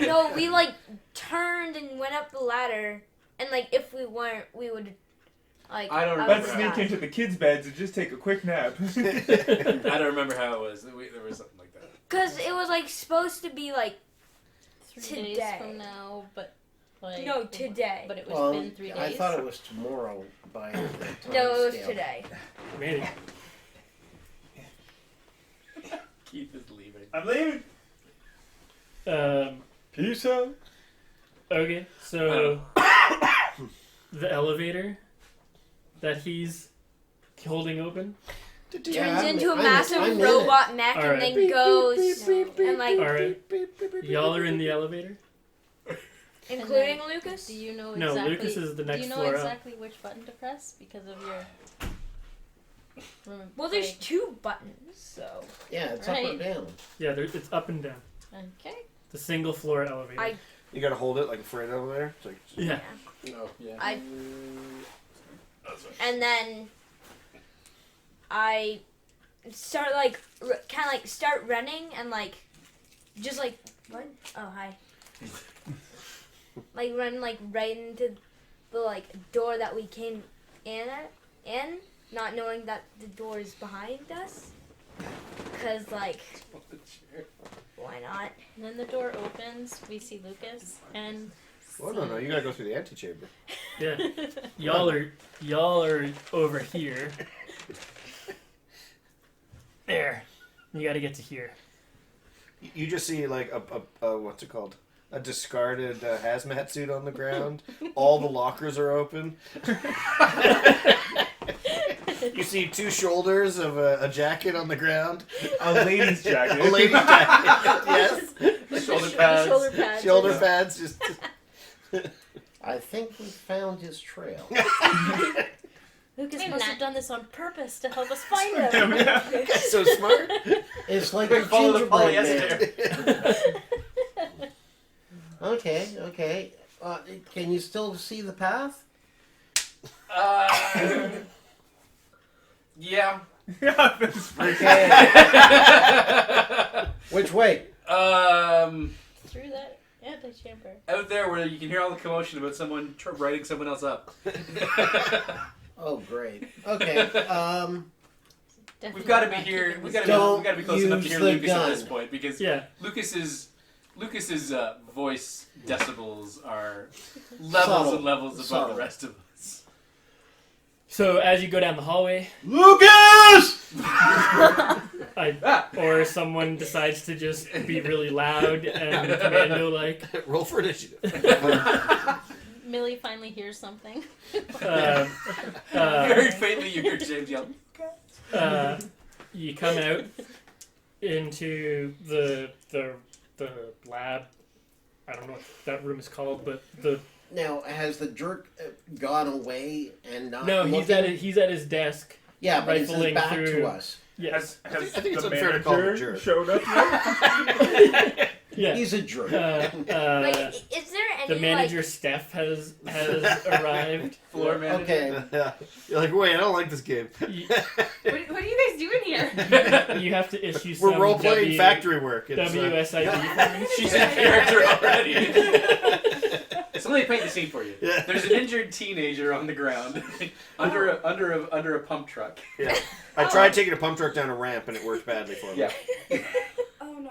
no, we like turned and went up the ladder, and like if we weren't, we would like. I don't Let's remember. sneak into the kids' beds and just take a quick nap. I don't remember how it was. There was something like that. Because it was like supposed to be like 3 days Today. from now, but like no today. But it was Well, been 3 days. I thought it was tomorrow by the time No, it was scale. today. maybe. Keith is leaving. I'm leaving. Peace out. Okay, so the elevator that he's holding open. Turns Yeah, I'm- into a I'm- massive I'm in robot mech Alright. and then goes and like Alright. Y'all are in the elevator? including Lucas. Do you know No, exactly? Lucas is the Do next you know floor up. exactly which button to press because of your? Well, there's two buttons, so Yeah, it's up or Right. down. Yeah, it's up and down. Okay. The single floor elevator. I- You gotta hold it like a freight elevator. It's like, yeah. Oh, yeah. I and then I start like kind of like start running and like just like what? Oh hi. Like run like right into the like door that we came in, not knowing that the door is behind us. Cause like why not? And then the door opens. We see Lucas and. oh no, you gotta go through the antechamber. Yeah. Y'all are over here. There. You gotta get to here. You just see like a what's it called? A discarded hazmat suit on the ground. All the lockers are open. You see two shoulders of a jacket on the ground. A lady's jacket. A lady's jacket. Yes. Shoulder pads. Shoulder pads. Shoulder pads. Just. I think we found his trail. Lucas Maybe must not. have done this on purpose to help us find him. You guys so smart. It's like the Follow the gingerbread man. polyester. Okay. Can you still see the path? Yeah. Yeah, that's pretty Okay. Which way? Through that antechamber. Out there where you can hear all the commotion about someone writing someone else up. Oh, great. Okay. Definitely We've got to be not here. keeping We this got to be close enough to use hear the Lucas at gun. this point because Yeah. Lucas's voice decibels are levels Subtle. and levels above Subtle. the rest of us. So as you go down the hallway, Lucas! or someone decides to just be really loud and commando like. Roll for initiative. Millie finally hears something. Very faintly, you hear James yell. You come out into the lab. I don't know what that room is called, but the Now, has the jerk gone away and not? no, looking? he's at his desk. Yeah, but it's his rifling back through- to us. Yes. Has I think it's the unfair to call him a manager jerk. showed up yet? Yeah. He's a jerk. Like, is there any the manager Steph has arrived. Floor manager. Okay. Yeah. You're like, wait, I don't like this game. You, What are you guys doing here? you have to issue We're some role playing factory work. It's, WSID forms. She's in character already. So let me paint the scene for you. Yeah. There's an injured teenager on the ground under a pump truck. Yeah. I tried taking a pump truck down a ramp and it worked badly for me. Yeah. Oh no.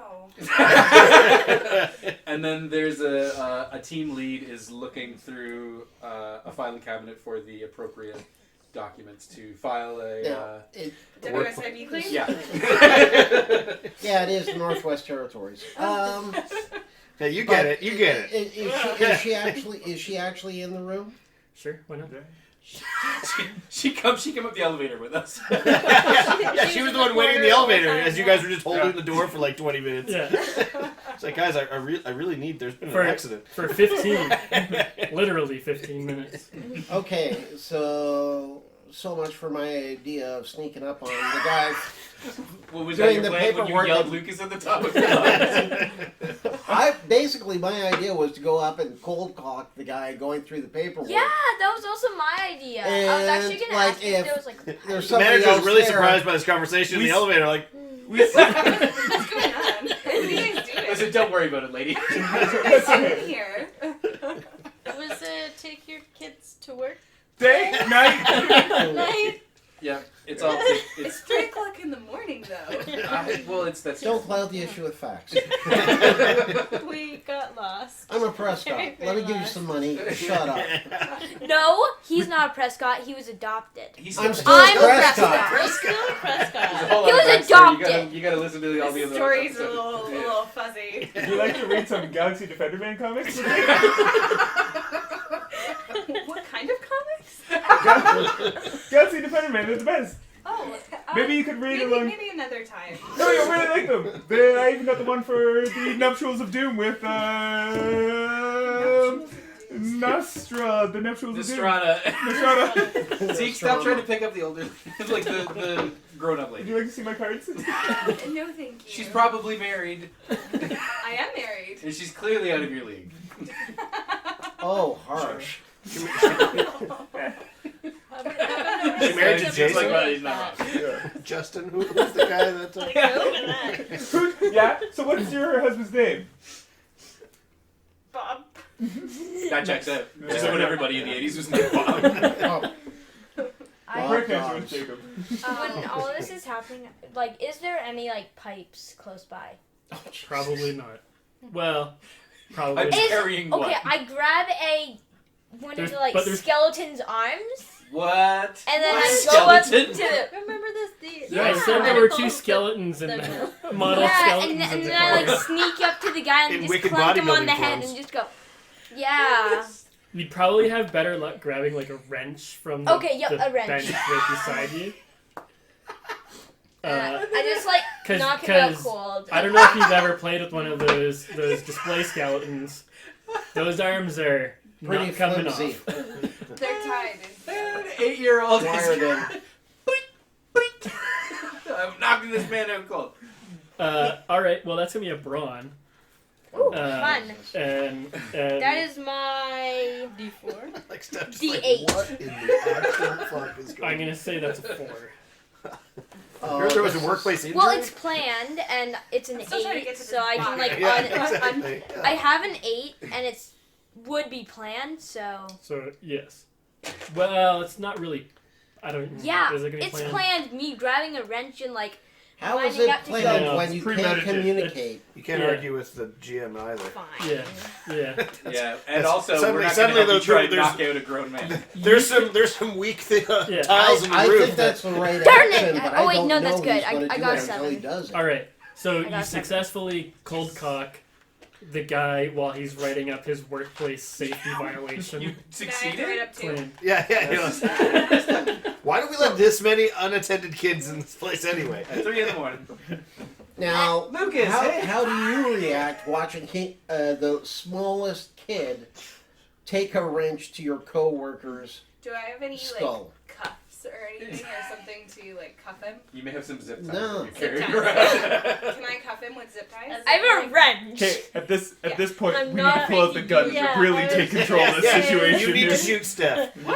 And then there's a team lead is looking through a filing cabinet for the appropriate documents to file a. Now, WSIB claim? Yeah. yeah, it is the Northwest Territories. Hey, you get it. You get it. Is she actually in the room? Sure, why not? She came up the elevator with us. Yeah, she was was in the the one waiting in corner the the whole elevator time, as you yeah. guys were just holding the door for like 20 minutes. Yeah. It's like, guys, I really need. There's been an For- accident. For 15. Literally 15 minutes. Okay, so much for my idea of sneaking up on the guy. What was Doing that your the plan when you paperwork yelled and- Lucas at the top of your lungs? My idea was to go up and cold cock the guy going through the paperwork. Yeah, that was also my idea. I was actually And, gonna like, ask if there was like. There's The somebody manager was else really there. surprised by this conversation in the elevator. Like, What's going on? What are you guys doing? I said, don't worry about it, lady. What's in here? Was it take your kids to work Day, night. night? Yeah, it's all. It's It's 3 o'clock in the morning, though. well, that's. Don't cloud the issue with facts. We got lost. I'm a Prescott. Let me give you some money. Shut up. No, he's not a Prescott. He was adopted. He's I'm still I'm a Prescott. Still There's a Prescott. whole He lot of was backstory. adopted. You gotta listen to all the The other story's a episodes. little fuzzy. Would you like to read some Galaxy Defender Man comics? What kind of comics? Galaxy Defender Man, they're the best. Oh, Maybe you could read maybe, along. maybe another time. No, you really like them. I even got the one for the Nuptials of Doom with Nostra. The Nuptials of Doom. Nostrana. Nostrada. See, stop trying to pick up the older, like the grown-up Would lady. you like to see my cards? No, thank you. She's probably married, I am married. and she's clearly out of your league. Oh, harsh. She married to It's Jason? like, well, he's not wrong. Yeah. Justin, who's the guy that? Like, open that. Yeah. So what's your husband's name? Bob. That checks out. Just when everybody in the 80s was named Bob. Oh, I, Quick Bob answer Dobbs. with Jacob. when all this is happening, like, is there any like pipes close by? Probably not. Well, probably I'm not. Is- carrying what? Okay, I grab one There's- of the like but there's- skeleton's arms, What? and then What? I go up to Skeleton? the Remember this? The Yeah, I Yeah. said there were two skeletons in the- the model yeah, skeletons and in the then I like corner. sneak up to the guy and In just wicked clank him on the bodybuilding head forms. and just go, yeah. You'd probably have better luck grabbing like a wrench from the, Okay, yep, the a wrench. bench right beside you. I just like 'cause- knock him out 'cause cold. I don't know if you've ever played with one of those display skeletons. Those arms are Pretty not coming flimsy. off. They're tied. An 8-year-old Wired in. I'm knocking this man out cold. All right, well that's gonna be a brawn. Ooh, Uh, fun. And That is my D4. Like stuff just D8. like, what in the actual fuck is going I'm gonna say that's a 4. Oh, I heard there was a this is- workplace injury. Well, it's planned and it's an I'm still trying to 8, get to so the I can bottom. like yeah, un- exactly. I have an 8 and it's would be planned, so So yes. Well, it's not really. I don't. yeah, Is it gonna be it's planned? planned. Me grabbing a wrench and like How is lining it up to planned go. when It's you can't premeditated. communicate? You can't Yeah. argue with the GM either. fine. Yeah, yeah. Yeah, and That's- also suddenly- we're not suddenly going to the- try and there's- knock out a grown man. There's some weak Yeah. tiles in the I roof. think that's the right Darn it! action, but Oh, wait, I don't no, know that's who's good. I gonna got do it a until 7. he does it. All right. So I got you a 7. successfully cold cock the guy while he's writing up his workplace safety violation You Now I have to succeeded? write up two. plan. Yeah, Why do we let this many unattended kids in this place anyway? At 3 in the morning. Now, Lucas, how, hey. how do you react watching the smallest kid take a wrench to your coworker's Do I have any skull? like cuffs or anything or something to like cuff him? You may have some zip ties No. that you Zip carry ties. around. Can I cuff him with zip ties? I have a wrench. Okay, at this point, I'm we need to not pull out the making gun you- to really I take was- control of the Yeah. situation. You need here. to shoot Steph. Yeah.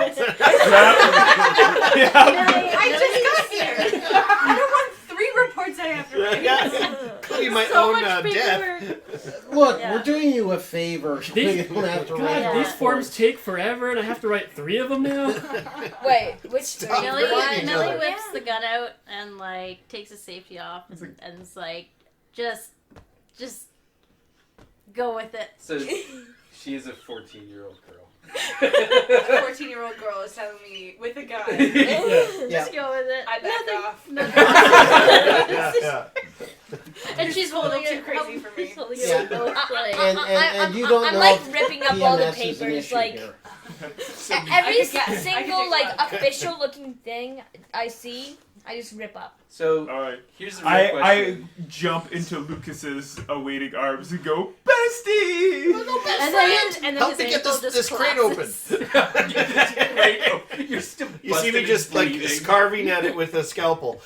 I just got here. I don't want 3 reports I have to write. Yeah. Including my So own much death. paperwork. Look, Yeah. we're doing you a favor. These- We don't have to God, write these reports. forms take forever, and I have to write 3 of them now. Wait, which Stop Millie, reminding each Millie other. whips the gun out and like takes his safety off and is like, just go with it. So she is a 14-year-old girl. A 14-year-old girl is telling me with a gun. Just go with it. I back off. Yeah. And she's holding Too it. crazy for me. She's holding Yeah. it both ways. And you don't I'm know like if ripping up all the PMS is an papers, issue like here. every I could guess. I could single think like about it. official looking thing I see, I just rip up. So All right. here's the real I question. jump into Lucas's awaiting arms and go, bestie! And then Help his me get ankle this, just this crate open. collapses. You're still You see me busted just and like bleeding. carving at it with a scalpel.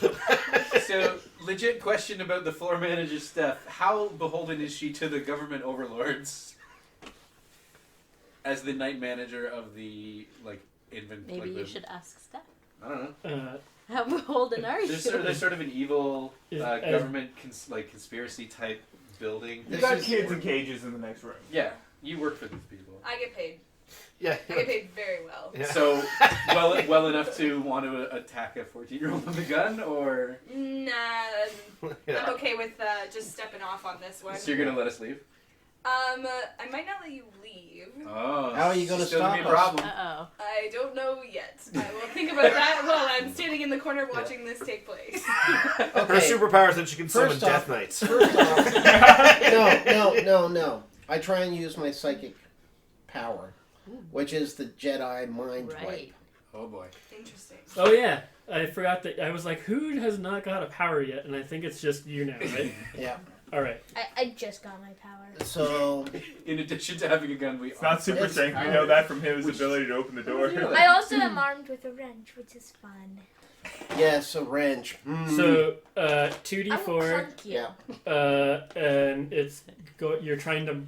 So, legit question about the floor manager stuff. How beholden is she to the government overlords as the night manager of the Maybe like you the- should ask Steph. I don't know. How beholden are you? There's sort of an evil Yeah, government conspiracy type building. You This got is- kids in cages in the next room. Yeah, you work for these people. I get paid. Yeah. I get paid very well. Yeah. So, well enough to want to attack a 14-year-old with a gun, or Nah, Yeah. I'm okay with just stepping off on this one. so you're gonna let us leave? I might not let you leave. Oh, How are you gonna still stop gonna be a us? problem. Uh-oh. I don't know yet. I will think about that while I'm standing in the corner watching this take place. Her Okay. superpower is that she can summon First death off- knights. First off, no. I try and use my psychic power, which is the Jedi mind wipe. Right. Oh boy. Interesting. Oh yeah, I forgot that. I was like, who has not got a power yet? And I think it's just you now, right? Yeah. All right. I just got my power. So In addition to having a gun, we It's not super It's strength. We power. know that from his Which- ability to open the door. I also am armed with a wrench, which is fun. yes, a wrench. So I will 2d4, clunk you. Yeah. and it's you're trying to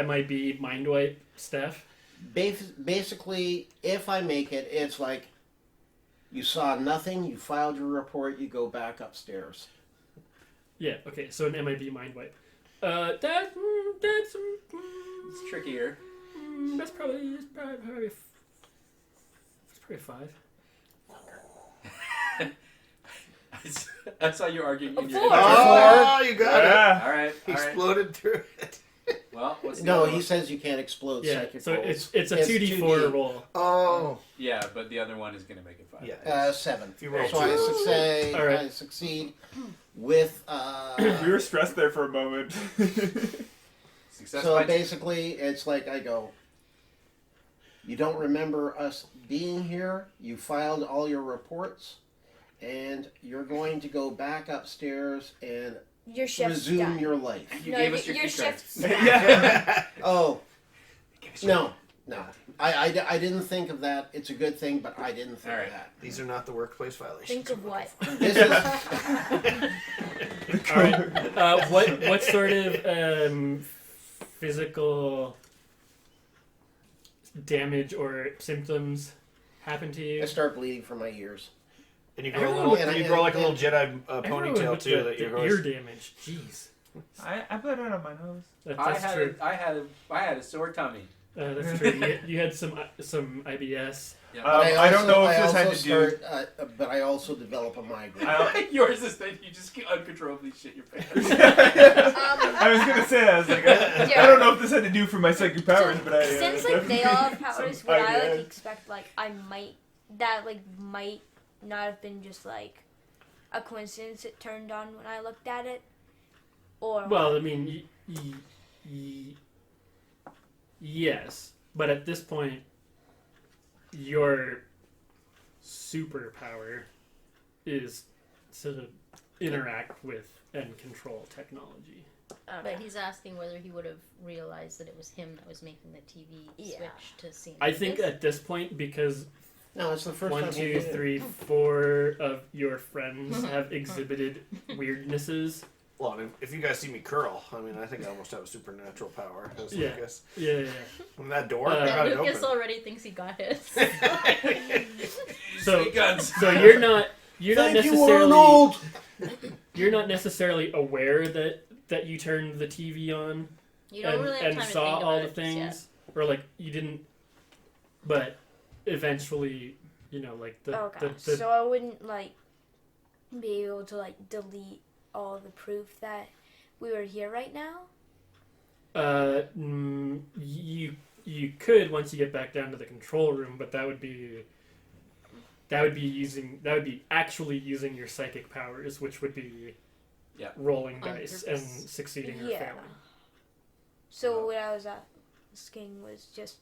MIB mind wipe Steph. Basically, if I make it, it's like you saw nothing, you filed your report, you go back upstairs. Yeah. Okay. So an MIB mind wipe. That's It's trickier. that's probably it's probably 5. I saw you arguing in your Four. head. Oh, you got it. Yeah. All right. Exploded through it. Well, what's the No, other he one? says you can't explode Yeah. psychic So rolls. it's a It's 2d4 2D. roll. Oh. Yeah, but the other one is gonna make it 5. Yeah. 7. If you roll So I two. All right. I succeed with. We were stressed there for a moment. Success So by basically, it's like I go. You don't remember us being here. You filed all your reports, and you're going to go back upstairs and Your shift's resume done. your life. You No, gave us your your key card. shift's yeah. Oh, Give us your- no. I didn't think of that. It's a good thing, but I didn't think All right. of that. These are not the workplace violations. Think of what? This is All right. What sort of physical damage or symptoms happen to you? I start bleeding from my ears. And you grow a Everyone little. with You the- grow like a little Jedi Everyone ponytail with too. the, That the your ear horse. damage. Jeez. I bled out of my nose. That's true. I had a sore tummy. That's true. You had some IBS. Yeah. But I don't know if this had also to do. but I also develop a migraine. Yours is that you just uncontrollably shit your pants. I was gonna say, I was like, I don't know if this had to do for my psychic powers, but I. Since like they all have powers, some would I idea. like expect like I might not have been just like a coincidence it turned on when I looked at it, or Well, I mean, Yes, but at this point, your superpower is to interact with and control technology. But he's asking whether he would have realized that it was him that was making the TV switch to seeing. I think at this point, because No, it's the first 1, time. 2, 3, 4 of your friends have exhibited weirdnesses. Well, I mean, if you guys see me curl, I mean, I think I almost have a supernatural power. That's Yeah. I guess. Yeah. From that door, Uh, I got it Lucas open. already thinks he got his. So, guns. so you're not Thank you, necessarily Arnold! you're not necessarily aware that you turned the TV on You don't and, really have and time to saw think all about the it things, or like you didn't, but eventually, like Okay, the so I wouldn't like be able to like delete all the proof that we were here right now. you could once you get back down to the control room, but that would be actually using your psychic powers, which would be rolling On dice purpose. and succeeding or Yeah. failing. So what I was asking was just,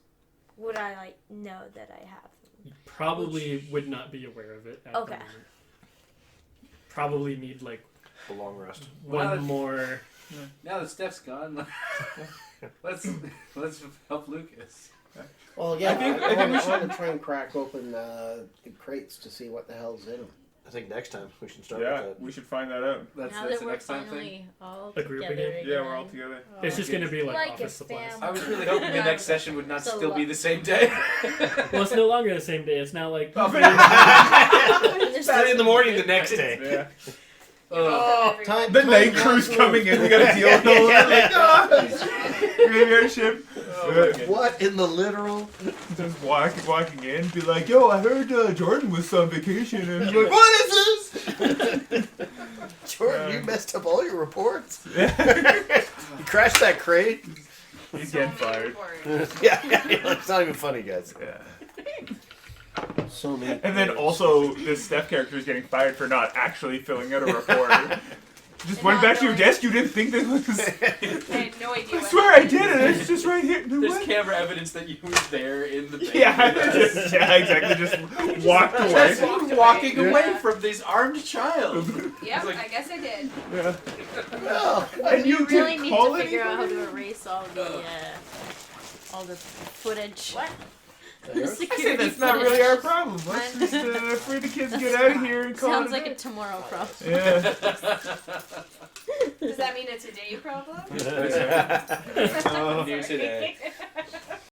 would I like know that I have? You probably would not be aware of it at Okay. the moment. Probably need like The long rest. one more. Now that Steph's gone, let's help Lucas. Well, yeah, I think we I should- want to try and crack open the crates to see what the hell's in them. I think next time we should start Yeah, with that. we should find that out. That's now the that we're next time thing. finally all A group together again? Yeah, we're all together. Oh. It's just going to be like, Like office a supplies. family. I was really hoping the next session would not So still be lo- the same day. Well, it's no longer the same day. It's now like Saturday in the morning the next day. Yeah. Oh, Time, The night crew's coming in. We gotta deal with all that. Like, graveyard ship. What in the literal? Just walking in, be like, "Yo, I heard Jordan was on vacation," and he's like, "What is this?" Jordan, you messed up all your reports. You crashed that crate. He's getting fired. Yeah, it's not even funny, guys. Yeah. So many. And then also, this Steph character is getting fired for not actually filling out a report. Just And went not back to your knowing- desk. You didn't think this was. I had no idea. I what swear I that did was. it. It's just right here. there's What? camera evidence that you were there in the bank. Yeah, yeah, exactly. Just walked away. Just walking Yeah. away from this armed child. Yep, It's like- I guess I did. Yeah. Well, And you really didn't need call to figure out how anybody? to erase all the footage. What? I say that's not really our problem. Let's just free the kids get out of here and call Sounds it like a a tomorrow problem. Yeah. Does that mean it's a day problem? New Sorry. today.